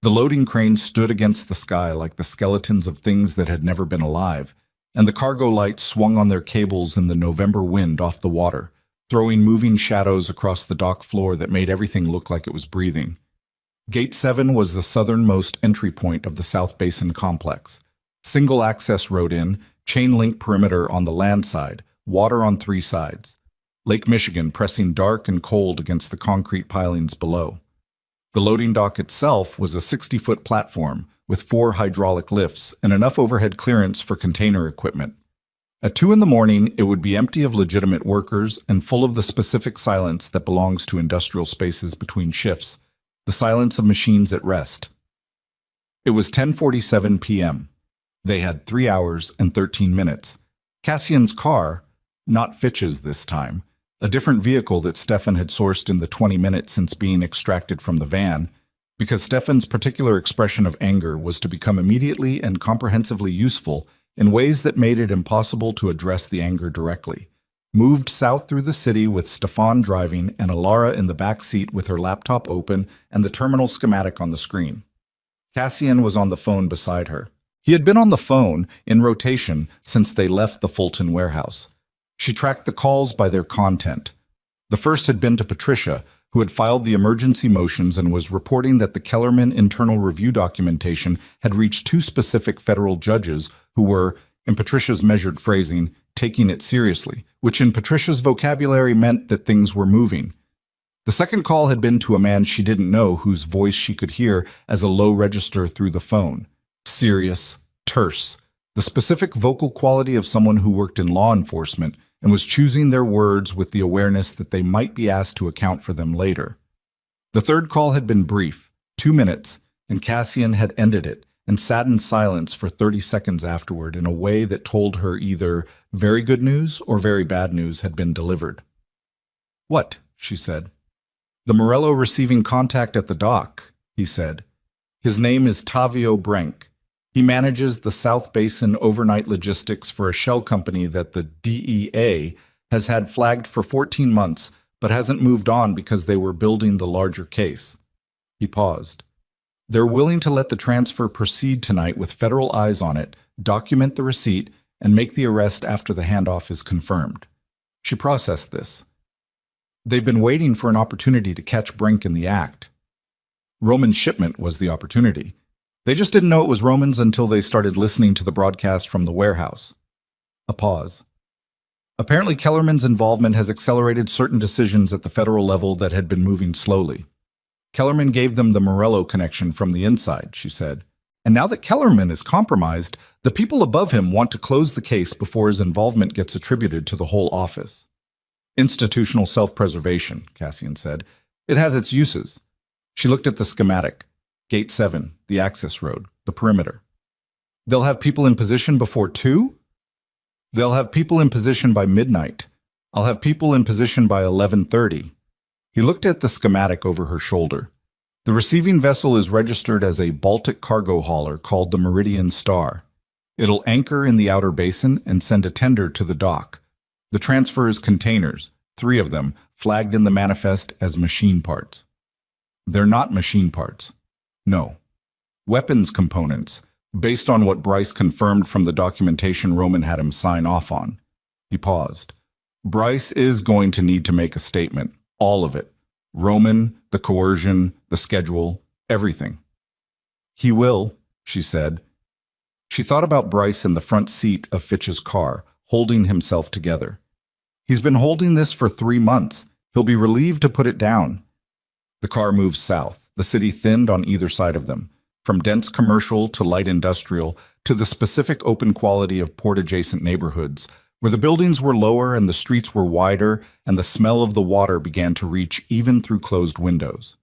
The loading cranes stood against the sky like the skeletons of things that had never been alive, and the cargo lights swung on their cables in the November wind off the water, throwing moving shadows across the dock floor that made everything look like it was breathing. Gate 7 was the southernmost entry point of the South Basin complex. Single access road in, chain link perimeter on the land side, water on 3 sides. Lake Michigan pressing dark and cold against the concrete pilings below. The loading dock itself was a 60-foot platform with 4 hydraulic lifts and enough overhead clearance for container equipment. At 2 in the morning, it would be empty of legitimate workers and full of the specific silence that belongs to industrial spaces between shifts, the silence of machines at rest. It was 10:47 p.m. They had 3 hours and 13 minutes. Cassian's car, not Fitch's this time, a different vehicle that Stefan had sourced in the 20 minutes since being extracted from the van, because Stefan's particular expression of anger was to become immediately and comprehensively useful in ways that made it impossible to address the anger directly. Moved south through the city with Stefan driving and Alara in the back seat with her laptop open and the terminal schematic on the screen. Cassian was on the phone beside her. He had been on the phone, in rotation, since they left the Fulton warehouse. She tracked the calls by their content. The first had been to Patricia, who had filed the emergency motions and was reporting that the Kellerman internal review documentation had reached two specific federal judges who were, in Patricia's measured phrasing, taking it seriously, which in Patricia's vocabulary meant that things were moving. The second call had been to a man she didn't know whose voice she could hear as a low register through the phone. Serious, terse, the specific vocal quality of someone who worked in law enforcement and was choosing their words with the awareness that they might be asked to account for them later. The third call had been brief, 2 minutes, and Cassian had ended it and sat in silence for 30 seconds afterward in a way that told her either very good news or very bad news had been delivered. "What?" she said. "The Morello receiving contact at the dock," he said. "His name is Tavio Brenk. He manages the South Basin overnight logistics for a shell company that the DEA has had flagged for 14 months, but hasn't moved on because they were building the larger case." He paused. "They're willing to let the transfer proceed tonight with federal eyes on it, document the receipt, and make the arrest after the handoff is confirmed." She processed this. They've been waiting for an opportunity to catch Brink in the act. Roman's shipment was the opportunity. They just didn't know it was Roman's until they started listening to the broadcast from the warehouse. A pause. "Apparently Kellerman's involvement has accelerated certain decisions at the federal level that had been moving slowly. Kellerman gave them the Morello connection from the inside," she said. "And now that Kellerman is compromised, the people above him want to close the case before his involvement gets attributed to the whole office." "Institutional self-preservation," Cassian said. "It has its uses." She looked at the schematic. Gate 7, the access road, the perimeter. "They'll have people in position before 2? "They'll have people in position by midnight. I'll have people in position by 11:30. He looked at the schematic over her shoulder. "The receiving vessel is registered as a Baltic cargo hauler called the Meridian Star. It'll anchor in the outer basin and send a tender to the dock. The transfer is containers, 3 of them, flagged in the manifest as machine parts." "They're not machine parts." "No. Weapons components, based on what Bryce confirmed from the documentation Roman had him sign off on." He paused. "Bryce is going to need to make a statement. All of it. Roman, the coercion, the schedule, everything." "He will," she said. She thought about Bryce in the front seat of Fitch's car, holding himself together. "He's been holding this for 3 months. He'll be relieved to put it down." The car moved south. The city thinned on either side of them, from dense commercial to light industrial to the specific open quality of port-adjacent neighborhoods, where the buildings were lower and the streets were wider and the smell of the water began to reach even through closed windows.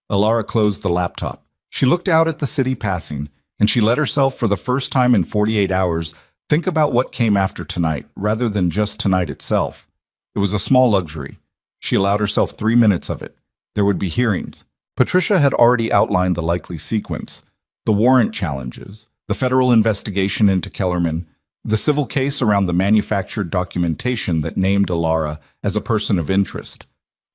Alara closed the laptop. She looked out at the city passing, and she let herself, for the first time in 48 hours, think about what came after tonight, rather than just tonight itself. It was a small luxury. She allowed herself 3 minutes of it. There would be hearings. Patricia had already outlined the likely sequence: the warrant challenges, the federal investigation into Kellerman, the civil case around the manufactured documentation that named Alara as a person of interest.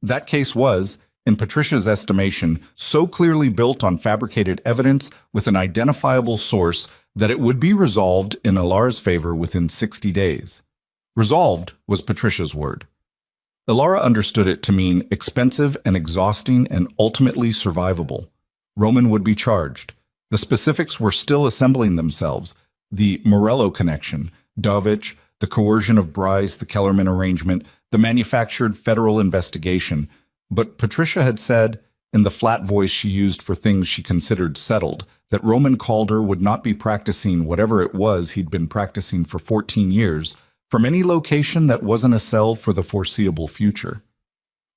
That case was, in Patricia's estimation, so clearly built on fabricated evidence with an identifiable source that it would be resolved in Alara's favor within 60 days. Resolved was Patricia's word. Alara understood it to mean expensive and exhausting and ultimately survivable. Roman would be charged. The specifics were still assembling themselves: the Morello connection, Dovich, the coercion of Bryce, the Kellerman arrangement, the manufactured federal investigation. But Patricia had said, in the flat voice she used for things she considered settled, that Roman Calder would not be practicing whatever it was he'd been practicing for 14 years, from any location that wasn't a cell for the foreseeable future.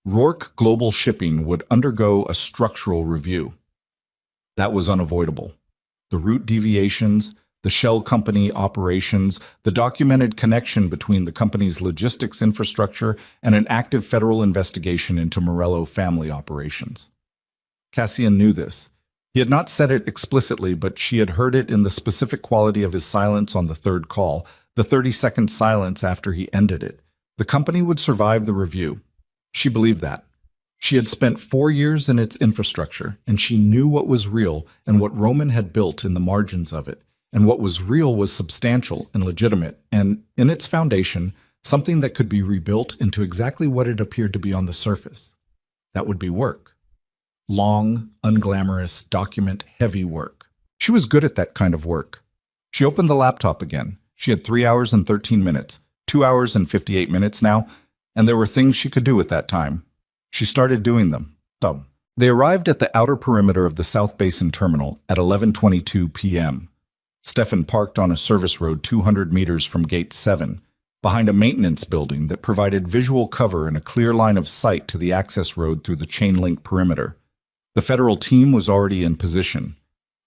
Rourke Global Shipping would undergo a structural review. That was unavoidable. The route deviations, the shell company operations, the documented connection between the company's logistics infrastructure, and an active federal investigation into Morello family operations. Cassian knew this. He had not said it explicitly, but she had heard it in the specific quality of his silence on the third call, the 30-second silence after he ended it. The company would survive the review. She believed that. She had spent 4 years in its infrastructure, and she knew what was real and what Roman had built in the margins of it. And what was real was substantial and legitimate, and, in its foundation, something that could be rebuilt into exactly what it appeared to be on the surface. That would be work. Long, unglamorous, document-heavy work. She was good at that kind of work. She opened the laptop again. She had 3 hours and 13 minutes, 2 hours and 58 minutes now, and there were things she could do at that time. She started doing them. They arrived at the outer perimeter of the South Basin Terminal at 11:22 p.m. Stefan parked on a service road 200 meters from Gate 7, behind a maintenance building that provided visual cover and a clear line of sight to the access road through the chain-link perimeter. The federal team was already in position.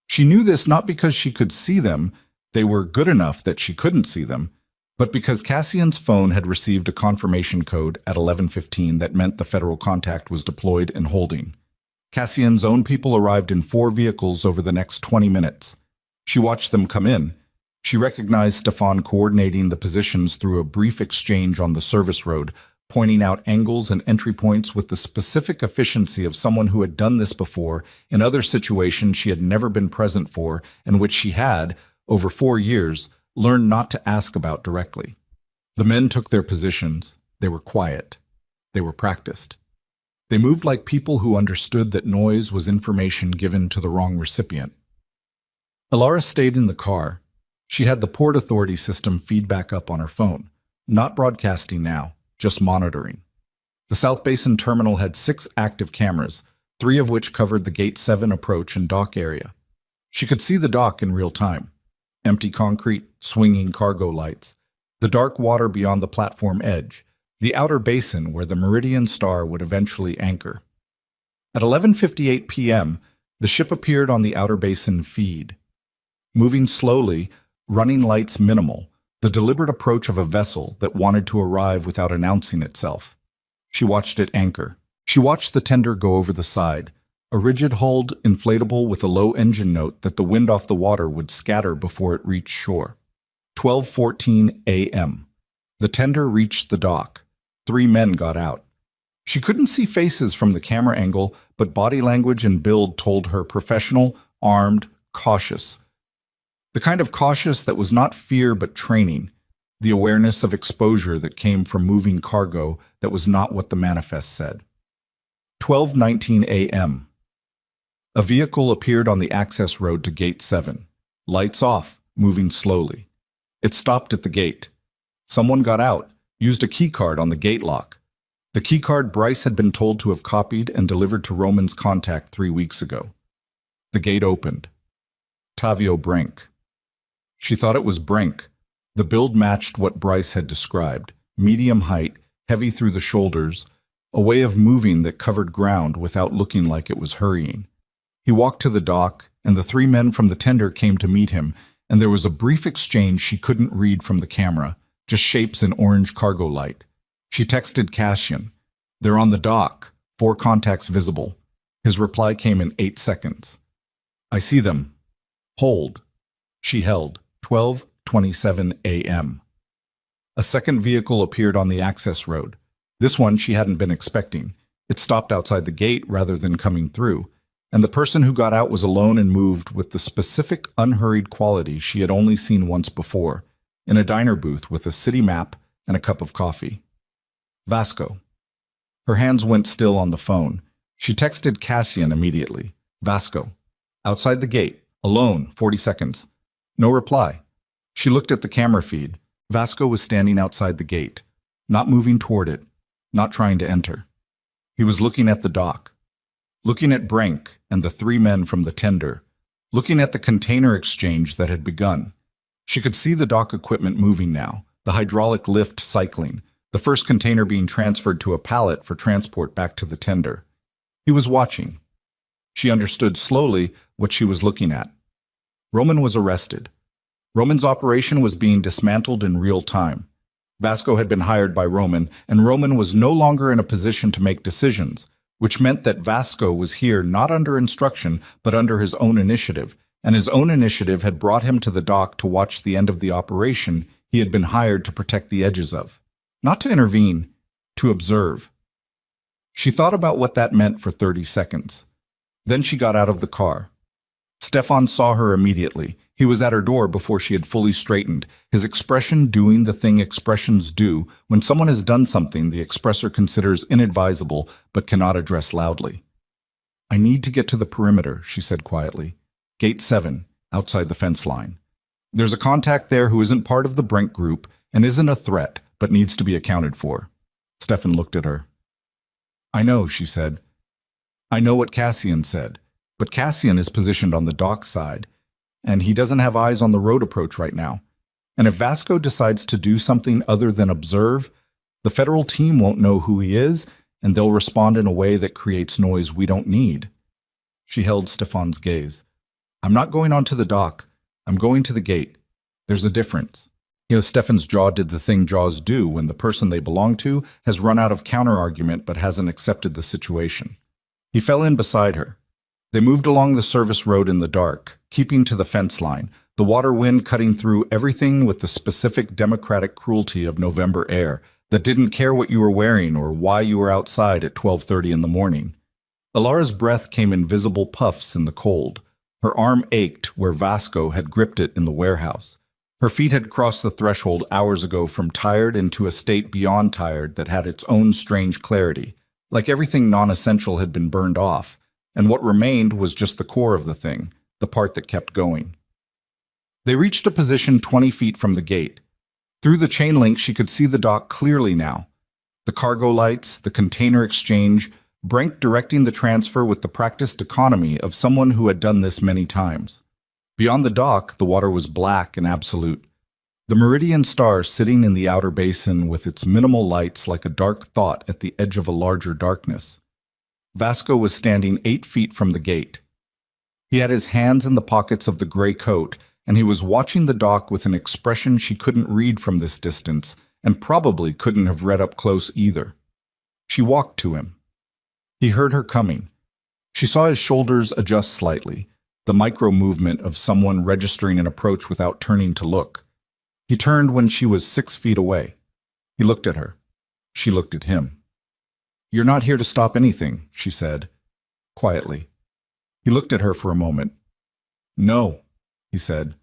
She knew this not because she could see them, they were good enough that she couldn't see them, but because Cassian's phone had received a confirmation code at 11:15 that meant the federal contact was deployed and holding. Cassian's own people arrived in 4 vehicles over the next 20 minutes. She watched them come in. She recognized Stefan coordinating the positions through a brief exchange on the service road, pointing out angles and entry points with the specific efficiency of someone who had done this before in other situations she had never been present for and which she had, over 4 years, learned not to ask about directly. The men took their positions. They were quiet. They were practiced. They moved like people who understood that noise was information given to the wrong recipient. Alara stayed in the car. She had the Port Authority system feed back up on her phone, not broadcasting now, just monitoring. The South Basin Terminal had 6 active cameras, 3 of which covered the Gate 7 approach and dock area. She could see the dock in real time. Empty concrete, swinging cargo lights, the dark water beyond the platform edge, the outer basin where the Meridian Star would eventually anchor. At 11:58 p.m., the ship appeared on the outer basin feed. Moving slowly, running lights minimal, the deliberate approach of a vessel that wanted to arrive without announcing itself. She watched it anchor. She watched the tender go over the side, a rigid-hulled inflatable with a low engine note that the wind off the water would scatter before it reached shore. 12:14 a.m. The tender reached the dock. 3 men got out. She couldn't see faces from the camera angle, but body language and build told her professional, armed, cautious. The kind of cautious that was not fear but training, the awareness of exposure that came from moving cargo that was not what the manifest said. 12:19 a.m. A vehicle appeared on the access road to Gate 7. Lights off, moving slowly. It stopped at the gate. Someone got out, used a keycard on the gate lock. The keycard Bryce had been told to have copied and delivered to Roman's contact 3 weeks ago. The gate opened. Tavio Brink. She thought it was Brink. The build matched what Bryce had described. Medium height, heavy through the shoulders, a way of moving that covered ground without looking like it was hurrying. He walked to the dock, and the 3 men from the tender came to meet him, and there was a brief exchange she couldn't read from the camera, just shapes in orange cargo light. She texted Cassian. "They're on the dock. 4 contacts visible." His reply came in 8 seconds. "I see them. Hold." She held. 12:27 a.m. A second vehicle appeared on the access road. This one she hadn't been expecting. It stopped outside the gate rather than coming through, and the person who got out was alone and moved with the specific unhurried quality she had only seen once before, in a diner booth with a city map and a cup of coffee. Vasco. Her hands went still on the phone. She texted Cassian immediately. "Vasco. Outside the gate. Alone. 40 seconds. No reply. She looked at the camera feed. Vasco was standing outside the gate, not moving toward it, not trying to enter. He was looking at the dock, looking at Brink and the 3 men from the tender, looking at the container exchange that had begun. She could see the dock equipment moving now, the hydraulic lift cycling, the first container being transferred to a pallet for transport back to the tender. He was watching. She understood slowly what she was looking at. Roman was arrested. Roman's operation was being dismantled in real time. Vasco had been hired by Roman, and Roman was no longer in a position to make decisions, which meant that Vasco was here not under instruction, but under his own initiative, and his own initiative had brought him to the dock to watch the end of the operation he had been hired to protect the edges of. Not to intervene, to observe. She thought about what that meant for 30 seconds. Then she got out of the car. Stefan saw her immediately. He was at her door before she had fully straightened, his expression doing the thing expressions do when someone has done something the expressor considers inadvisable but cannot address loudly. "I need to get to the perimeter," she said quietly. "Gate 7, outside the fence line. There's a contact there who isn't part of the Brink group and isn't a threat, but needs to be accounted for." Stefan looked at her. "I know," she said. "I know what Cassian said, but Cassian is positioned on the dock side, and he doesn't have eyes on the road approach right now. And if Vasco decides to do something other than observe, the federal team won't know who he is, and they'll respond in a way that creates noise we don't need." She held Stefan's gaze. "I'm not going onto the dock. I'm going to the gate. There's a difference." Stefan's jaw did the thing jaws do when the person they belong to has run out of counter-argument but hasn't accepted the situation. He fell in beside her. They moved along the service road in the dark, keeping to the fence line, the water wind cutting through everything with the specific democratic cruelty of November air that didn't care what you were wearing or why you were outside at 12:30 in the morning. Alara's breath came in visible puffs in the cold. Her arm ached where Vasco had gripped it in the warehouse. Her feet had crossed the threshold hours ago from tired into a state beyond tired that had its own strange clarity, like everything non-essential had been burned off, and what remained was just the core of the thing, the part that kept going. They reached a position 20 feet from the gate. Through the chain link, she could see the dock clearly now. The cargo lights, the container exchange, Brink directing the transfer with the practiced economy of someone who had done this many times. Beyond the dock, the water was black and absolute. The meridian star sitting in the outer basin with its minimal lights like a dark thought at the edge of a larger darkness. Vasco was standing 8 feet from the gate. He had his hands in the pockets of the gray coat, and he was watching the dock with an expression she couldn't read from this distance, and probably couldn't have read up close either. She walked to him. He heard her coming. She saw his shoulders adjust slightly, the micro-movement of someone registering an approach without turning to look. He turned when she was 6 feet away. He looked at her. She looked at him. "You're not here to stop anything," she said, quietly. He looked at her for a moment. "No," he said.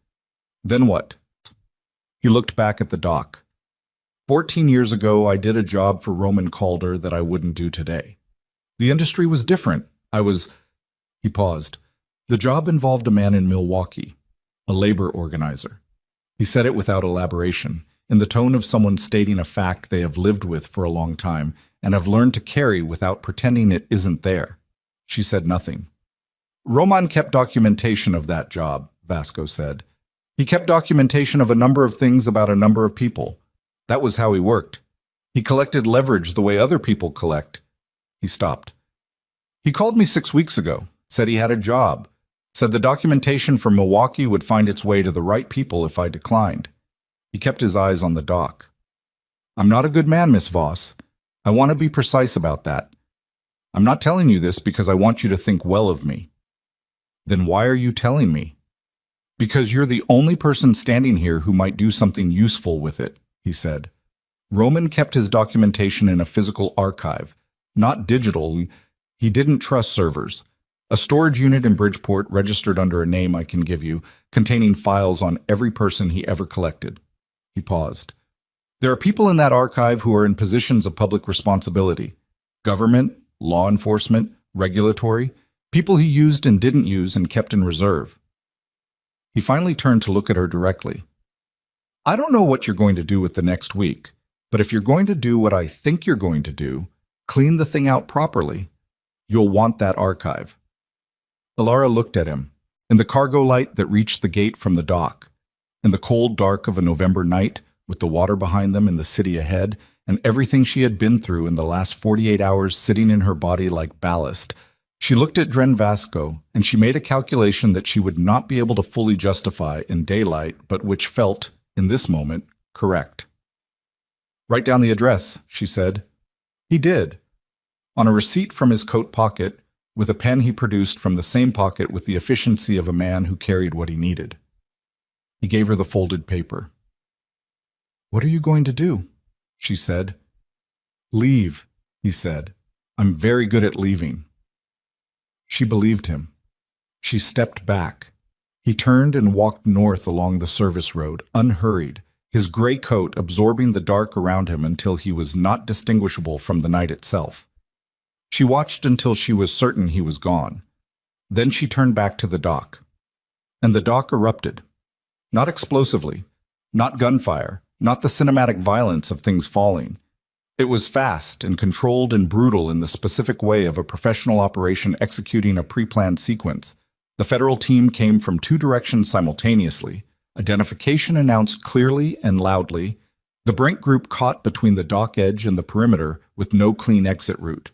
"Then what?" He looked back at the dock. 14 years ago, I did a job for Roman Calder that I wouldn't do today. The industry was different. He paused. The job involved a man in Milwaukee, a labor organizer. He said it without elaboration, in the tone of someone stating a fact they have lived with for a long time and have learned to carry without pretending it isn't there. She said nothing. "Roman kept documentation of that job," Vasco said. "He kept documentation of a number of things about a number of people. That was how he worked. He collected leverage the way other people collect." He stopped. "He called me 6 weeks ago, said he had a job, said the documentation from Milwaukee would find its way to the right people if I declined." He kept his eyes on the dock. "I'm not a good man, Miss Voss. I want to be precise about that. I'm not telling you this because I want you to think well of me." "Then why are you telling me?" "Because you're the only person standing here who might do something useful with it," he said. Roman kept his documentation in a physical archive, not digital. He didn't trust servers. A storage unit in Bridgeport registered under a name I can give you, containing files on every person he ever collected. He paused. "There are people in that archive who are in positions of public responsibility. Government, law enforcement, regulatory, people he used and didn't use and kept in reserve." He finally turned to look at her directly. "I don't know what you're going to do with the next week, but if you're going to do what I think you're going to do, clean the thing out properly, you'll want that archive." Alara looked at him, in the cargo light that reached the gate from the dock, in the cold dark of a November night, with the water behind them and the city ahead, and everything she had been through in the last 48 hours sitting in her body like ballast. She looked at Dren Vasco, and she made a calculation that she would not be able to fully justify in daylight, but which felt, in this moment, correct. "Write down the address," she said. He did. On a receipt from his coat pocket, with a pen he produced from the same pocket with the efficiency of a man who carried what he needed. He gave her the folded paper. "What are you going to do?" she said. "Leave," he said. "I'm very good at leaving." She believed him. She stepped back. He turned and walked north along the service road, unhurried, his gray coat absorbing the dark around him until he was not distinguishable from the night itself. She watched until she was certain he was gone. Then she turned back to the dock. And the dock erupted. Not explosively, not gunfire, not the cinematic violence of things falling. It was fast and controlled and brutal in the specific way of a professional operation executing a pre-planned sequence. The federal team came from two directions simultaneously. Identification announced clearly and loudly. The Brink group caught between the dock edge and the perimeter with no clean exit route.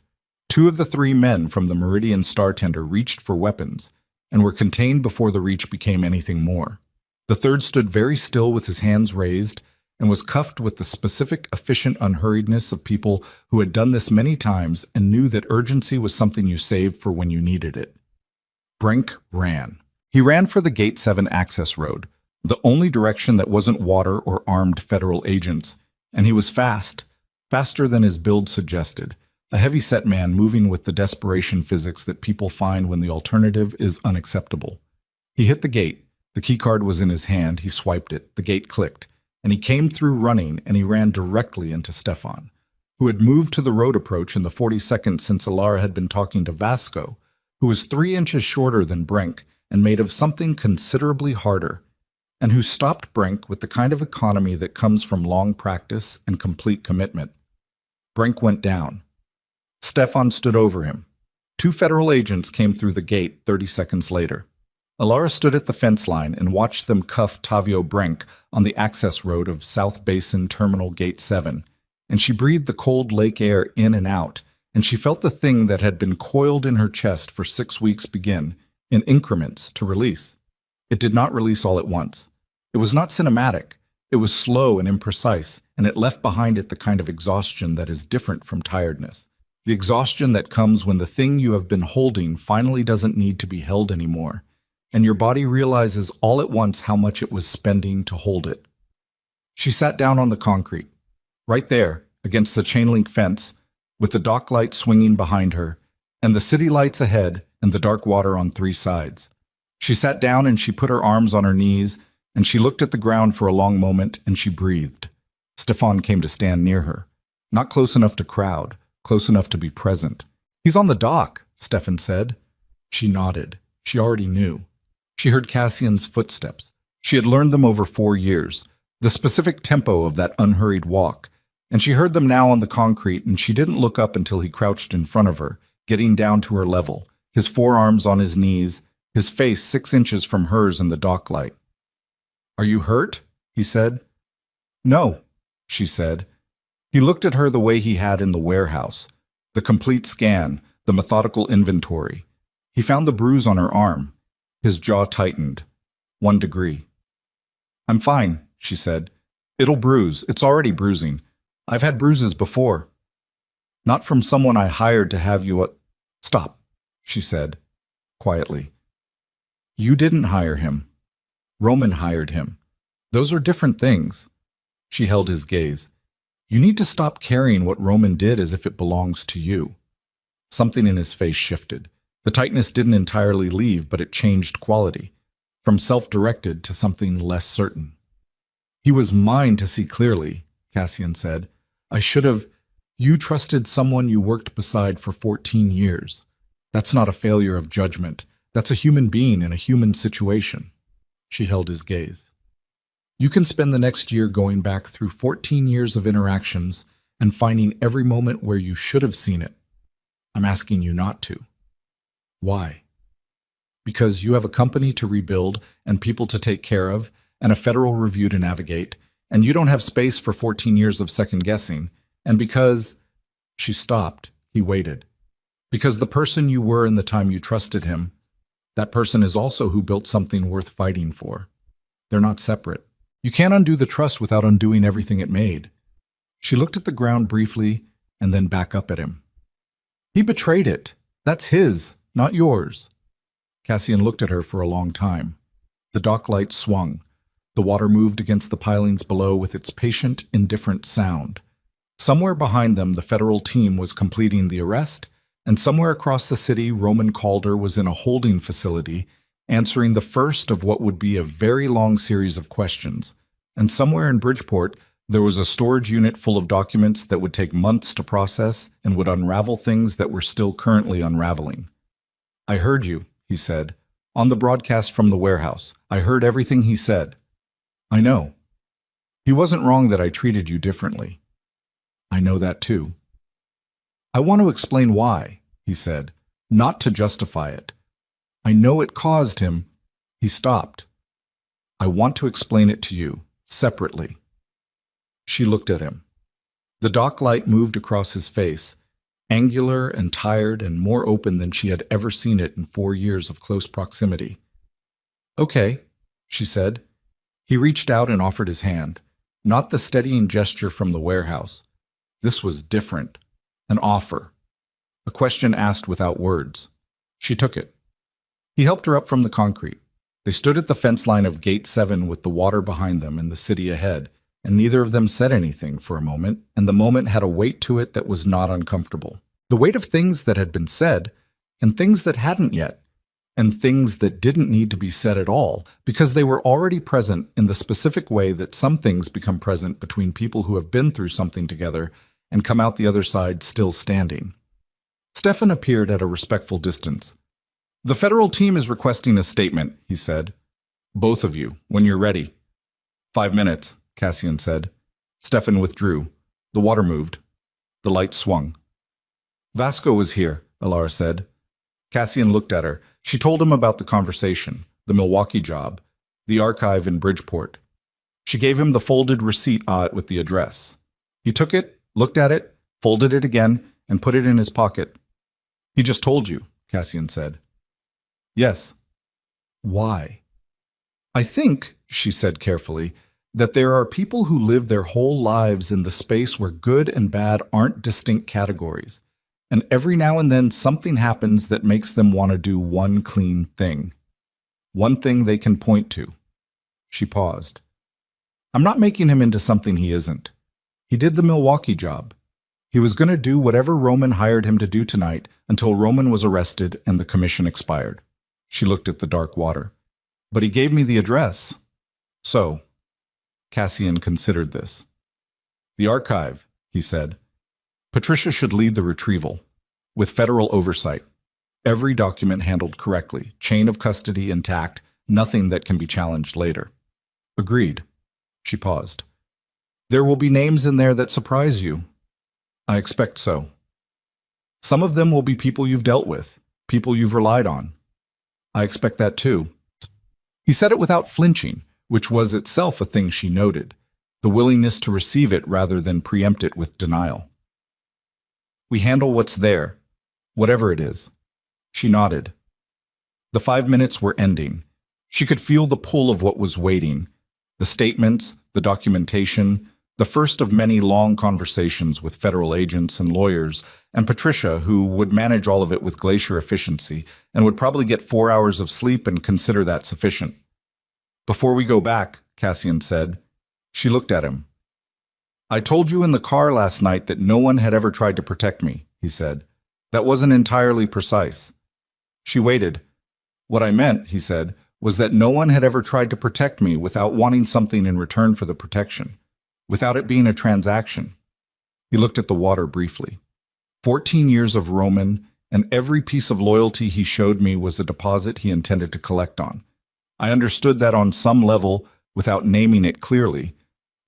Two of the three men from the Meridian Star Tender reached for weapons and were contained before the reach became anything more. The third stood very still with his hands raised and was cuffed with the specific, efficient unhurriedness of people who had done this many times and knew that urgency was something you saved for when you needed it. Brink ran. He ran for the Gate 7 access road, the only direction that wasn't water or armed federal agents, and he was fast, faster than his build suggested, a heavy-set man moving with the desperation physics that people find when the alternative is unacceptable. He hit the gate. The keycard was in his hand. He swiped it. The gate clicked. And he came through running, and he ran directly into Stefan, who had moved to the road approach in the 40 seconds since Alara had been talking to Vasco, who was 3 inches shorter than Brink and made of something considerably harder, and who stopped Brink with the kind of economy that comes from long practice and complete commitment. Brink went down. Stefan stood over him. 2 federal agents came through the gate 30 seconds later. Alara stood at the fence line and watched them cuff Tavio Brink on the access road of South Basin Terminal Gate 7, and she breathed the cold lake air in and out, and she felt the thing that had been coiled in her chest for 6 weeks begin, in increments, to release. It did not release all at once. It was not cinematic. It was slow and imprecise, and it left behind it the kind of exhaustion that is different from tiredness. The exhaustion that comes when the thing you have been holding finally doesn't need to be held anymore, and your body realizes all at once how much it was spending to hold it. She sat down on the concrete, right there, against the chain-link fence, with the dock light swinging behind her, and the city lights ahead and the dark water on 3 sides. She sat down and she put her arms on her knees, and she looked at the ground for a long moment, and she breathed. Stefan came to stand near her, not close enough to crowd, close enough to be present. "He's on the dock," Stefan said. She nodded. She already knew. She heard Cassian's footsteps. She had learned them over 4 years, the specific tempo of that unhurried walk, and she heard them now on the concrete, and she didn't look up until he crouched in front of her, getting down to her level, his forearms on his knees, his face 6 inches from hers in the dock light. "Are you hurt?" he said. "No," she said. He looked at her the way he had in the warehouse, the complete scan, the methodical inventory. He found the bruise on her arm. His jaw tightened. 1 degree. "I'm fine," she said. "It'll bruise. It's already bruising. I've had bruises before." "Not from someone I hired to have you Stop," she said, quietly. "You didn't hire him. Roman hired him. Those are different things." She held his gaze. "You need to stop carrying what Roman did as if it belongs to you." Something in his face shifted. The tightness didn't entirely leave, but it changed quality, from self-directed to something less certain. "He was mine to see clearly," Cassian said. "I should have. You trusted someone you worked beside for 14 years. That's not a failure of judgment. That's a human being in a human situation." She held his gaze. "You can spend the next year going back through 14 years of interactions and finding every moment where you should have seen it. I'm asking you not to." "Why?" "Because you have a company to rebuild and people to take care of and a federal review to navigate, and you don't have space for 14 years of second-guessing, and because—" She stopped. He waited. Because the person you were in the time you trusted him, that person is also who built something worth fighting for. They're not separate. You can't undo the trust without undoing everything it made. She looked at the ground briefly and then back up at him. He betrayed it. That's his, not yours. Cassian looked at her for a long time. The dock lights swung. The water moved against the pilings below with its patient, indifferent sound. Somewhere behind them, the federal team was completing the arrest, and somewhere across the city, Roman Calder was in a holding facility, answering the first of what would be a very long series of questions. And somewhere in Bridgeport, there was a storage unit full of documents that would take months to process and would unravel things that were still currently unraveling. I heard you, he said, on the broadcast from the warehouse. I heard everything he said. I know. He wasn't wrong that I treated you differently. I know that too. I want to explain why, he said, not to justify it. I know it caused him. He stopped. I want to explain it to you, separately. She looked at him. The dock light moved across his face, angular and tired and more open than she had ever seen it in 4 years of close proximity. Okay, she said. He reached out and offered his hand, not the steadying gesture from the warehouse. This was different. An offer. A question asked without words. She took it. He helped her up from the concrete. They stood at the fence line of Gate 7 with the water behind them and the city ahead, and neither of them said anything for a moment, and the moment had a weight to it that was not uncomfortable. The weight of things that had been said, and things that hadn't yet, and things that didn't need to be said at all, because they were already present in the specific way that some things become present between people who have been through something together and come out the other side still standing. Stefan appeared at a respectful distance. The federal team is requesting a statement, he said. Both of you, when you're ready. 5 minutes, Cassian said. Stefan withdrew. The water moved. The light swung. Vasco was here, Alara said. Cassian looked at her. She told him about the conversation, the Milwaukee job, the archive in Bridgeport. She gave him the folded receipt with the address. He took it, looked at it, folded it again, and put it in his pocket. He just told you, Cassian said. Yes. Why? I think, she said carefully, that there are people who live their whole lives in the space where good and bad aren't distinct categories, and every now and then something happens that makes them want to do one clean thing. One thing they can point to. She paused. I'm not making him into something he isn't. He did the Milwaukee job. He was going to do whatever Roman hired him to do tonight until Roman was arrested and the commission expired. She looked at the dark water. But he gave me the address. So, Cassian considered this. The archive, he said. Patricia should lead the retrieval, with federal oversight. Every document handled correctly, chain of custody intact, nothing that can be challenged later. Agreed. She paused. There will be names in there that surprise you. I expect so. Some of them will be people you've dealt with, people you've relied on. I expect that too. He said it without flinching, which was itself a thing she noted, the willingness to receive it rather than preempt it with denial. We handle what's there, whatever it is. She nodded. The 5 minutes were ending. She could feel the pull of what was waiting, the statements, the documentation, the first of many long conversations with federal agents and lawyers, and Patricia, who would manage all of it with glacier efficiency and would probably get 4 hours of sleep and consider that sufficient. Before we go back, Cassian said. She looked at him. I told you in the car last night that no one had ever tried to protect me, he said. That wasn't entirely precise. She waited. What I meant, he said, was that no one had ever tried to protect me without wanting something in return for the protection, without it being a transaction. He looked at the water briefly. 14 years of Roman, and every piece of loyalty he showed me was a deposit he intended to collect on. I understood that on some level, without naming it clearly.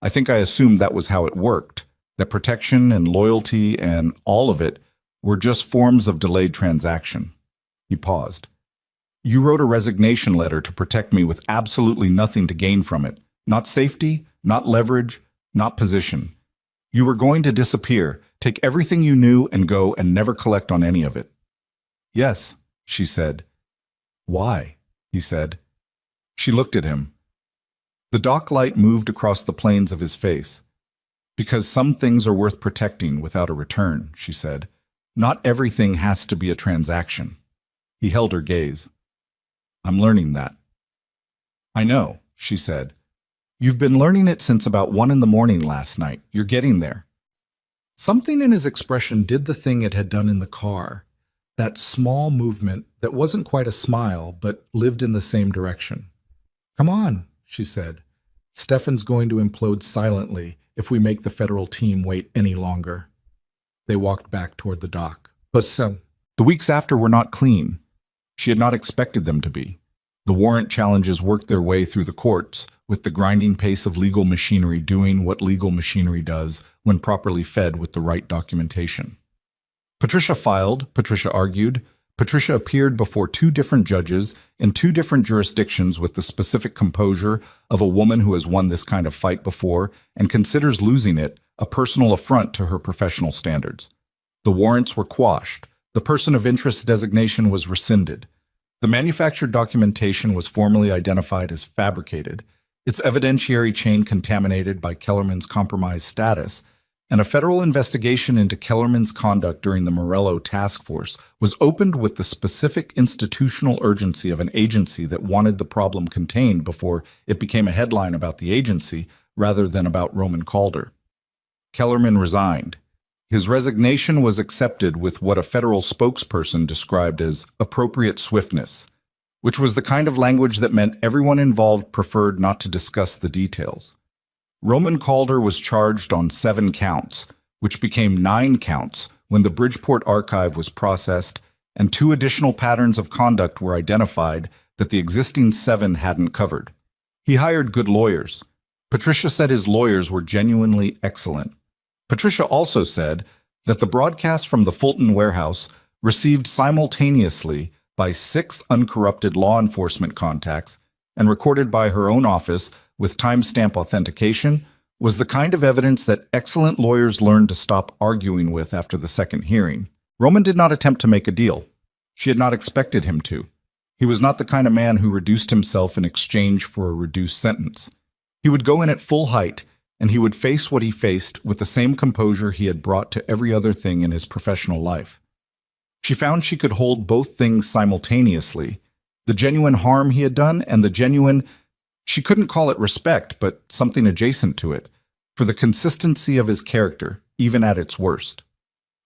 I think I assumed that was how it worked, that protection and loyalty and all of it were just forms of delayed transaction. He paused. You wrote a resignation letter to protect me with absolutely nothing to gain from it. Not safety, not leverage, not position. You were going to disappear, take everything you knew and go and never collect on any of it. Yes, she said. Why? He said. She looked at him. The dock light moved across the planes of his face. Because some things are worth protecting without a return, she said. Not everything has to be a transaction. He held her gaze. I'm learning that. I know, she said. You've been learning it since about 1 a.m. last night. You're getting there. Something in his expression did the thing it had done in the car. That small movement that wasn't quite a smile, but lived in the same direction. Come on, she said. Stefan's going to implode silently if we make the federal team wait any longer. They walked back toward the dock. But the weeks after were not clean. She had not expected them to be. The warrant challenges worked their way through the courts, with the grinding pace of legal machinery doing what legal machinery does when properly fed with the right documentation. Patricia filed, Patricia argued, Patricia appeared before 2 different judges in 2 different jurisdictions with the specific composure of a woman who has won this kind of fight before and considers losing it a personal affront to her professional standards. The warrants were quashed. The person of interest designation was rescinded. The manufactured documentation was formally identified as fabricated, its evidentiary chain contaminated by Kellerman's compromised status, and a federal investigation into Kellerman's conduct during the Morello task force was opened with the specific institutional urgency of an agency that wanted the problem contained before it became a headline about the agency rather than about Roman Calder. Kellerman resigned. His resignation was accepted with what a federal spokesperson described as appropriate swiftness, which was the kind of language that meant everyone involved preferred not to discuss the details. Roman Calder was charged on 7 counts, which became 9 counts when the Bridgeport archive was processed, and 2 additional patterns of conduct were identified that the existing 7 hadn't covered. He hired good lawyers. Patricia said his lawyers were genuinely excellent. Patricia also said that the broadcast from the Fulton warehouse, received simultaneously by 6 uncorrupted law enforcement contacts and recorded by her own office with timestamp authentication, was the kind of evidence that excellent lawyers learned to stop arguing with after the second hearing. Roman did not attempt to make a deal. She had not expected him to. He was not the kind of man who reduced himself in exchange for a reduced sentence. He would go in at full height, and he would face what he faced with the same composure he had brought to every other thing in his professional life. She found she could hold both things simultaneously, the genuine harm he had done and the genuine, she couldn't call it respect, but something adjacent to it, for the consistency of his character, even at its worst.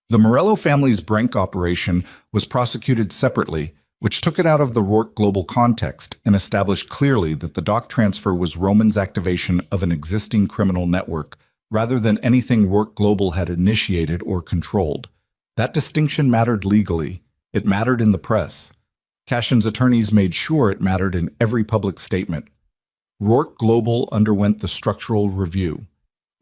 The Morello family's Brenk operation was prosecuted separately, which took it out of the Rourke global context and established clearly that the dock transfer was Roman's activation of an existing criminal network rather than anything Rourke Global had initiated or controlled. That distinction mattered legally. It mattered in the press. Cashin's attorneys made sure it mattered in every public statement. Rourke Global underwent the structural review.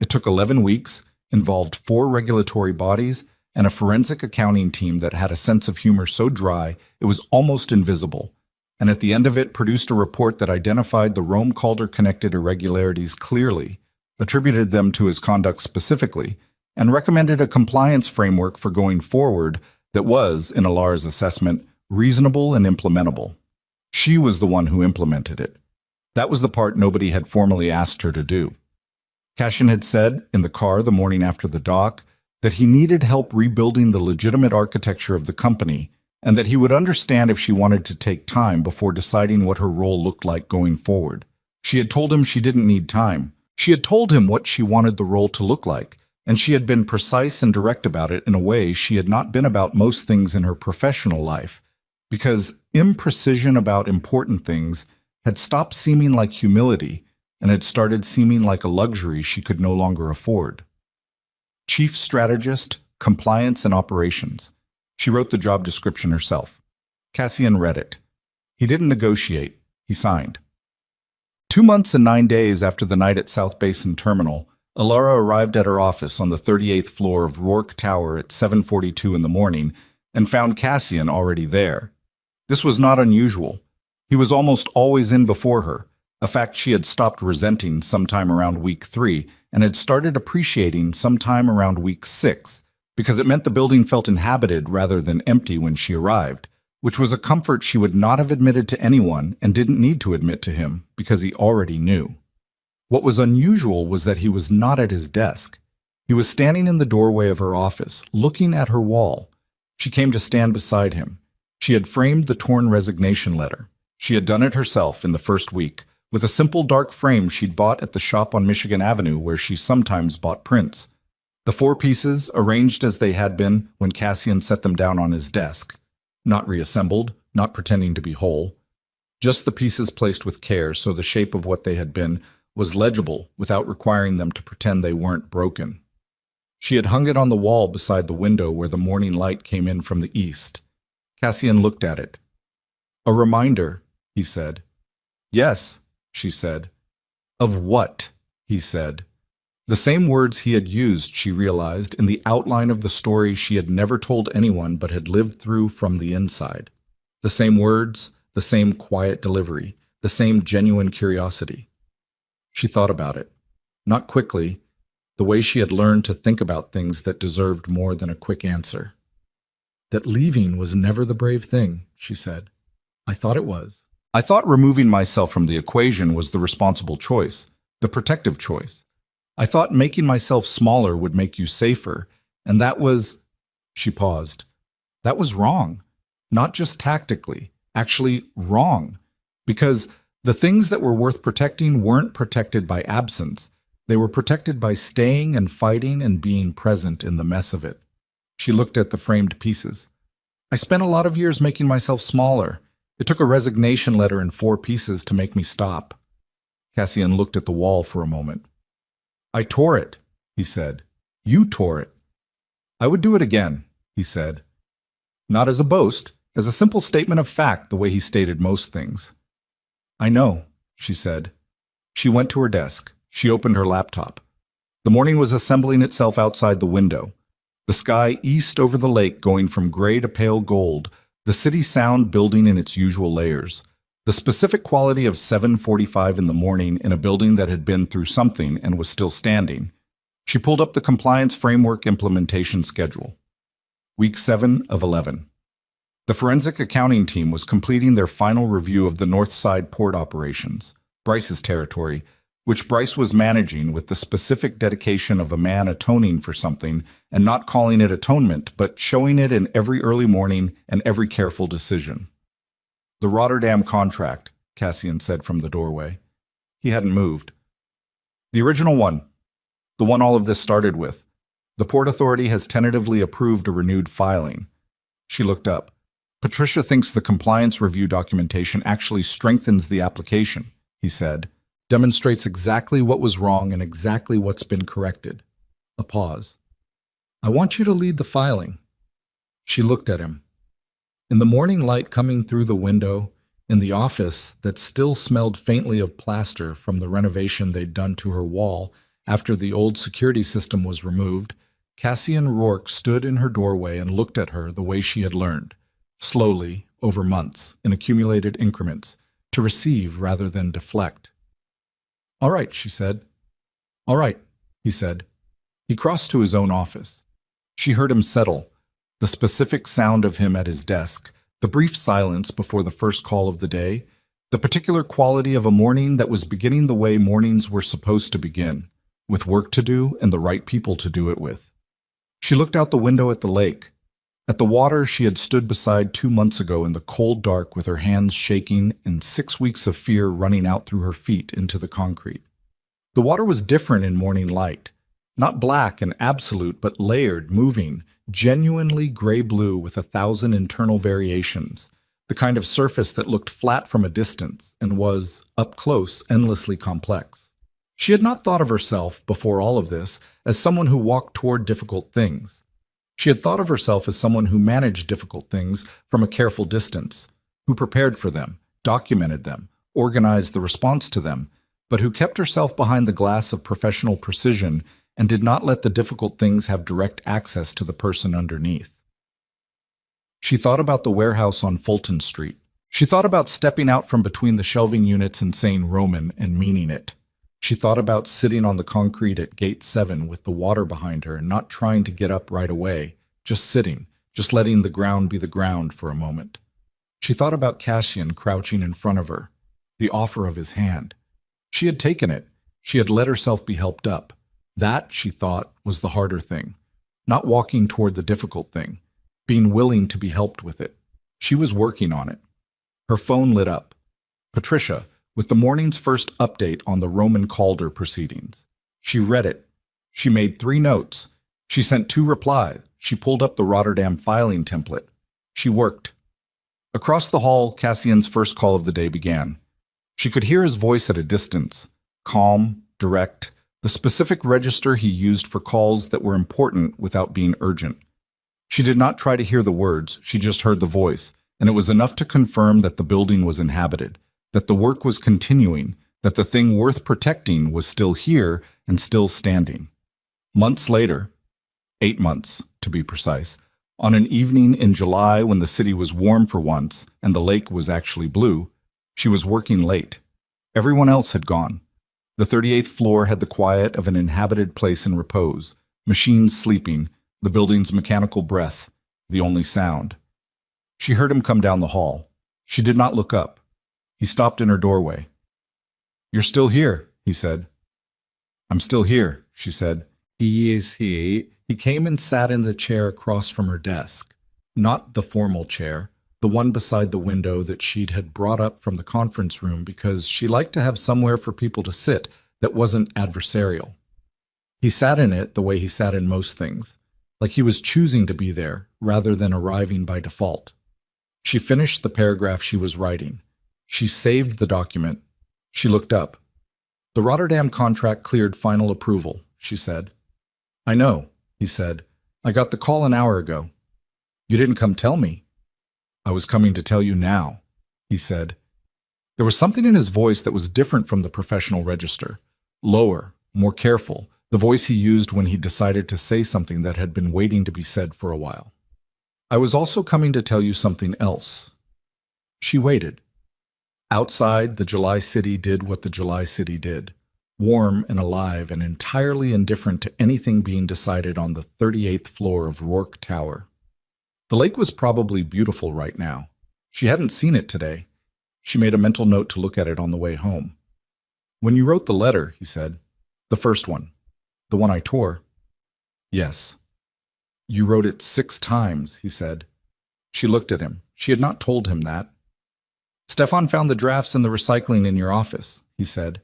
It took 11 weeks, involved 4 regulatory bodies, and a forensic accounting team that had a sense of humor so dry it was almost invisible, and at the end of it produced a report that identified the Rome Calder-connected irregularities clearly, attributed them to his conduct specifically, and recommended a compliance framework for going forward that was, in Alar's assessment, reasonable and implementable. She was the one who implemented it. That was the part nobody had formally asked her to do. Cashin had said, in the car the morning after the dock, that he needed help rebuilding the legitimate architecture of the company, and that he would understand if she wanted to take time before deciding what her role looked like going forward. She had told him she didn't need time. She had told him what she wanted the role to look like, and she had been precise and direct about it in a way she had not been about most things in her professional life, because imprecision about important things had stopped seeming like humility and had started seeming like a luxury she could no longer afford. Chief Strategist, Compliance and Operations. She wrote the job description herself. Cassian read it. He didn't negotiate. He signed. 2 months and 9 days after the night at South Basin Terminal, Alara arrived at her office on the 38th floor of Rourke Tower at 7:42 in the morning and found Cassian already there. This was not unusual. He was almost always in before her, a fact she had stopped resenting sometime around week 3 and had started appreciating sometime around week 6, because it meant the building felt inhabited rather than empty when she arrived, which was a comfort she would not have admitted to anyone and didn't need to admit to him because he already knew. What was unusual was that he was not at his desk. He was standing in the doorway of her office, looking at her wall. She came to stand beside him. She had framed the torn resignation letter. She had done it herself in the first week, with a simple dark frame she'd bought at the shop on Michigan Avenue where she sometimes bought prints. The 4 pieces, arranged as they had been when Cassian set them down on his desk. Not reassembled, not pretending to be whole. Just the pieces placed with care so the shape of what they had been was legible without requiring them to pretend they weren't broken. She had hung it on the wall beside the window where the morning light came in from the east. Cassian looked at it. "A reminder," he said. "Yes," she said. "Of what?" he said. The same words he had used, she realized, in the outline of the story she had never told anyone but had lived through from the inside. The same words, the same quiet delivery, the same genuine curiosity. She thought about it. Not quickly, the way she had learned to think about things that deserved more than a quick answer. "That leaving was never the brave thing," she said. "I thought it was. I thought removing myself from the equation was the responsible choice, the protective choice. I thought making myself smaller would make you safer, and that was—" She paused. "That was wrong. Not just tactically, actually wrong. Because the things that were worth protecting weren't protected by absence. They were protected by staying and fighting and being present in the mess of it." She looked at the framed pieces. "I spent a lot of years making myself smaller. It took a resignation letter in 4 pieces to make me stop." Cassian looked at the wall for a moment. "I tore it," he said. "You tore it." "I would do it again," he said. Not as a boast, as a simple statement of fact the way he stated most things. "I know," she said. She went to her desk. She opened her laptop. The morning was assembling itself outside the window. The sky east over the lake going from gray to pale gold, the city sound building in its usual layers. The specific quality of 7:45 in the morning in a building that had been through something and was still standing. She pulled up the compliance framework implementation schedule. Week 7 of 11. The forensic accounting team was completing their final review of the North Side port operations, Bryce's territory, which Bryce was managing with the specific dedication of a man atoning for something and not calling it atonement, but showing it in every early morning and every careful decision. "The Rotterdam contract," Cassian said from the doorway. He hadn't moved. "The original one. The one all of this started with. The Port Authority has tentatively approved a renewed filing." She looked up. "Patricia thinks the compliance review documentation actually strengthens the application," he said. "Demonstrates exactly what was wrong and exactly what's been corrected." A pause. "I want you to lead the filing." She looked at him. In the morning light coming through the window, in the office that still smelled faintly of plaster from the renovation they'd done to her wall after the old security system was removed, Cassian Rourke stood in her doorway and looked at her the way she had learned, slowly, over months, in accumulated increments, to receive rather than deflect. "All right," she said. "All right," he said. He crossed to his own office. She heard him settle, the specific sound of him at his desk, the brief silence before the first call of the day, the particular quality of a morning that was beginning the way mornings were supposed to begin, with work to do and the right people to do it with. She looked out the window at the lake, at the water she had stood beside 2 months ago in the cold dark with her hands shaking and 6 weeks of fear running out through her feet into the concrete. The water was different in morning light, not black and absolute, but layered, moving, genuinely gray-blue with 1,000 internal variations, the kind of surface that looked flat from a distance and was, up close, endlessly complex. She had not thought of herself, before all of this, as someone who walked toward difficult things. She had thought of herself as someone who managed difficult things from a careful distance, who prepared for them, documented them, organized the response to them, but who kept herself behind the glass of professional precision and did not let the difficult things have direct access to the person underneath. She thought about the warehouse on Fulton Street. She thought about stepping out from between the shelving units and saying Roman and meaning it. She thought about sitting on the concrete at Gate 7 with the water behind her and not trying to get up right away, just sitting, just letting the ground be the ground for a moment. She thought about Cassian crouching in front of her, the offer of his hand. She had taken it. She had let herself be helped up. That, she thought, was the harder thing. Not walking toward the difficult thing, being willing to be helped with it. She was working on it. Her phone lit up. Patricia, with the morning's first update on the Roman Calder proceedings. She read it. She made 3 notes. She sent 2 replies. She pulled up the Rotterdam filing template. She worked. Across the hall, Cassian's first call of the day began. She could hear his voice at a distance, calm, direct, the specific register he used for calls that were important without being urgent. She did not try to hear the words, she just heard the voice, and it was enough to confirm that the building was inhabited, that the work was continuing, that the thing worth protecting was still here and still standing. Months later, 8 months to be precise, on an evening in July when the city was warm for once and the lake was actually blue, she was working late. Everyone else had gone. The 38th floor had the quiet of an inhabited place in repose, machines sleeping, the building's mechanical breath, the only sound. She heard him come down the hall. She did not look up. He stopped in her doorway. "You're still here," he said. "I'm still here," she said. "He is here." He came and sat in the chair across from her desk. Not the formal chair, the one beside the window that she'd had brought up from the conference room because she liked to have somewhere for people to sit that wasn't adversarial. He sat in it the way he sat in most things, like he was choosing to be there rather than arriving by default. She finished the paragraph she was writing. She saved the document. She looked up. "The Rotterdam contract cleared final approval," she said. "I know," he said. "I got the call an hour ago." "You didn't come tell me." "I was coming to tell you now," he said. There was something in his voice that was different from the professional register. Lower, more careful, the voice he used when he decided to say something that had been waiting to be said for a while. "I was also coming to tell you something else." She waited. Outside, the July city did what the July city did. Warm and alive and entirely indifferent to anything being decided on the 38th floor of Rourke Tower. The lake was probably beautiful right now. She hadn't seen it today. She made a mental note to look at it on the way home. "When you wrote the letter," he said, "the first one, the one I tore." "Yes." "You wrote it 6 times, he said. She looked at him. She had not told him that. "Stefan found the drafts in the recycling in your office," he said.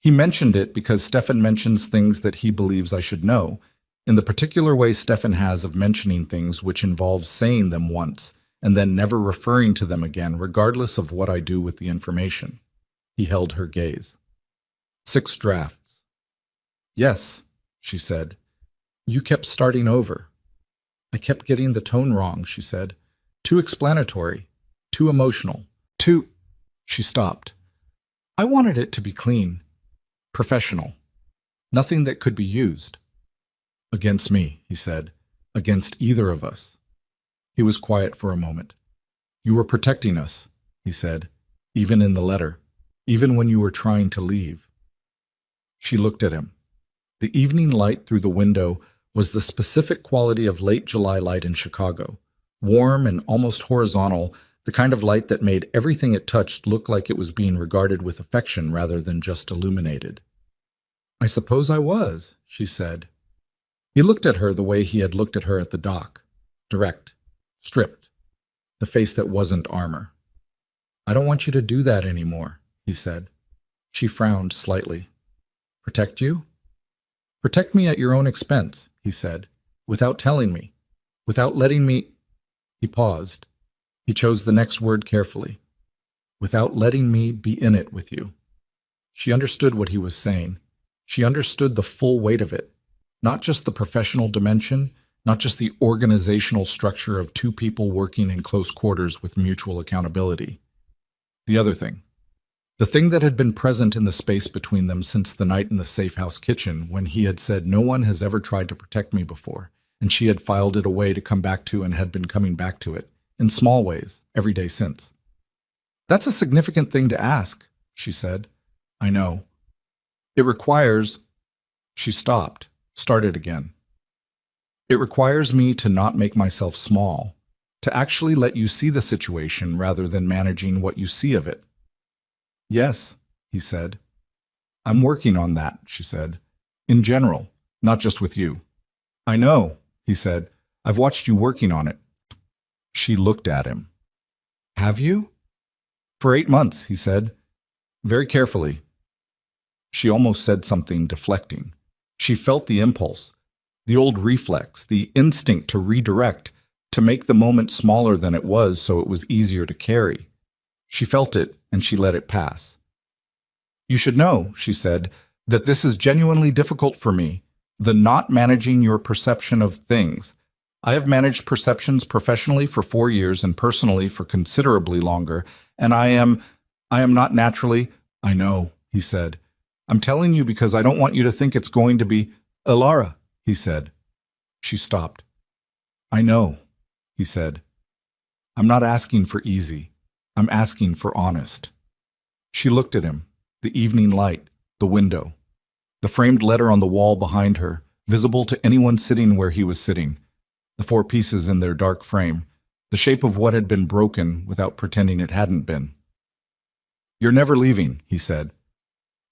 "He mentioned it because Stefan mentions things that he believes I should know, in the particular way Stefan has of mentioning things which involves saying them once and then never referring to them again regardless of what I do with the information." He held her gaze. 6 drafts. "Yes," she said. "You kept starting over." "I kept getting the tone wrong," she said. "Too explanatory, too emotional, too—" She stopped. "I wanted it to be clean, professional, nothing that could be used." "Against me," he said. "Against either of us." He was quiet for a moment. "You were protecting us," he said, "even in the letter, even when you were trying to leave." She looked at him. The evening light through the window was the specific quality of late July light in Chicago, warm and almost horizontal, the kind of light that made everything it touched look like it was being regarded with affection rather than just illuminated. "I suppose I was," she said. He looked at her the way he had looked at her at the dock, direct, stripped, the face that wasn't armor. "I don't want you to do that anymore," he said. She frowned slightly. "Protect you?" "Protect me at your own expense," he said, "without telling me, without letting me—" He paused. He chose the next word carefully. "Without letting me be in it with you." She understood what he was saying. She understood the full weight of it. Not just the professional dimension, not just the organizational structure of 2 people working in close quarters with mutual accountability. The other thing. The thing that had been present in the space between them since the night in the safe house kitchen when he had said no one has ever tried to protect me before, and she had filed it away to come back to and had been coming back to it, in small ways, every day since. "That's a significant thing to ask," she said. "I know. It requires—" She stopped. Started again. "It requires me to not make myself small, to actually let you see the situation rather than managing what you see of it. Yes, he said. I'm working on that, she said. In general, not just with you. I know, he said. I've watched you working on it. She looked at him. Have you? For 8 months, he said. Very carefully. She almost said something deflecting. She felt the impulse, the old reflex, the instinct to redirect, to make the moment smaller than it was so it was easier to carry. She felt it, and she let it pass. You should know, she said, that this is genuinely difficult for me, the not managing your perception of things. I have managed perceptions professionally for 4 years and personally for considerably longer, and I am not naturally. I know, he said. I'm telling you because I don't want you to think it's going to be Alara, he said. She stopped. I know, he said. I'm not asking for easy. I'm asking for honest. She looked at him, the evening light, the window, the framed letter on the wall behind her, visible to anyone sitting where he was sitting, the 4 pieces in their dark frame, the shape of what had been broken without pretending it hadn't been. You're never leaving, he said.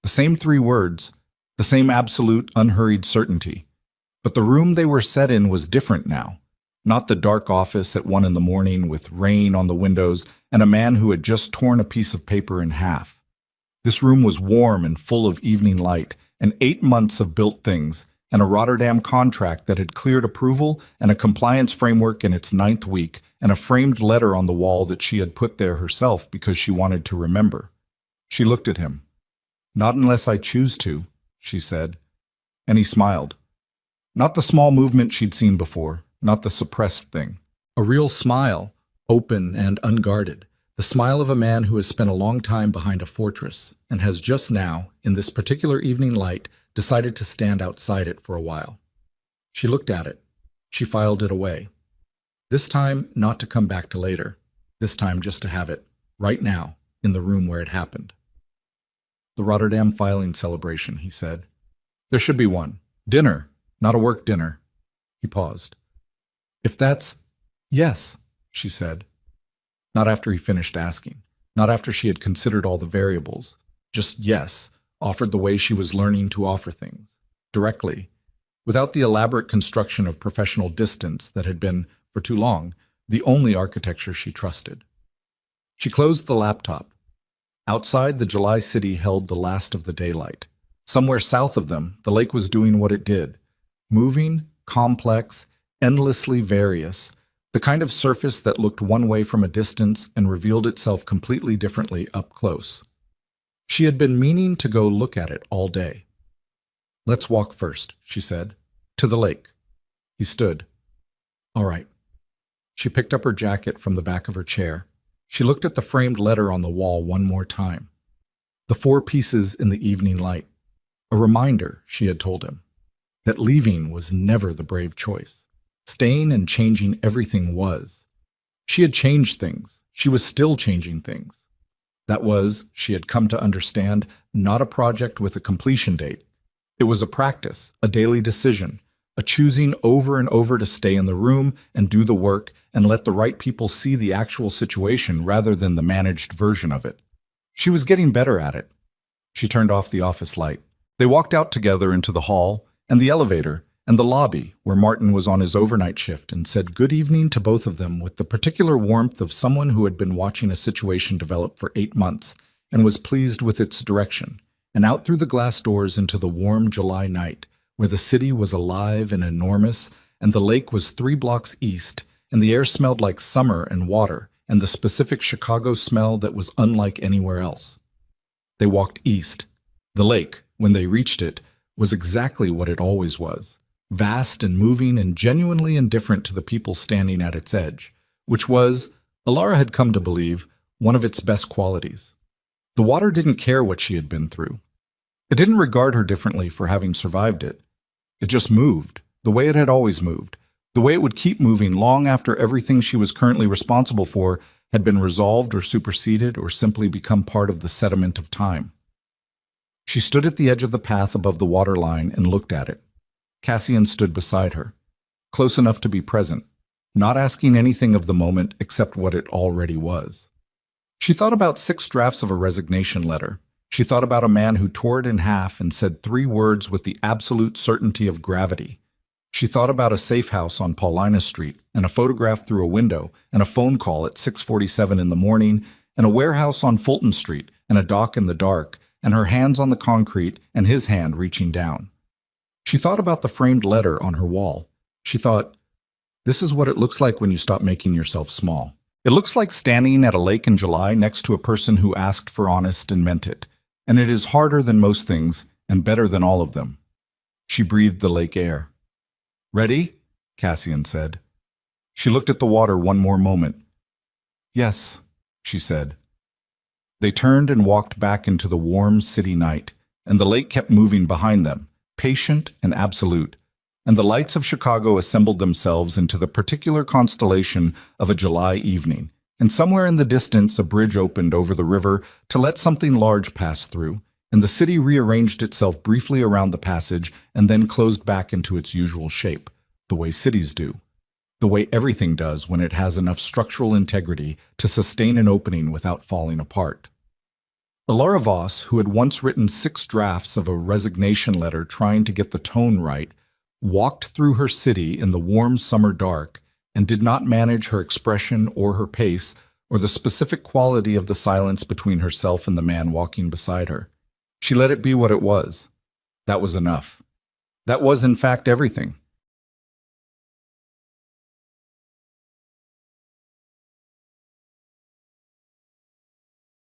The same 3 words, the same absolute, unhurried certainty. But the room they were set in was different now. Not the dark office at 1 in the morning with rain on the windows and a man who had just torn a piece of paper in half. This room was warm and full of evening light, and 8 months of built things, and a Rotterdam contract that had cleared approval, and a compliance framework in its 9th week, and a framed letter on the wall that she had put there herself because she wanted to remember. She looked at him. Not unless I choose to, she said. And he smiled. Not the small movement she'd seen before, not the suppressed thing. A real smile, open and unguarded. The smile of a man who has spent a long time behind a fortress and has just now, in this particular evening light, decided to stand outside it for a while. She looked at it. She filed it away. This time, not to come back to later. This time just to have it, right now, in the room where it happened. The Rotterdam filing celebration, he said. There should be one. Dinner, not a work dinner. He paused. If that's... Yes, she said. Not after he finished asking. Not after she had considered all the variables. Just yes, offered the way she was learning to offer things. Directly. Without the elaborate construction of professional distance that had been, for too long, the only architecture she trusted. She closed the laptop. Outside, the July city held the last of the daylight. Somewhere south of them, the lake was doing what it did. Moving, complex, endlessly various, the kind of surface that looked one way from a distance and revealed itself completely differently up close. She had been meaning to go look at it all day. Let's walk first, she said. To the lake. He stood. All right. She picked up her jacket from the back of her chair. She looked at the framed letter on the wall one more time. The 4 pieces in the evening light. A reminder, she had told him, that leaving was never the brave choice. Staying and changing everything was. She had changed things. She was still changing things. That was, she had come to understand, not a project with a completion date. It was a practice, a daily decision, a choosing over and over to stay in the room and do the work and let the right people see the actual situation rather than the managed version of it. She was getting better at it. She turned off the office light. They walked out together into the hall and the elevator and the lobby where Martin was on his overnight shift and said good evening to both of them with the particular warmth of someone who had been watching a situation develop for 8 months and was pleased with its direction, and out through the glass doors into the warm July night, where the city was alive and enormous, and the lake was 3 blocks east, and the air smelled like summer and water, and the specific Chicago smell that was unlike anywhere else. They walked east. The lake, when they reached it, was exactly what it always was, vast and moving and genuinely indifferent to the people standing at its edge, which was, Alara had come to believe, one of its best qualities. The water didn't care what she had been through. It didn't regard her differently for having survived it. It just moved, the way it had always moved, the way it would keep moving long after everything she was currently responsible for had been resolved or superseded or simply become part of the sediment of time. She stood at the edge of the path above the waterline and looked at it. Cassian stood beside her, close enough to be present, not asking anything of the moment except what it already was. She thought about 6 drafts of a resignation letter. She thought about a man who tore it in half and said 3 words with the absolute certainty of gravity. She thought about a safe house on Paulina Street, and a photograph through a window, and a phone call at 6:47 in the morning, and a warehouse on Fulton Street, and a dock in the dark, and her hands on the concrete and his hand reaching down. She thought about the framed letter on her wall. She thought, this is what it looks like when you stop making yourself small. It looks like standing at a lake in July next to a person who asked for honest and meant it. And it is harder than most things and better than all of them. She breathed the lake air. Ready? Cassian said. She looked at the water one more moment. Yes, she said. They turned and walked back into the warm city night, and the lake kept moving behind them, patient and absolute, and the lights of Chicago assembled themselves into the particular constellation of a July evening, and somewhere in the distance a bridge opened over the river to let something large pass through, and the city rearranged itself briefly around the passage and then closed back into its usual shape, the way cities do, the way everything does when it has enough structural integrity to sustain an opening without falling apart. Alara Voss, who had once written 6 drafts of a resignation letter trying to get the tone right, walked through her city in the warm summer dark and did not manage her expression or her pace or the specific quality of the silence between herself and the man walking beside her. She let it be what it was. That was enough. That was, in fact, everything.